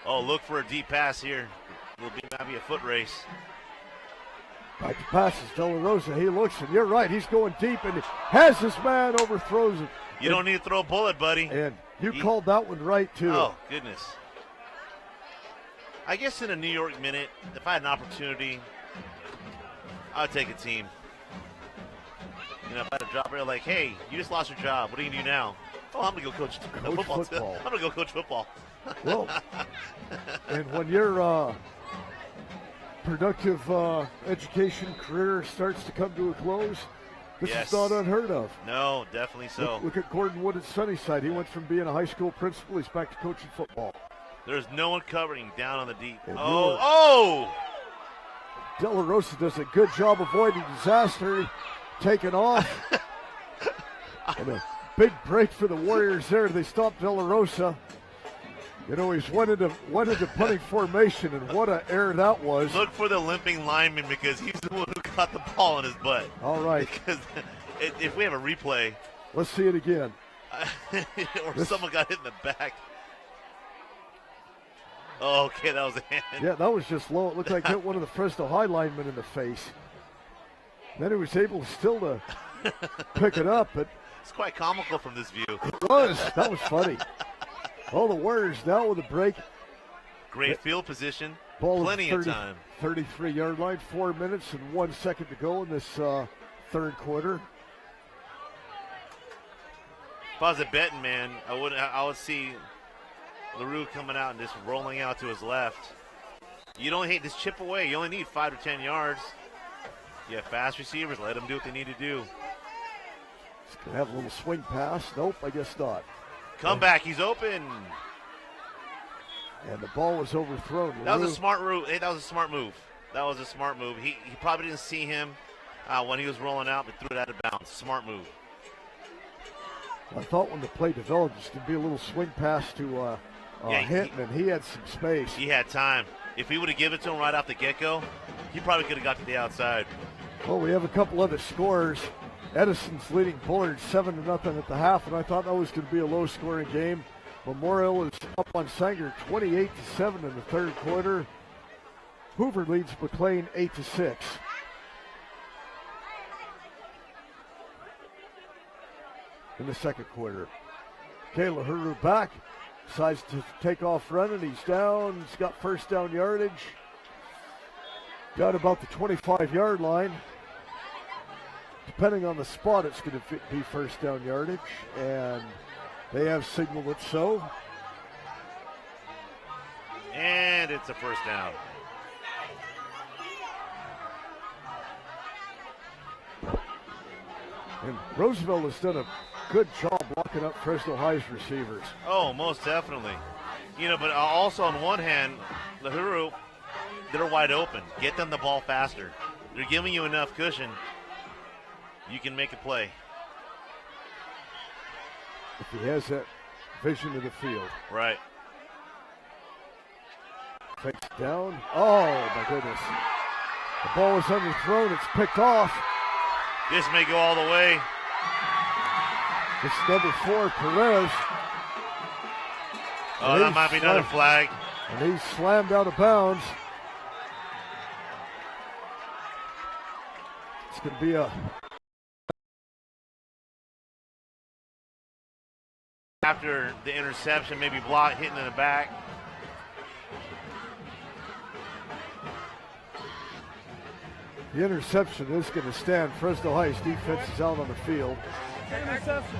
Oh, look for a deep pass here. It'll be maybe a foot race. Back to passes, De La Rosa. He looks, and you're right. He's going deep, and has his man, overthrows it. You don't need to throw a bullet, buddy. And you called that one right, too. Oh, goodness. I guess in a New York minute, if I had an opportunity, I would take a team. You know, if I had a job where like, hey, you just lost your job. What are you going to do now? Oh, I'm going to go coach football. I'm going to go coach football. Well, and when your productive education career starts to come to a close, this Yes. is not unheard of. No, definitely so. Look at Gordon Wood at Sunnyside. He went from being a high school principal, he's back to coaching football. There's no one covering down on the deep. And De La Rosa does a good job avoiding disaster, taking off. And a big break for the Warriors there. They stopped De La Rosa. You know, he's went into punting formation, and what an error that was. Look for the limping lineman because he's the one who caught the ball in his butt. All right. Because if we have a replay. Let's see it again. Or someone got hit in the back. Oh, okay, that was a hand. Yeah, that was just low. It looked like hit one of the Fresno High linemen in the face. Then he was able still to pick it up, but It's quite comical from this view. it was. That was funny. Oh, the Warriors now with a break. Great field position. Ball Plenty is of time. 33-yard line, 4 minutes and 1 second to go in this third quarter. If I was a betting man, I would see LaRue coming out and just rolling out to his left. You don't hate this chip away. You only need 5 to 10 yards. You have fast receivers. Let them do what they need to do. He's going to have a little swing pass. Nope, I guess not. Come back. He's open. And the ball was overthrown. That was LaRue- a smart move. Hey, that was a smart move. That was a smart move. He probably didn't see him when he was rolling out, but threw it out of bounds. Smart move. I thought when the play developed, it's going to be a little swing pass to Hinton, and he had some space. He had time. If he would have given it to him right off the get-go, he probably could have got to the outside. Well, we have a couple other scores. Edison's leading Bullard 7-0 at the half, and I thought that was going to be a low-scoring game. Memorial is up on Sanger 28-7 in the third quarter. Hoover leads McLean 8-6. In the second quarter. Kayla Huru back. Decides to take off running. He's down. He's got first down yardage. Got about the 25-yard line. Depending on the spot, it's going to be first down yardage. And they have signaled it so. And it's a first down. And Roosevelt has done a good job blocking up Fresno High's receivers. Oh, most definitely. You know, but also on one hand, the Huru, they're wide open. Get them the ball faster. They're giving you enough cushion. You can make a play. if he has that vision of the field. Right. Fakes down. Oh, my goodness. The ball is underthrown. It's picked off. This may go all the way. It's number 4, Perez. Oh, that might be another flag. And he's slammed out of bounds. It's going to be a... After the interception, maybe block hitting in the back. The interception is going to stand. Fresno High's defense is out on the field. Interception.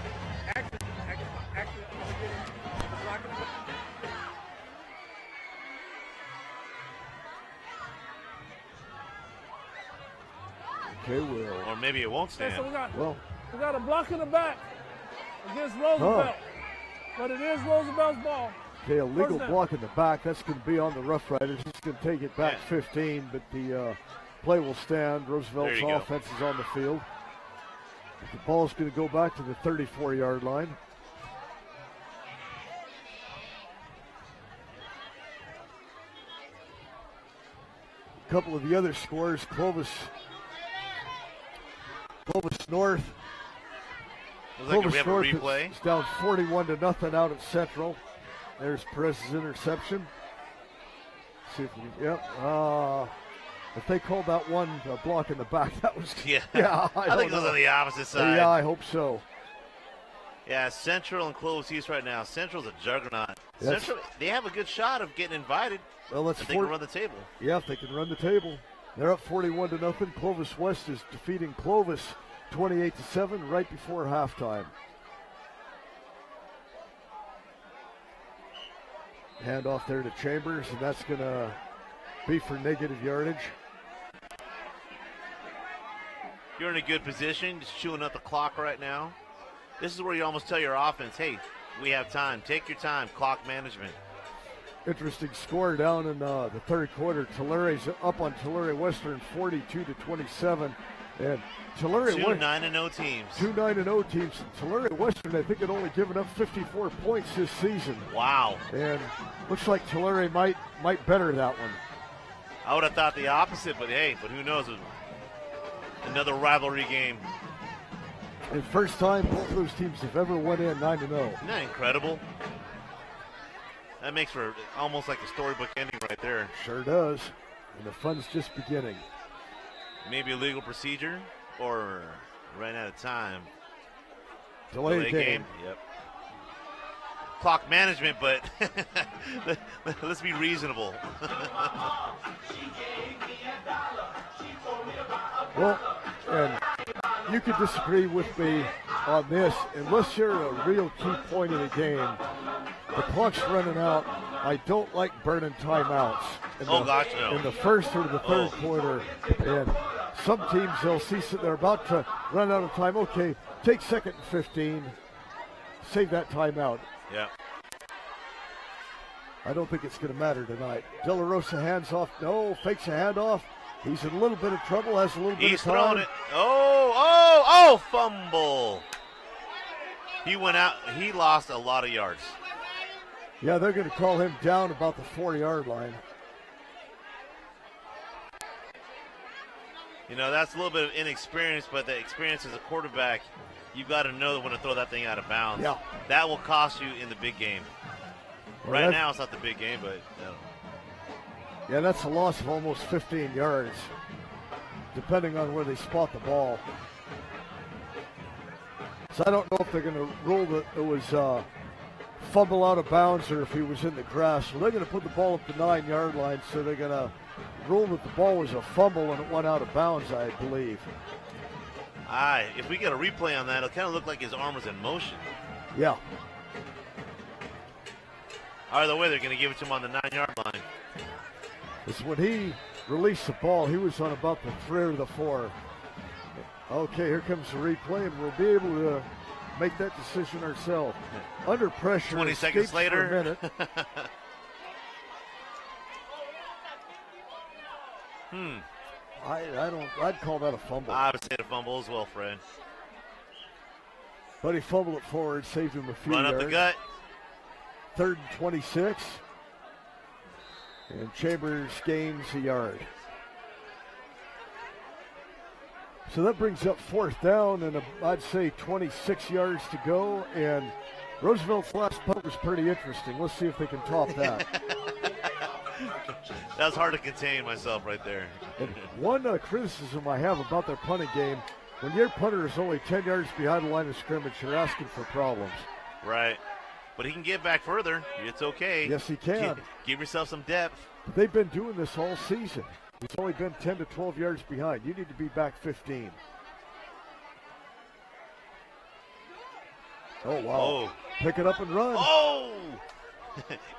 Okay, Will. Or maybe it won't stand. So we got well, a block in the back against Roosevelt. But it is Roosevelt's ball. Okay, a legal First down. block in the back. That's going to be on the Rough Riders. He's going to take it back 15, but the play will stand. Roosevelt's offense is on the field. The ball's going to go back to the 34-yard line. A couple of the other scores, Clovis North. Looks like we have a replay. It's down 41-0 out at Central. There's Perez's interception. See if we, if they called that one block in the back, that was yeah. I think those are the opposite side. Yeah, I hope so. Yeah, Central and Clovis East right now. Central's a juggernaut. That's, Central, they have a good shot of getting invited. Well, if they can run the table. Yeah, if they can run the table. They're up 41-0. Clovis West is defeating Clovis 28-7 right before halftime. Hand off there to Chambers, and that's going to be for negative yardage. You're in a good position, just chewing up the clock right now. This is where you almost tell your offense, hey, we have time. Take your time, clock management. Interesting score down in the third quarter. Tulsa's up on Tulare Western 42-27. And Tulare Two 9-0 teams. 2 9-0 teams. Tulare Western, I think, had only given up 54 points this season. Wow. And looks like Tulare might better that one. I would have thought the opposite, but hey, who knows? Another rivalry game. And first time both those teams have ever went in 9-0. Isn't that incredible? That makes for almost like a storybook ending right there. Sure does. And the fun's just beginning. Maybe a legal procedure or ran out of time. Delay game. Yep. Clock management, but let's be reasonable. Well, and you could disagree with me on this. Unless you're a real key point in the game, the clock's running out. I don't like burning timeouts in the first or the third quarter. And some teams, they'll see they're about to run out of time. Okay, take second and 15. Save that timeout. Yeah. I don't think it's going to matter tonight. De La Rosa hands off. No, fakes a handoff. He's in a little bit of trouble, has a little bit of time. He's throwing it. Oh, fumble. He went out. He lost a lot of yards. Yeah, they're going to call him down about the 4-yard line. You know, that's a little bit of inexperience, but the experience as a quarterback, you've got to know when to throw that thing out of bounds. Yeah. That will cost you in the big game. Well, right now, it's not the big game, but yeah, that's a loss of almost 15 yards, depending on where they spot the ball. So I don't know if they're going to rule that it was fumble out of bounds or if he was in the grass. So they're going to put the ball up the 9-yard line, so they're going to rule that the ball was a fumble and it went out of bounds, I believe. If we get a replay on that, it'll kind of look like his arm was in motion. Yeah. Either way, they're going to give it to him on the 9-yard line. It's when he released the ball, he was on about the 3 or the 4. Okay, here comes the replay, and we'll be able to make that decision ourselves. Under pressure, 20 seconds later. For a minute. I don't. I'd call that a fumble. I would say a fumble as well, Fred. But he fumbled it forward, saved him a few Run yards. up the gut. 3rd and 26. And Chambers gains a yard. So that brings up 4th down and I'd say 26 yards to go. And Roosevelt's last punt was pretty interesting. Let's see if they can top that. That was hard to contain myself right there. And one criticism I have about their punting game, when your punter is only 10 yards behind the line of scrimmage, you're asking for problems. Right. But he can get back further. It's okay. Yes, he can. Give yourself some depth. But they've been doing this all season. He's only been 10 to 12 yards behind. You need to be back 15. Oh, wow. Oh. Pick it up and run. Oh!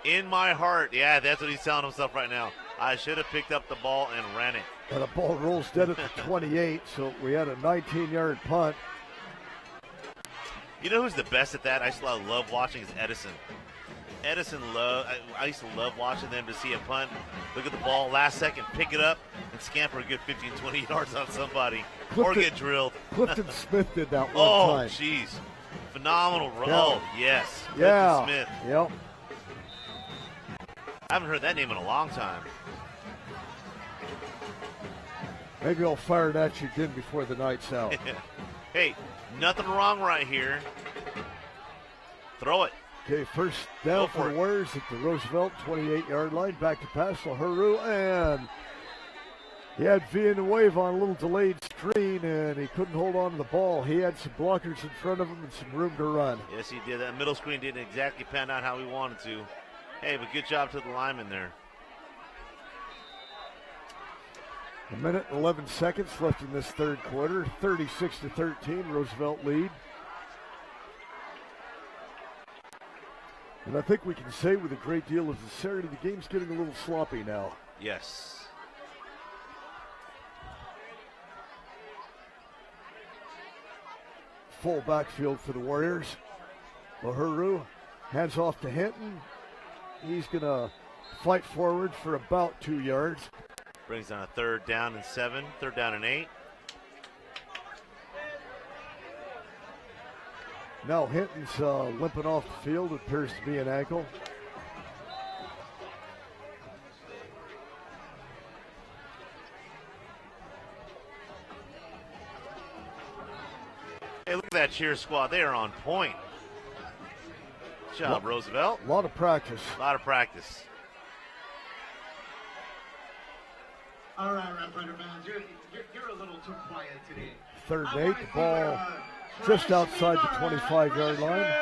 In my heart. Yeah, that's what he's telling himself right now. I should have picked up the ball and ran it. And the ball rolls dead at the 28, so we had a 19-yard punt. You know who's the best at that? I still love watching is Edison. I used to love watching them to see a punt. Look at the ball, last second, pick it up, and scamper a good 15, 20 yards on somebody. Or get drilled. Clifton Smith did that one time. Oh, jeez. Phenomenal roll. Yeah. Oh, yes. Yeah. Clifton Smith. Yep. I haven't heard that name in a long time. Maybe I'll fire it at you again before the night's out. Hey, nothing wrong right here. Throw it. Okay, first down for the Warriors at the Roosevelt 28-yard line. Back to pass, LaHuru, and he had Villanueva on a little delayed screen, and he couldn't hold on to the ball. He had some blockers in front of him and some room to run. Yes, he did. That middle screen didn't exactly pan out how he wanted to. Hey, but good job to the lineman there. A minute and 11 seconds left in this third quarter. 36-13, Roosevelt lead. And I think we can say with a great deal of sincerity, the game's getting a little sloppy now. Yes. Full backfield for the Warriors. LaHuru hands off to Hinton. He's going to fight forward for about 2 yards. Brings on a 3rd down and 7, 3rd down and 8. Now Hinton's limping off the field. It appears to be an ankle. Hey, look at that cheer squad. They are on point. Good job, Roosevelt. A lot of practice. A lot of practice. All right, Rough Rider fans, you're a little too quiet today. 3rd and 8, the ball just outside the 25-yard line.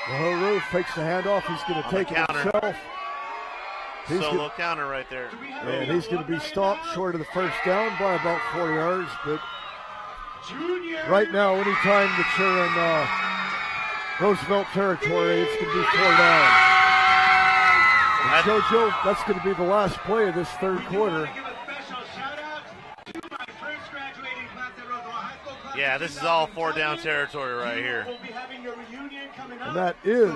LaHuru fakes the handoff. He's going to take it himself. Solo counter right there. And he's going to be stopped short of the first down by about 4 yards. But right now, anytime that you're in Roosevelt territory, it's going to be 4 down. And JoJo, that's going to be the last play of this third quarter. Yeah, this is all 4 down territory right here. And that is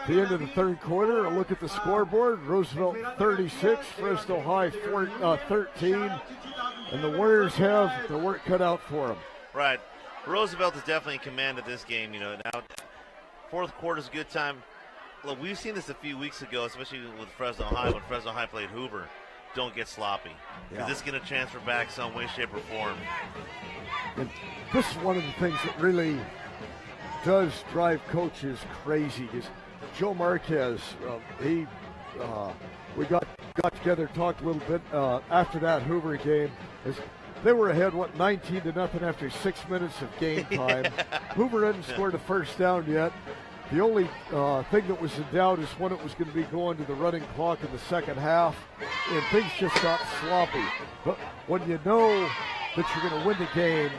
the end of the third quarter. A look at the scoreboard. Roosevelt 36, Fresno High 13. And the Warriors have their work cut out for them. Right. Roosevelt is definitely in command of this game. You know, now fourth quarter is a good time. Look, we've seen this a few weeks ago, especially with Fresno High, when Fresno High played Hoover. Don't get sloppy. Because this is going to transfer back some way, shape, or form. And this is one of the things that really does drive coaches crazy. Is Joe Marquez, we got together, talked a little bit after that Hoover game. They were ahead, 19-0 after 6 minutes of game time. Hoover hadn't scored a first down yet. The only thing that was in doubt is when it was going to be going to the running clock in the second half, and things just got sloppy. But when you know that you're going to win the game,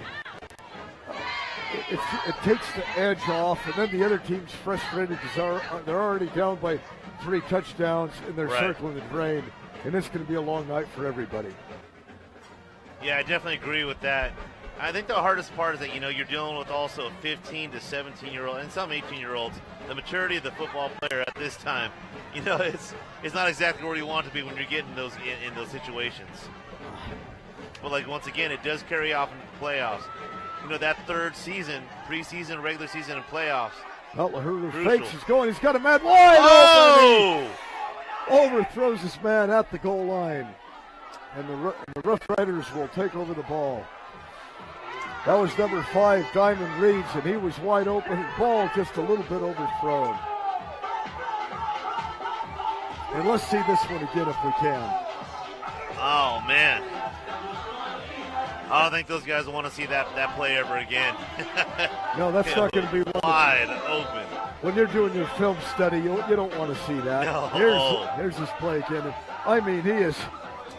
it takes the edge off, and then the other team's frustrated because they're already down by 3 touchdowns, and they're circling the drain, and it's going to be a long night for everybody. Yeah, I definitely agree with that. I think the hardest part is that, you know, you're dealing with also 15 to 17-year-old and some 18-year-olds. The maturity of the football player at this time, you know, it's not exactly where you want to be when you're getting those in those situations. But like once again, it does carry off in the playoffs. that third season, preseason, regular season, and playoffs. Well, Lahuru Crucial. fakes. He's going. He's got a man wide open. He overthrows this man at the goal line. And the Rough Riders will take over the ball. That was number 5, Diamond Reeds, and he was wide open. Ball just a little bit overthrown. And let's see this one again if we can. Oh, man. I don't think those guys will want to see that play ever again. No, that's not going to be wide open. When you're doing your film study, you don't want to see that. No. Here's this play again. And, I mean, he is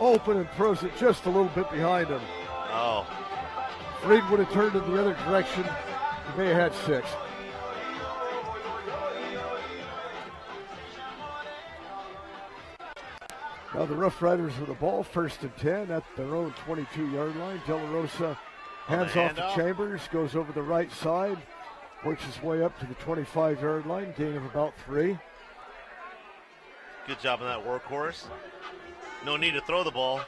open and throws it just a little bit behind him. Oh. If Reed would have turned in the other direction, he may have had 6. Now the Rough Riders with the ball, 1st and 10 at their own 22-yard line. De La Rosa hands off to Chambers, goes over the right side, works his way up to the 25-yard line, gain of about 3. Good job on that workhorse. No need to throw the ball.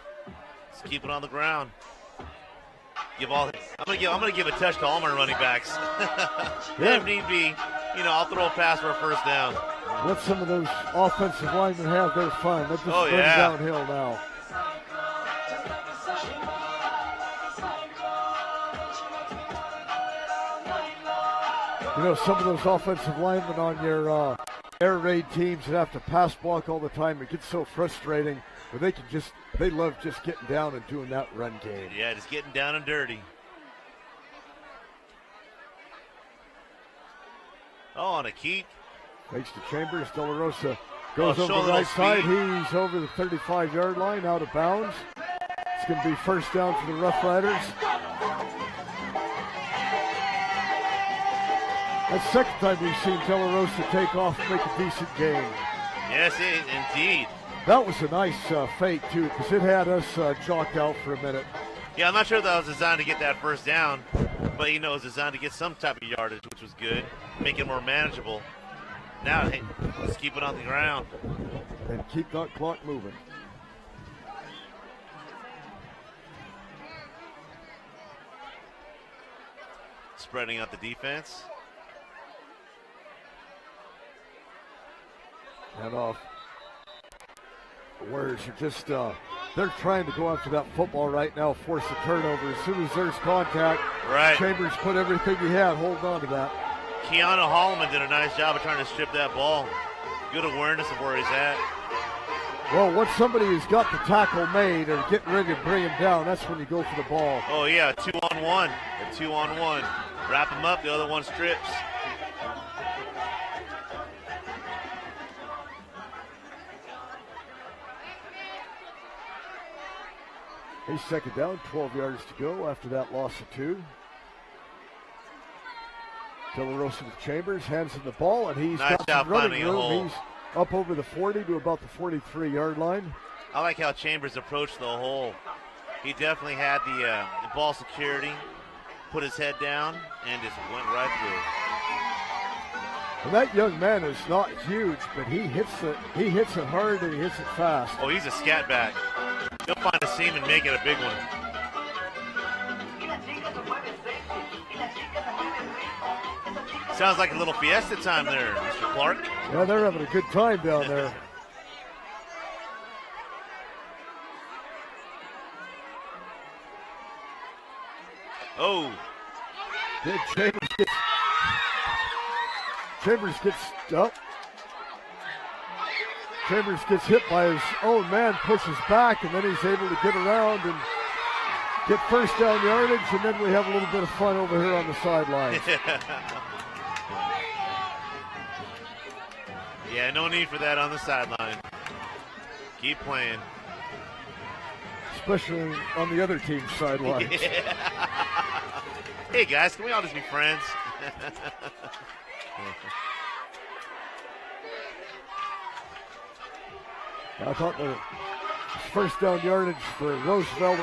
Just keep it on the ground. I'm gonna give a touch to all my running backs. If need be, I'll throw a pass for a first down. Let some of those offensive linemen have their fun. They're just running downhill now. Some of those offensive linemen on your air raid teams that have to pass block all the time, it gets so frustrating. But they love just getting down and doing that run game. Yeah, just getting down and dirty. Oh, on a keep. Fakes to Chambers. De La Rosa goes over the right side. He's over the 35-yard line, out of bounds. It's going to be first down for the Rough Riders. That's the second time we've seen De La Rosa take off and make a decent game. Yes, indeed. That was a nice fake, too, because it had us jocked out for a minute. Yeah, I'm not sure that was designed to get that first down, but it was designed to get some type of yardage, which was good, make it more manageable. Now, hey, let's keep it on the ground. And keep that clock moving. Spreading out the defense. And off. The Warriors are just, they're trying to go after that football right now, force a turnover. As soon as there's contact, Chambers put everything he had, hold on to that. Keanu Holloman did a nice job of trying to strip that ball. Good awareness of where he's at. Well, once somebody has got the tackle made or getting ready to bring him down, that's when you go for the ball. Oh, yeah, 2-on-1. A 2-on-1. Wrap him up, the other one strips. He's second down, 12 yards to go after that loss of 2. De La Rosa with Chambers, hands him the ball, and he's got some running room. He's up over the 40 to about the 43-yard line. I like how Chambers approached the hole. He definitely had the ball security, put his head down, and just went right through. And that young man is not huge, but he hits it hard and he hits it fast. Oh, he's a scat back. He'll find a seam and make it a big one. Sounds like a little fiesta time there, Mr. Clark. Yeah, they're having a good time down there. Oh. Chambers gets hit by his own man, pushes back, and then he's able to get around and get first down yardage, and then we have a little bit of fun over here on the sidelines. Yeah, no need for that on the sideline. Keep playing. Especially on the other team's sidelines. Yeah. Hey, guys, can we all just be friends? I thought the first down yardage for Roosevelt,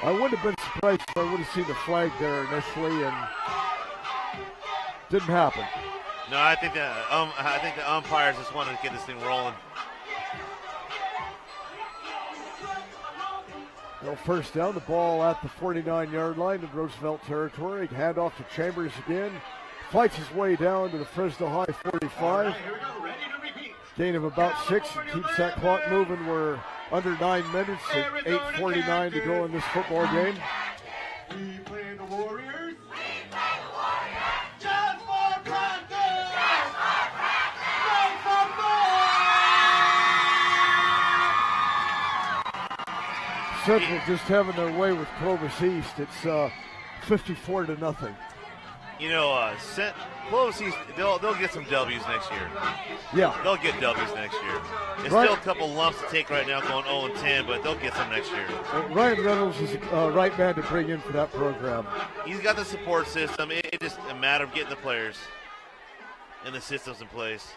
I wouldn't have been surprised if I would have seen the flag there initially, and didn't happen. No, I think the umpires just wanted to get this thing rolling. Well, first down, the ball at the 49-yard line in Roosevelt territory. Hand off to Chambers again. Fights his way down to the Fresno High 45. Gain of about 6. Keeps that clock moving. We're under 9 minutes at 8:49 to go in this football game. We play the Warriors. Just for practice. Just for fun. Central just having their way with Clovis East. It's 54-0. You know, Clovis East, they'll get some W's next year. Yeah. They'll get W's next year. It's Right. still a couple lumps to take right now going 0-10, but they'll get some next year. Ryan Reynolds is a right man to bring in for that program. He's got the support system. It just a matter of getting the players and the systems in place.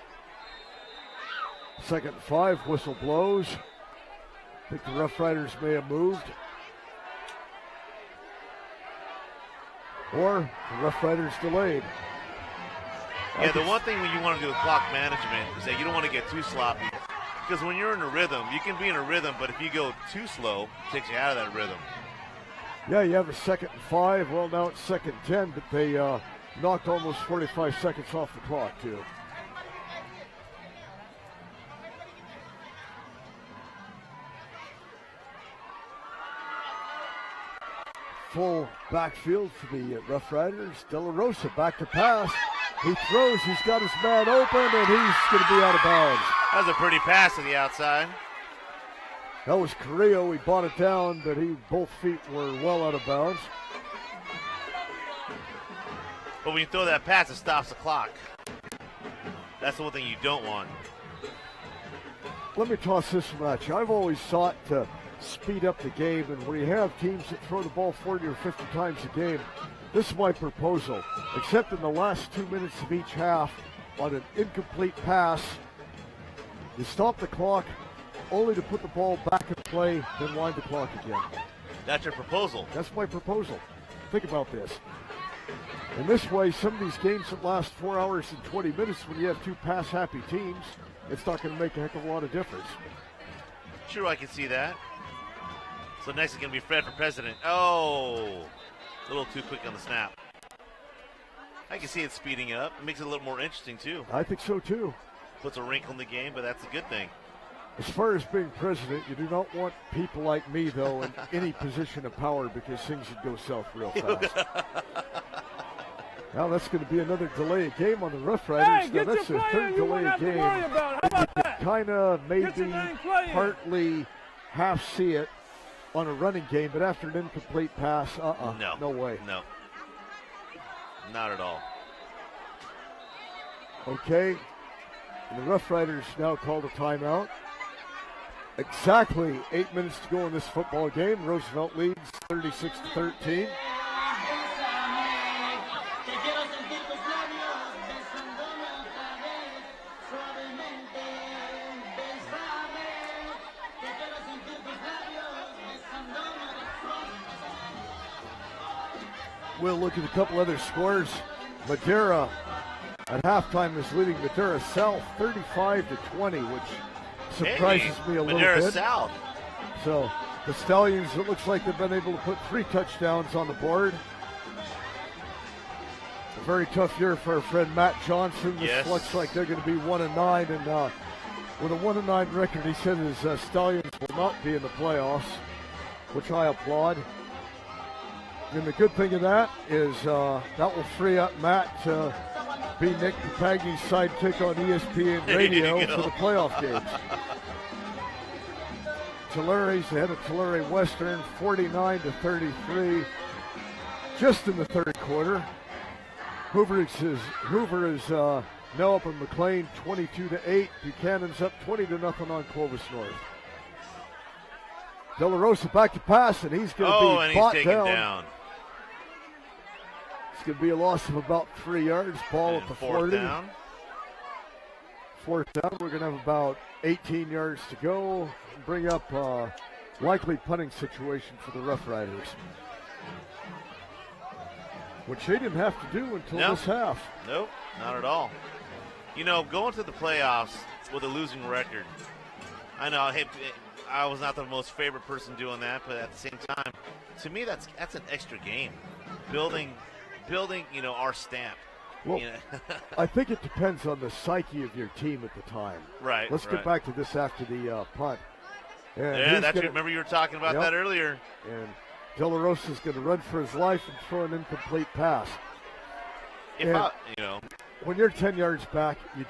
2nd and 5, whistle blows. I think the Rough Riders may have moved. Or the Rough Riders delayed. Yeah, the one thing when you want to do with clock management is that you don't want to get too sloppy. Because when you're in a rhythm, you can be in a rhythm, but if you go too slow, it takes you out of that rhythm. Yeah, you have a 2nd and 5. Well, now it's 2nd and 10, but they knocked almost 45 seconds off the clock, too. Full backfield for the Rough Riders. De La Rosa back to pass. He throws. He's got his man open, and he's going to be out of bounds. That was a pretty pass to the outside. That was Carrillo. He bought it down, but both feet were well out of bounds. But when you throw that pass, it stops the clock. That's the one thing you don't want. Let me toss this one at you. I've always sought to speed up the game, and when you have teams that throw the ball 40 or 50 times a game, this is my proposal. Except in the last 2 minutes of each half, on an incomplete pass, you stop the clock only to put the ball back in play, then wind the clock again. That's your proposal. That's my proposal. Think about this. In this way, some of these games that last 4 hours and 20 minutes, when you have two pass-happy teams, it's not going to make a heck of a lot of difference. Sure, I can see that. So next is going to be Fred for president. Oh, a little too quick on the snap. I can see it speeding up. It makes it a little more interesting, too. I think so, too. Puts a wrinkle in the game, but that's a good thing. As far as being president, you do not want people like me, though, in any position of power because things would go south real fast. Now that's going to be another delay of game on the Rough Riders. Hey, now that's the third delay of game. How about that? Kind of maybe partly half see it on a running game, but after an incomplete pass, no way. No, not at all. Okay, and the Rough Riders now called a timeout. Exactly 8 minutes to go in this football game. Roosevelt leads 36-13. We'll look at a couple other scores. Madera at halftime is leading Madera South 35-20, which surprises me a little Madera bit. South. So the Stallions, it looks like they've been able to put 3 touchdowns on the board. A very tough year for our friend Matt Johnson. This Yes. looks like they're going to be 1-9, and with a 1-9 record, he said his Stallions will not be in the playoffs, which I applaud. And the good thing of that is that will free up Matt to be Nick Papagni's sidekick on ESPN There you Radio go. for the playoff games. Tulsa's ahead of Tulare Western, 49-33, just in the third quarter. Hoover is now up in McLean, 22-8. Buchanan's up 20-0 on Clovis North. De La Rosa back to pass, and he's going to Oh, be and he's bought taken down. down. It's going to be a loss of about 3 yards. Ball at the 40. Down. Fourth down. We're going to have about 18 yards to go. Bring up likely punting situation for the Rough Riders, which they didn't have to do until this half. Nope, not at all. You know, going to the playoffs with a losing record, I know. Hey, I was not the most favorite person doing that, but at the same time, to me, that's an extra game. Building, our stamp. Well, I think it depends on the psyche of your team at the time. Right. Let's get back to this after the punt. And Remember you were talking about that earlier. And De La Rosa's going to run for his life and throw an incomplete pass. When you're 10 yards back, you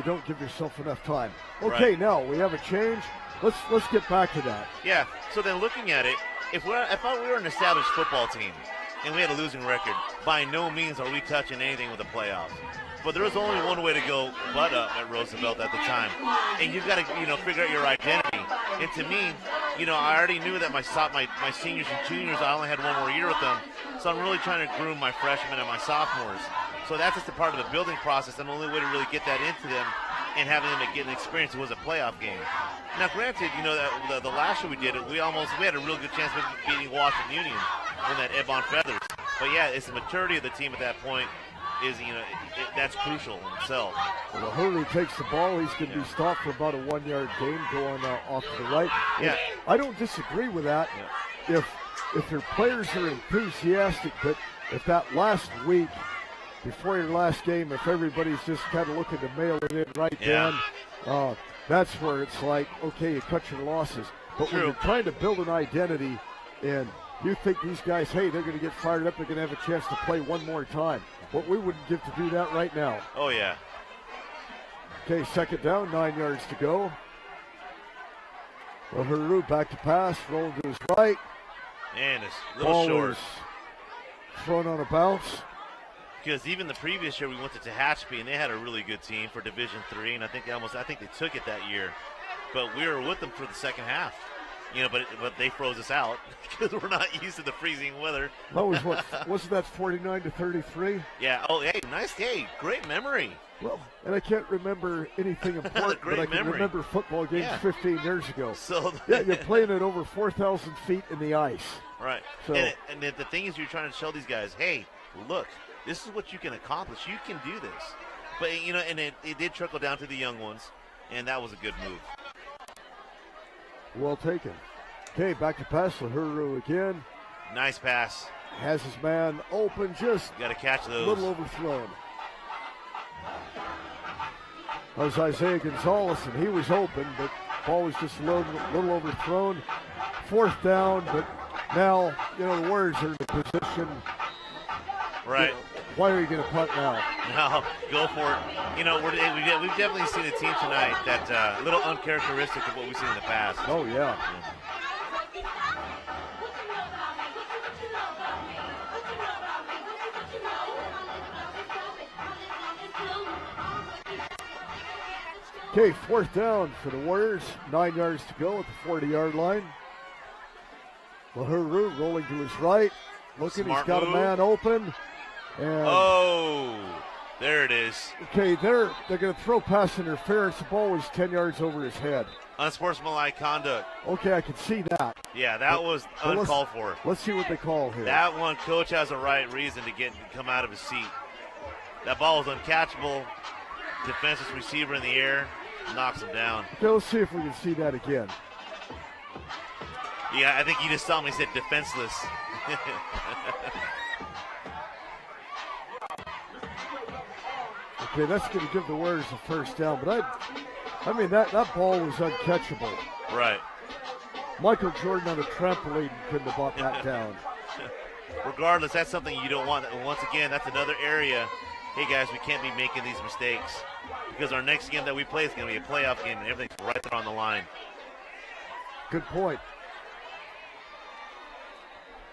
don't give yourself enough time. Okay, now we have a change. Let's get back to that. Yeah. So then, looking at it, if we were an established football team and we had a losing record, by no means are we touching anything with the playoffs. But there was only one way to go butt up at Roosevelt at the time, and you've got to figure out your identity. And to me, I already knew that my seniors and juniors, I only had one more year with them, so I'm really trying to groom my freshmen and my sophomores. So that's just a part of the building process, and the only way to really get that into them and having them get an experience was a playoff game. Now, granted, the last year we did it, we had a real good chance of beating Washington Union when that ebb on feathers. But yeah, it's the maturity of the team at that point is, that's crucial in itself. Well, Hurley takes the ball. He's going to be stopped for about a 1 yard gain going off to the right. Yeah. I don't disagree with that. Yeah. If your players are enthusiastic, but if that last week before your last game, if everybody's just kind of looking to mail it in right then, that's where it's like, okay, you cut your losses. But when you're trying to build an identity and you think these guys, hey, they're going to get fired up, they're going to have a chance to play one more time. But we wouldn't give to do that right now. Oh, yeah. Okay, second down, 9 yards to go. Uhuru back to pass, rolling to his right. And it's a little short. Thrown on a bounce. Because even the previous year we went to Tehachapi and they had a really good team for Division III, and I think they took it that year. But we were with them for the second half. But they froze us out because we're not used to the freezing weather. That was wasn't that 49-33? Yeah. Oh, hey, nice day. Great memory. Well, and I can't remember anything important, but I can remember football games 15 years ago. So you're playing at over 4,000 feet in the ice. Right. So, and the thing is, you're trying to show these guys, hey, look, this is what you can accomplish. You can do this. But and it did trickle down to the young ones, and that was a good move. Well taken. Okay, back to pass. Uhuru again. Nice pass. Has his man open, just got to catch those. A little overthrown. That was Isaiah Gonzalez, and he was open, but ball was just a little overthrown. Fourth down, but now, the Warriors are in a position. Right. Why are you going to punt now? No, go for it. We've definitely seen a team tonight that's a little uncharacteristic of what we've seen in the past. Oh, yeah. Okay, fourth down for the Warriors. 9 yards to go at the 40-yard line. Uhuru rolling to his right. Looking, Smart he's got move. a man open. And there it is. Okay, they're going to throw pass interference. The ball was 10 yards over his head. Unsportsmanlike conduct. Okay, I can see that. Yeah, that was uncalled for. Let's see what they call here. That one, coach has a right reason to come out of his seat. That ball was uncatchable. Defenseless receiver in the air, knocks him down. Okay, let's see if we can see that again. Yeah, I think you just saw me said defenseless. Okay, that's going to give the Warriors a first down, but I mean that ball was uncatchable. Right. Michael Jordan on a trampoline couldn't have brought that down. Regardless, that's something you don't want. Once again, that's another area. Hey guys, we can't be making these mistakes because our next game that we play is going to be a playoff game and everything's right there on the line. Good point.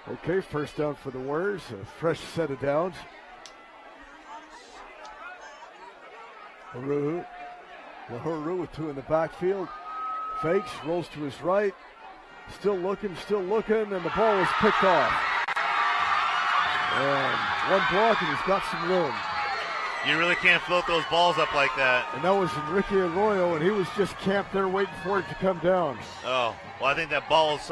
Okay, first down for the Warriors. A fresh set of downs. Uhuru with two in the backfield. Fakes, rolls to his right. Still looking, and the ball is picked off. And one block, and he's got some room. You really can't float those balls up like that. And that was Enrique Arroyo, and he was just camped there waiting for it to come down. Oh, well, I think that ball was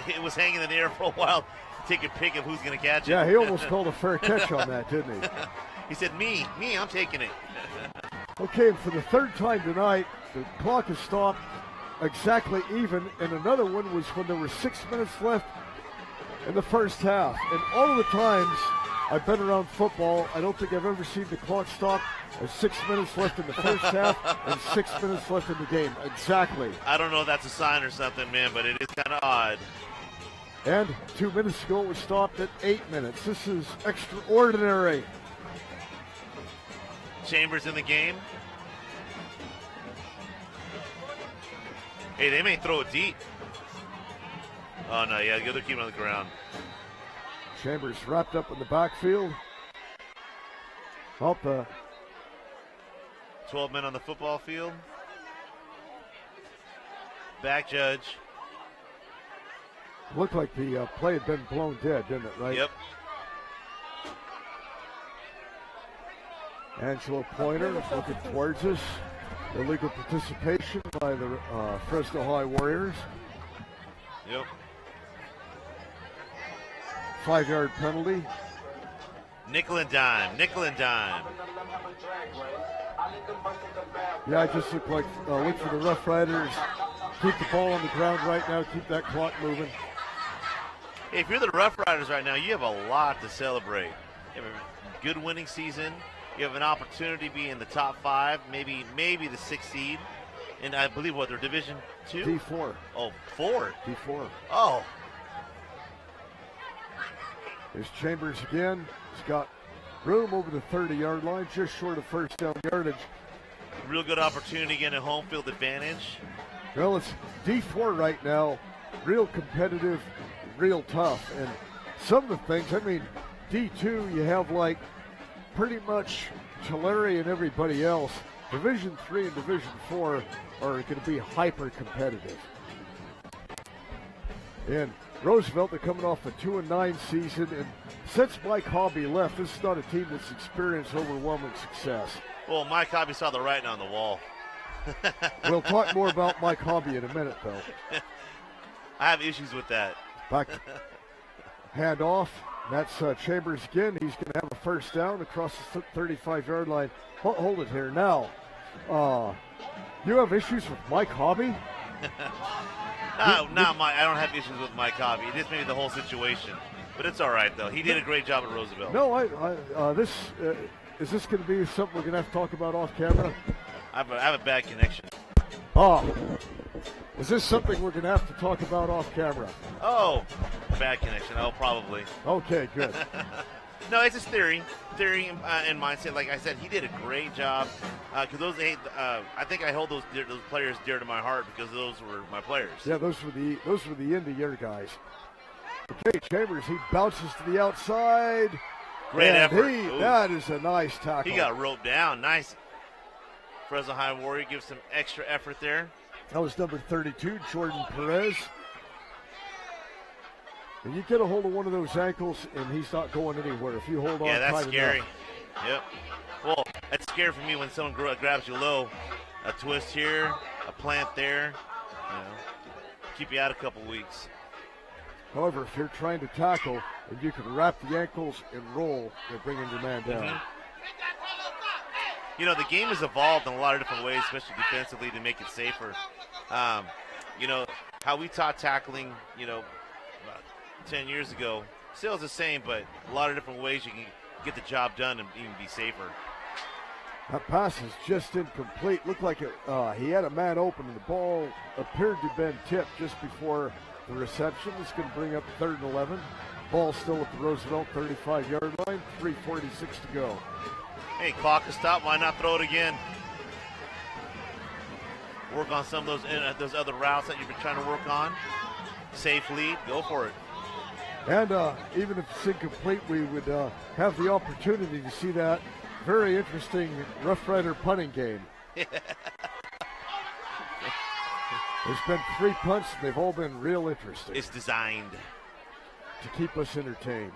it was hanging in the air for a while. Take a pick of who's going to catch it. Yeah, he almost called a fair catch on that, didn't he? He said, me, I'm taking it. Okay, and for the third time tonight, the clock is stopped. exactly even, and another one was when there were 6 minutes left in the first half. And all of the times I've been around football, I don't think I've ever seen the clock stop at 6 minutes left in the first half and 6 minutes left in the game. Exactly. I don't know if that's a sign or something, man, but it is kind of odd. And 2 minutes ago it was stopped at 8 minutes. This is extraordinary. Chambers in the game. Hey, they may throw it deep. Oh, no, yeah, the other keep it on the ground. Chambers wrapped up in the backfield. Help 12 men on the football field. Back judge. Looked like the play had been blown dead, didn't it, right? Yep. Angelo Pointer looking towards us. Illegal participation by the Fresno High Warriors. Yep. 5-yard penalty. Nickel and dime. Yeah, it just looked like look for the Rough Riders. Keep the ball on the ground right now. Keep that clock moving. Hey, if you're the Rough Riders right now, you have a lot to celebrate. You have a good winning season. You have an opportunity to be in the top 5, maybe the 6th seed. And I believe they're Division 2? D4. Oh, 4? D4. Oh. There's Chambers again. He's got room over the 30-yard line, just short of first down yardage. Real good opportunity to get a home field advantage. Well, it's D4 right now. Real competitive, real tough. And some of the things, D2, you have like pretty much Tulare and everybody else. Division 3 and Division 4 are going to be hyper competitive. And Roosevelt, they're coming off a 2-9 season, and since Mike Hobby left, this is not a team that's experienced overwhelming success. Well, Mike Hobby saw the writing on the wall. We'll talk more about Mike Hobby in a minute, though. I have issues with that. Back hand off. That's Chambers again. He's going to have a first down across the 35-yard line. Hold it here. Now, you have issues with Mike Hobby? No, Mike. I don't have issues with Mike Hobby. It is maybe the whole situation. But it's all right, though. He did a great job at Roosevelt. No, is this going to be something we're going to have to talk about off camera? I have a bad connection. Oh. Is this something we're going to have to talk about off camera? Oh, bad connection. Oh, probably. Okay, good. No, it's just theory and mindset. Like I said, he did a great job. Because I think I hold those players dear to my heart because those were my players. Yeah, those were the end of year guys. Okay, Chambers, he bounces to the outside. Great effort. That is a nice tackle. He got roped down. Nice. Fresno High Warrior gives some extra effort there. That was number 32, Jordan Perez. And you get a hold of one of those ankles, and he's not going anywhere. If you hold on, yeah, that's tight scary. enough. Yep. Well, that's scary for me when someone grabs you low. A twist here, a plant there. Keep you out a couple weeks. However, if you're trying to tackle and you can wrap the ankles and roll, you're bringing your man down. Mm-hmm. The game has evolved in a lot of different ways, especially defensively, to make it safer. How we taught tackling, about 10 years ago, still is the same, but a lot of different ways you can get the job done and even be safer. That pass is just incomplete. Looked like he had a man open, and the ball appeared to have been tipped just before the reception. It's going to bring up 3rd and 11. Ball still at the Roosevelt 35-yard line, 3:46 to go. Hey, clock is stopped. Why not throw it again? Work on some of those other routes that you've been trying to work on. Safe lead. Go for it. And even if it's incomplete, we would have the opportunity to see that very interesting Rough Rider punting game. There's been 3 punts, and they've all been real interesting. It's designed to keep us entertained.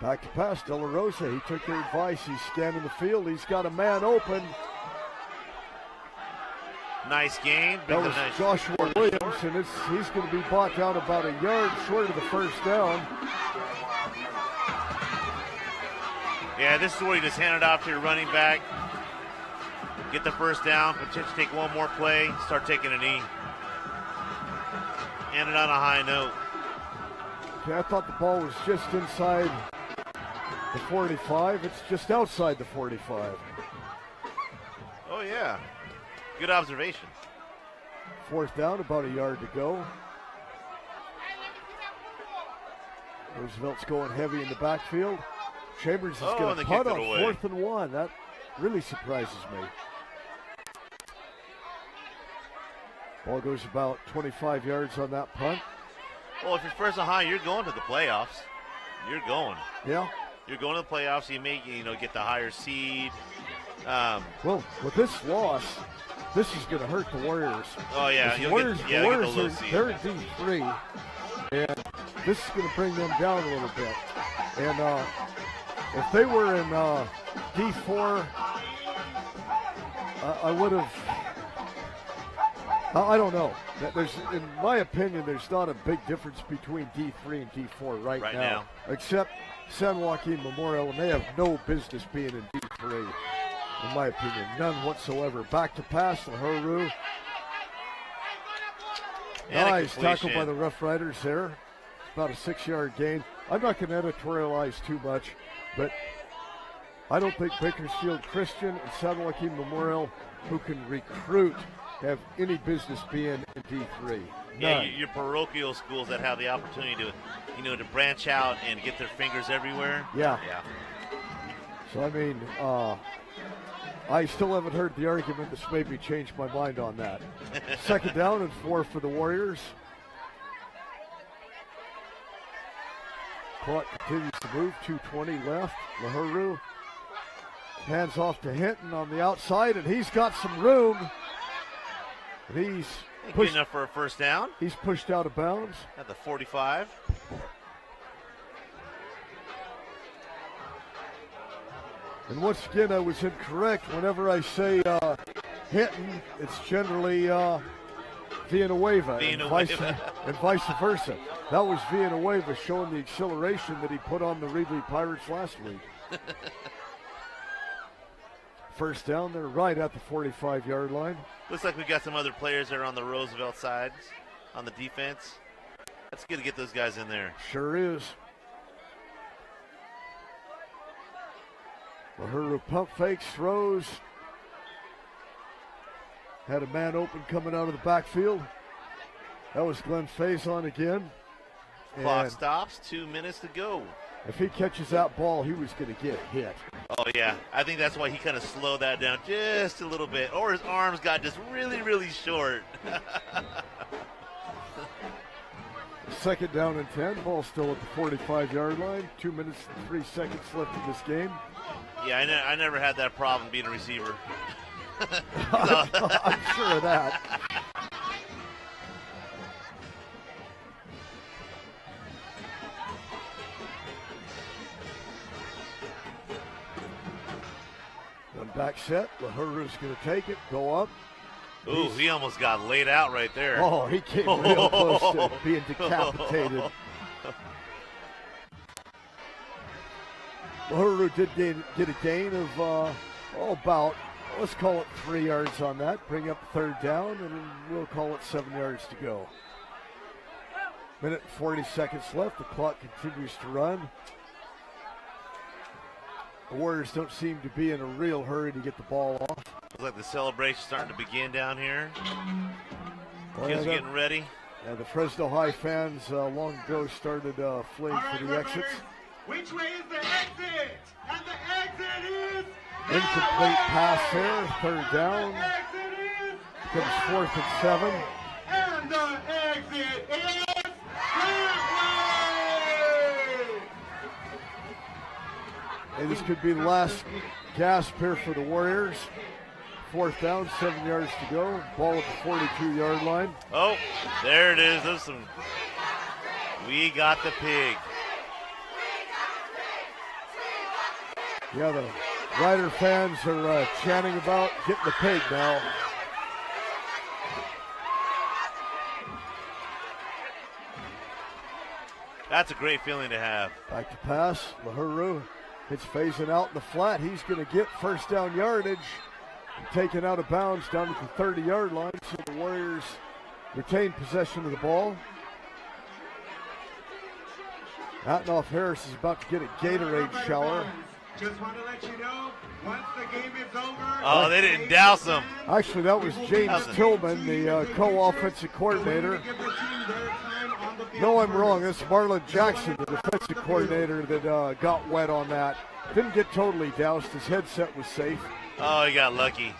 Back to pass, De La Rosa. He took their advice. He's scanning the field. He's got a man open. Nice game. That was Joshua Williams, and he's going to be brought down about a yard short of the first down. Yeah, this is where you just hand it off to your running back. get the first down, potentially take one more play, start taking a knee. End it on a high note. Okay, I thought the ball was just inside the 45. It's just outside the 45. Oh, yeah. Good observation. Fourth down, about a yard to go. Roosevelt's going heavy in the backfield. Chambers is going to punt on 4th and 1. That really surprises me. Ball goes about 25 yards on that punt. Well, if you're Fresno High, you're going to the playoffs. You're going. Yeah. You're going to the playoffs. You may, get the higher seed. Well, with this loss, this is going to hurt the Warriors. Oh, yeah. The Warriors they're at D3, and this is going to bring them down a little bit. And if they were in D4, I would have. I don't know. In my opinion, there's not a big difference between D3 and D4 right now. Except San Joaquin Memorial, and they have no business being in D3, in my opinion. None whatsoever. Back to pass, Lahuru. Nice tackle by the Rough Riders there. About a 6-yard gain. I'm not going to editorialize too much, but I don't think Bakersfield Christian and San Joaquin Memorial, who can recruit, have any business being in D3. Yeah, your parochial schools that have the opportunity to, to branch out and get their fingers everywhere. Yeah. Yeah. So, I mean, I still haven't heard the argument that's made me change my mind on that. Second down and 4 for the Warriors. Clock continues to move, 2:20 left. Lahuru hands off to Hinton on the outside, and he's got some room. And he's good enough for a first down. He's pushed out of bounds. At the 45. And once again, I was incorrect. Whenever I say Hinton, it's generally Villanueva and vice versa. That was Villanueva showing the acceleration that he put on the Reedley Pirates last week. First down, they're right at the 45-yard line. Looks like we got some other players there on the Roosevelt side on the defense. That's good to get those guys in there. Sure is. Lahuru pump fakes, throws. Had a man open coming out of the backfield. That was Glenn Faison again. Clock stops, 2 minutes to go. If he catches that ball, he was going to get hit. Oh, yeah. I think that's why he kind of slowed that down just a little bit. Or his arms got just really, really short. Second down and 10. Ball still at the 45-yard line. 2 minutes and 3 seconds left in this game. Yeah, I never had that problem being a receiver. I'm sure of that. One back set. Lahuru's going to take it, go up. Ooh, he almost got laid out right there. Oh, he came real close to being decapitated. Lahuru did get a gain of about, let's call it 3 yards on that. Bring up third down, and we'll call it 7 yards to go. Minute and 40 seconds left. The clock continues to run. The Warriors don't seem to be in a real hurry to get the ball off. Looks like the celebration's starting to begin down here. Well, Kids getting ready. Yeah, the Fresno High fans long ago started fleeing for the exits. Which way is the exit? And the exit is Incomplete pass there, third down. Becomes 4th and 7. And the exit is that way! Hey, this could be the last gasp here for the Warriors. 4th down, 7 yards to go. Ball at the 42-yard line. Oh, there it is. We got the pig. Yeah, the Rider fans are chanting about getting the pig now. That's a great feeling to have. Back to pass. Lahuru. It's phasing out in the flat. He's going to get first down yardage. taken out of bounds down at the 30-yard line, so the Warriors retain possession of the ball. Hatnoff Harris is about to get a Gatorade shower. Just want to let you know, once the game is over. Oh, they didn't douse him. Actually, that was James Tillman, the co-offensive coordinator. No, I'm wrong. It's Marlon Jackson, the defensive coordinator, that got wet on that. Didn't get totally doused. His headset was safe. Oh, he got lucky.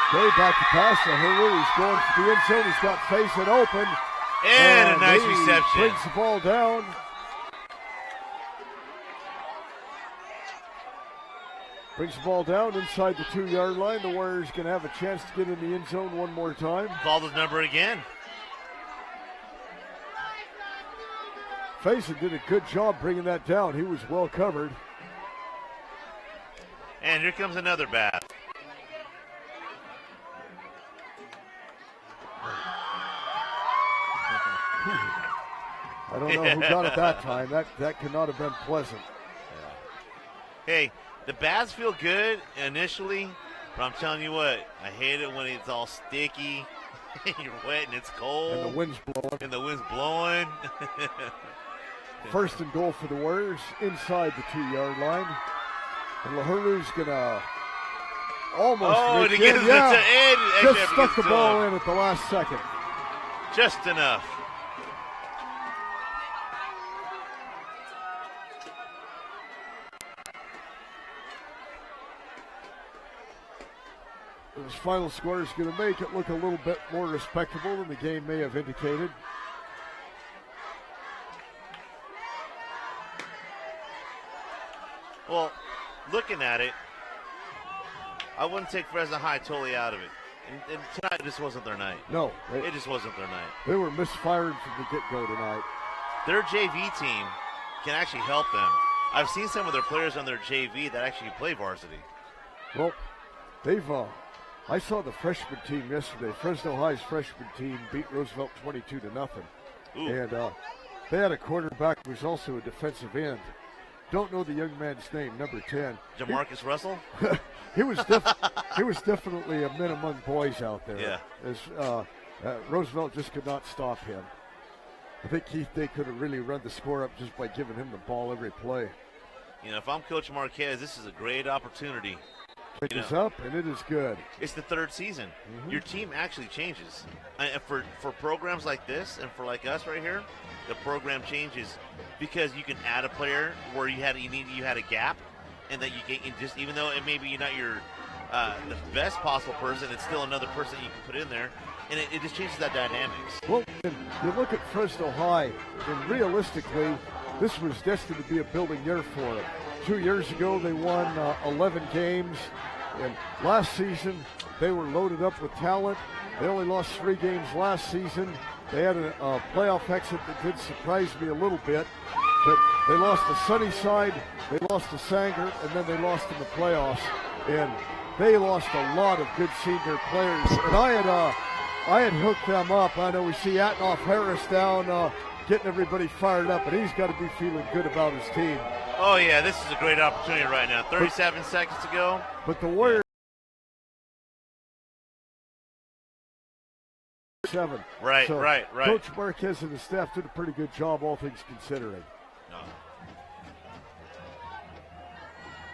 Okay, back to pass. Ahuru, he's going for the end zone. He's got Faison open. And a nice he reception. Brings the ball down. Brings the ball down inside the 2-yard line. The Warriors going to have a chance to get in the end zone one more time. Called his number again. Faison did a good job bringing that down. He was well covered. And here comes another bat. I don't know who got it that time. That could not have been pleasant. Hey, the bats feel good initially, but I'm telling you what, I hate it when it's all sticky, and you're wet and it's cold. And the wind's blowing. And the wind's blowing. First and goal for the Warriors inside the 2-yard line. And Lahuru's going to almost to get it just stuck the ball in at the last second. Just enough. This final score is going to make it look a little bit more respectable than the game may have indicated. Well, looking at it, I wouldn't take Fresno High totally out of it. And tonight just wasn't their night. No. It just wasn't their night. They were misfiring from the get-go tonight. Their JV team can actually help them. I've seen some of their players on their JV that actually play varsity. Well, they've I saw the freshman team yesterday. Fresno High's freshman team beat Roosevelt 22-0. And they had a quarterback who was also a defensive end. Don't know the young man's name, number 10. Jamarcus Russell? he was definitely a man among boys out there. Yeah. As Roosevelt just could not stop him. I think they could have really run the score up just by giving him the ball every play. You know, if I'm Coach Marquez, this is a great opportunity. It is up, and it is good. It's the third season. Mm-hmm. Your team actually changes. And for programs like this and for like us right here, the program changes because you can add a player where you had a gap, and that you can just, even though it maybe you're not your the best possible person, it's still another person you can put in there, and it just changes that dynamics. Well, you look at Fresno High, and realistically, this was destined to be a building year for them. 2 years ago, they won 11 games. And last season, they were loaded up with talent. They only lost 3 games last season. They had a playoff exit that did surprise me a little bit. But they lost to Sunnyside, they lost to Sanger, and then they lost in the playoffs. And they lost a lot of good senior players. And I had hooked them up. I know we see Hatnoff Harris down getting everybody fired up, and he's got to be feeling good about his team. Oh, yeah, this is a great opportunity right now. 37 seconds to go. But the Warriors... 7. Right. Coach Marquez and the staff did a pretty good job, all things considering.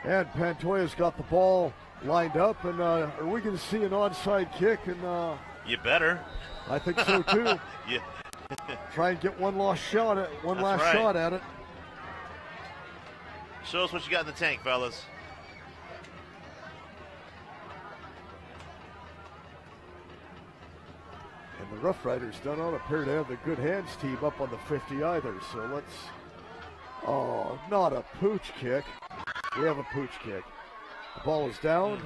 And Pantoya's got the ball lined up, and are we going to see an onside kick? And you better. I think so too. Yeah. Try and get one last shot at it. Show us what you got in the tank, fellas. And the Rough Riders do not appear to have the good hands team up on the 50 either. So let's. Oh, not a pooch kick. We have a pooch kick. The ball is down.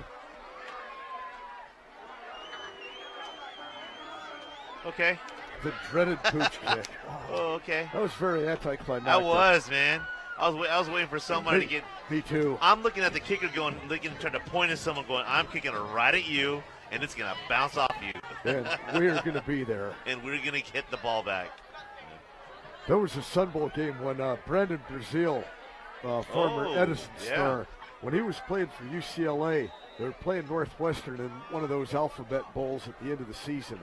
Okay. The dreaded pooch kick. Oh, okay. That was very anticlimactic. That was, man. I was waiting for somebody to get. Me too. I'm looking at the kicker going, trying to point at someone going, I'm kicking it right at you, and it's going to bounce off you. And we're going to be there. And we're going to get the ball back. There was a Sun Bowl game when Brandon Brazil, former Edison star, when he was playing for UCLA, they were playing Northwestern in one of those alphabet bowls at the end of the season.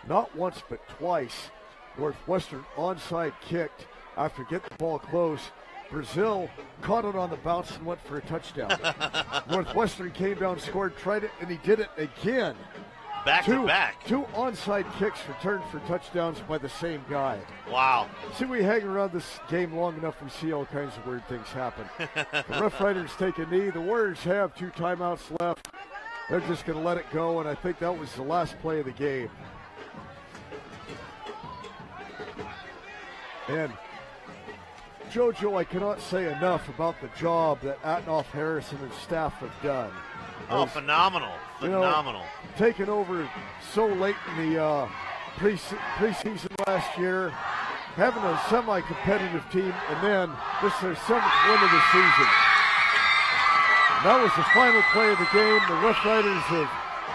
Not once but twice, Northwestern onside kicked after getting the ball close. Brazil caught it on the bounce and went for a touchdown. Northwestern came down, scored, tried it, and he did it again. Back to back. 2 onside kicks returned for touchdowns by the same guy. Wow. See, we hang around this game long enough, we see all kinds of weird things happen. The Rough Riders take a knee. The Warriors have 2 timeouts left. They're just going to let it go, and I think that was the last play of the game. And JoJo, I cannot say enough about the job that Atnoff, Harrison, and staff have done. Oh, phenomenal. Phenomenal. Taking over so late in the preseason last year, having a semi-competitive team, and then this is their 7th win of the season. That was the final play of the game. The Rough Riders have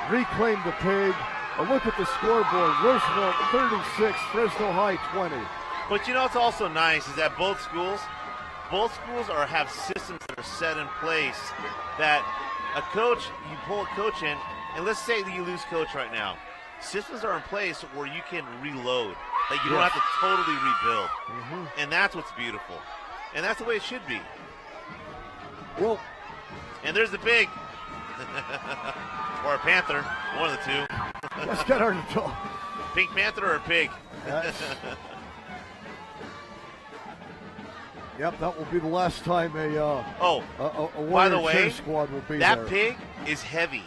reclaimed the pig. A look at the scoreboard. Roosevelt 36, Fresno High 20. But you know what's also nice is that both schools have systems that are set in place that a coach, you pull a coach in, and let's say that you lose coach right now. Systems are in place where you can reload. Like you don't have to totally rebuild. And that's what's beautiful. And that's the way it should be. Well, and there's the pig. Or a panther. One of the two. That's kind of hard to tell. Pink panther or a pig? Yep, that will be the last time a by the Warrior way, cheer squad will be that there. pig is heavy.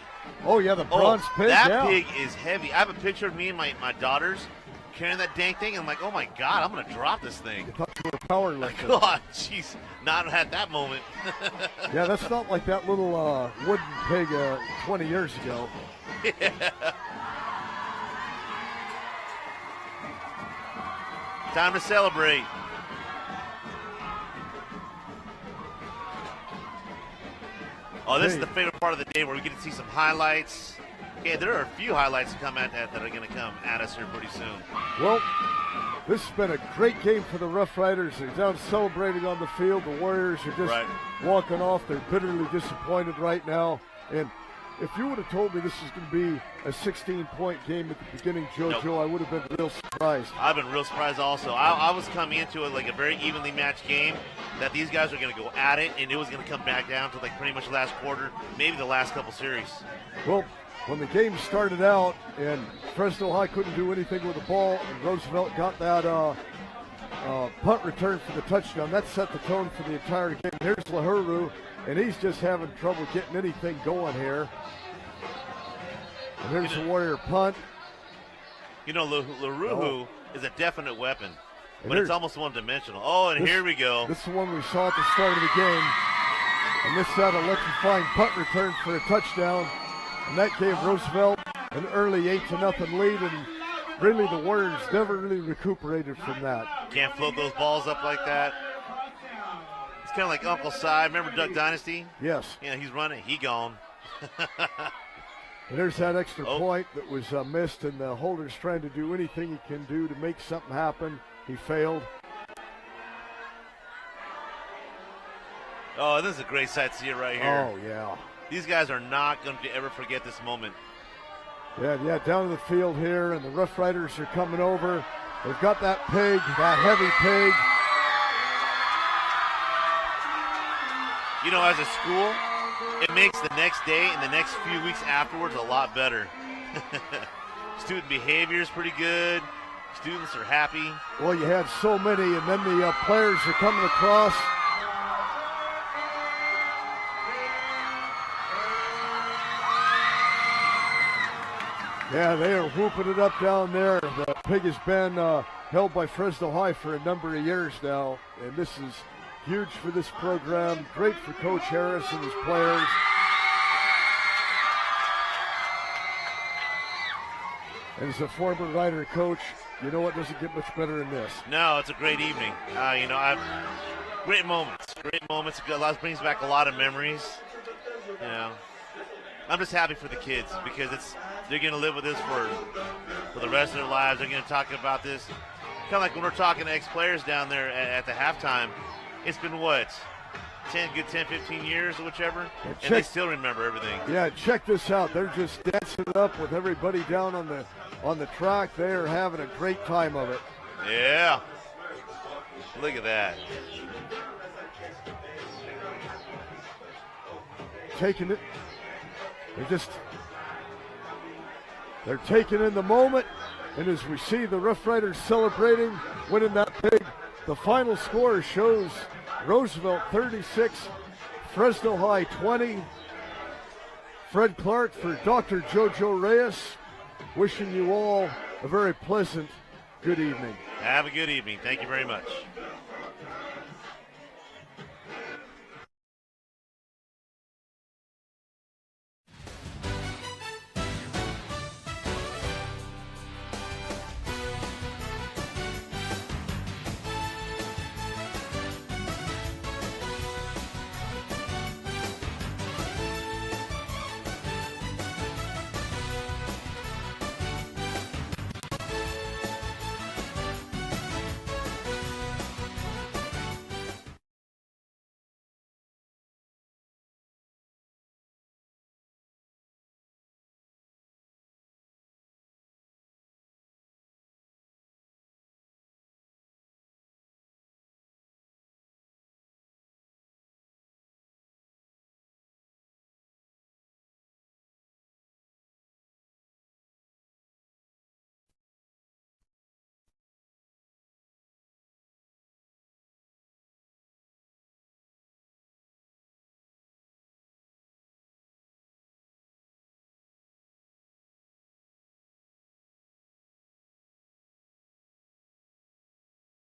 Oh, yeah, the bronze pig? That pig is heavy. I have a picture of me and my daughters carrying that dang thing, and I'm like, oh, my God, I'm going to drop this thing. You thought you were power lifting. God, jeez, not had that moment. Yeah, that's not like that little wooden pig 20 years ago. Yeah. Time to celebrate. Oh, this is the favorite part of the day where we get to see some highlights. Okay, there are a few highlights that are going to come at us here pretty soon. Well, this has been a great game for the Rough Riders. They're down celebrating on the field. The Warriors are just walking off. They're bitterly disappointed right now. And if you would have told me this is going to be a 16-point game at the beginning, JoJo, I would have been real surprised. I've been real surprised also. I was coming into it like a very evenly matched game, that these guys were going to go at it, and it was going to come back down to like pretty much the last quarter, maybe the last couple series. Well, when the game started out and Fresno High couldn't do anything with the ball, and Roosevelt got that punt return for the touchdown, that set the tone for the entire game. Here's Lahuru, and he's just having trouble getting anything going here. And here's the Warrior punt. You know, LaRuhu is a definite weapon, but it's almost one-dimensional. Oh, and here we go. This is the one we saw at the start of the game. And this that electrifying punt return for a touchdown. And that gave Roosevelt an early 8-0 lead, and really the Warriors never really recuperated from that. Can't float those balls up like that. It's kind of like Uncle Si. Remember Duck Dynasty? Yes. Yeah, he's running. He gone. And there's that extra point that was missed, and the Holder's trying to do anything he can do to make something happen. He failed. Oh, this is a great sight to see it right here. Oh, yeah. These guys are not going to ever forget this moment. Yeah, down to the field here, and the Rough Riders are coming over. They've got that pig, that heavy pig. You know, as a school, it makes the next day and the next few weeks afterwards a lot better. Student behavior is pretty good. Students are happy. Well, you had so many, and then the players are coming across. Yeah, they are whooping it up down there. The pig has been held by Fresno High for a number of years now, and this is huge for this program. Great for Coach Harris and his players. And as a former Rider coach, you know what doesn't get much better than this. No, it's a great evening. Great moments. Great moments. It brings back a lot of memories. You know, I'm just happy for the kids because they're going to live with this for the rest of their lives. They're going to talk about this kind of like when we're talking to ex-players down there at the halftime. It's been what? 10, 15 years or whichever, and they still remember everything. Yeah, check this out. They're just dancing it up with everybody down on the track. They are having a great time of it. Yeah. Look at that. Taking it. They're taking in the moment, and as we see the Rough Riders celebrating, winning that pig, the final score shows Roosevelt 36, Fresno High 20. Fred Clark for Dr. Jojo Reyes, wishing you all a very pleasant good evening. Have a good evening. Thank you very much.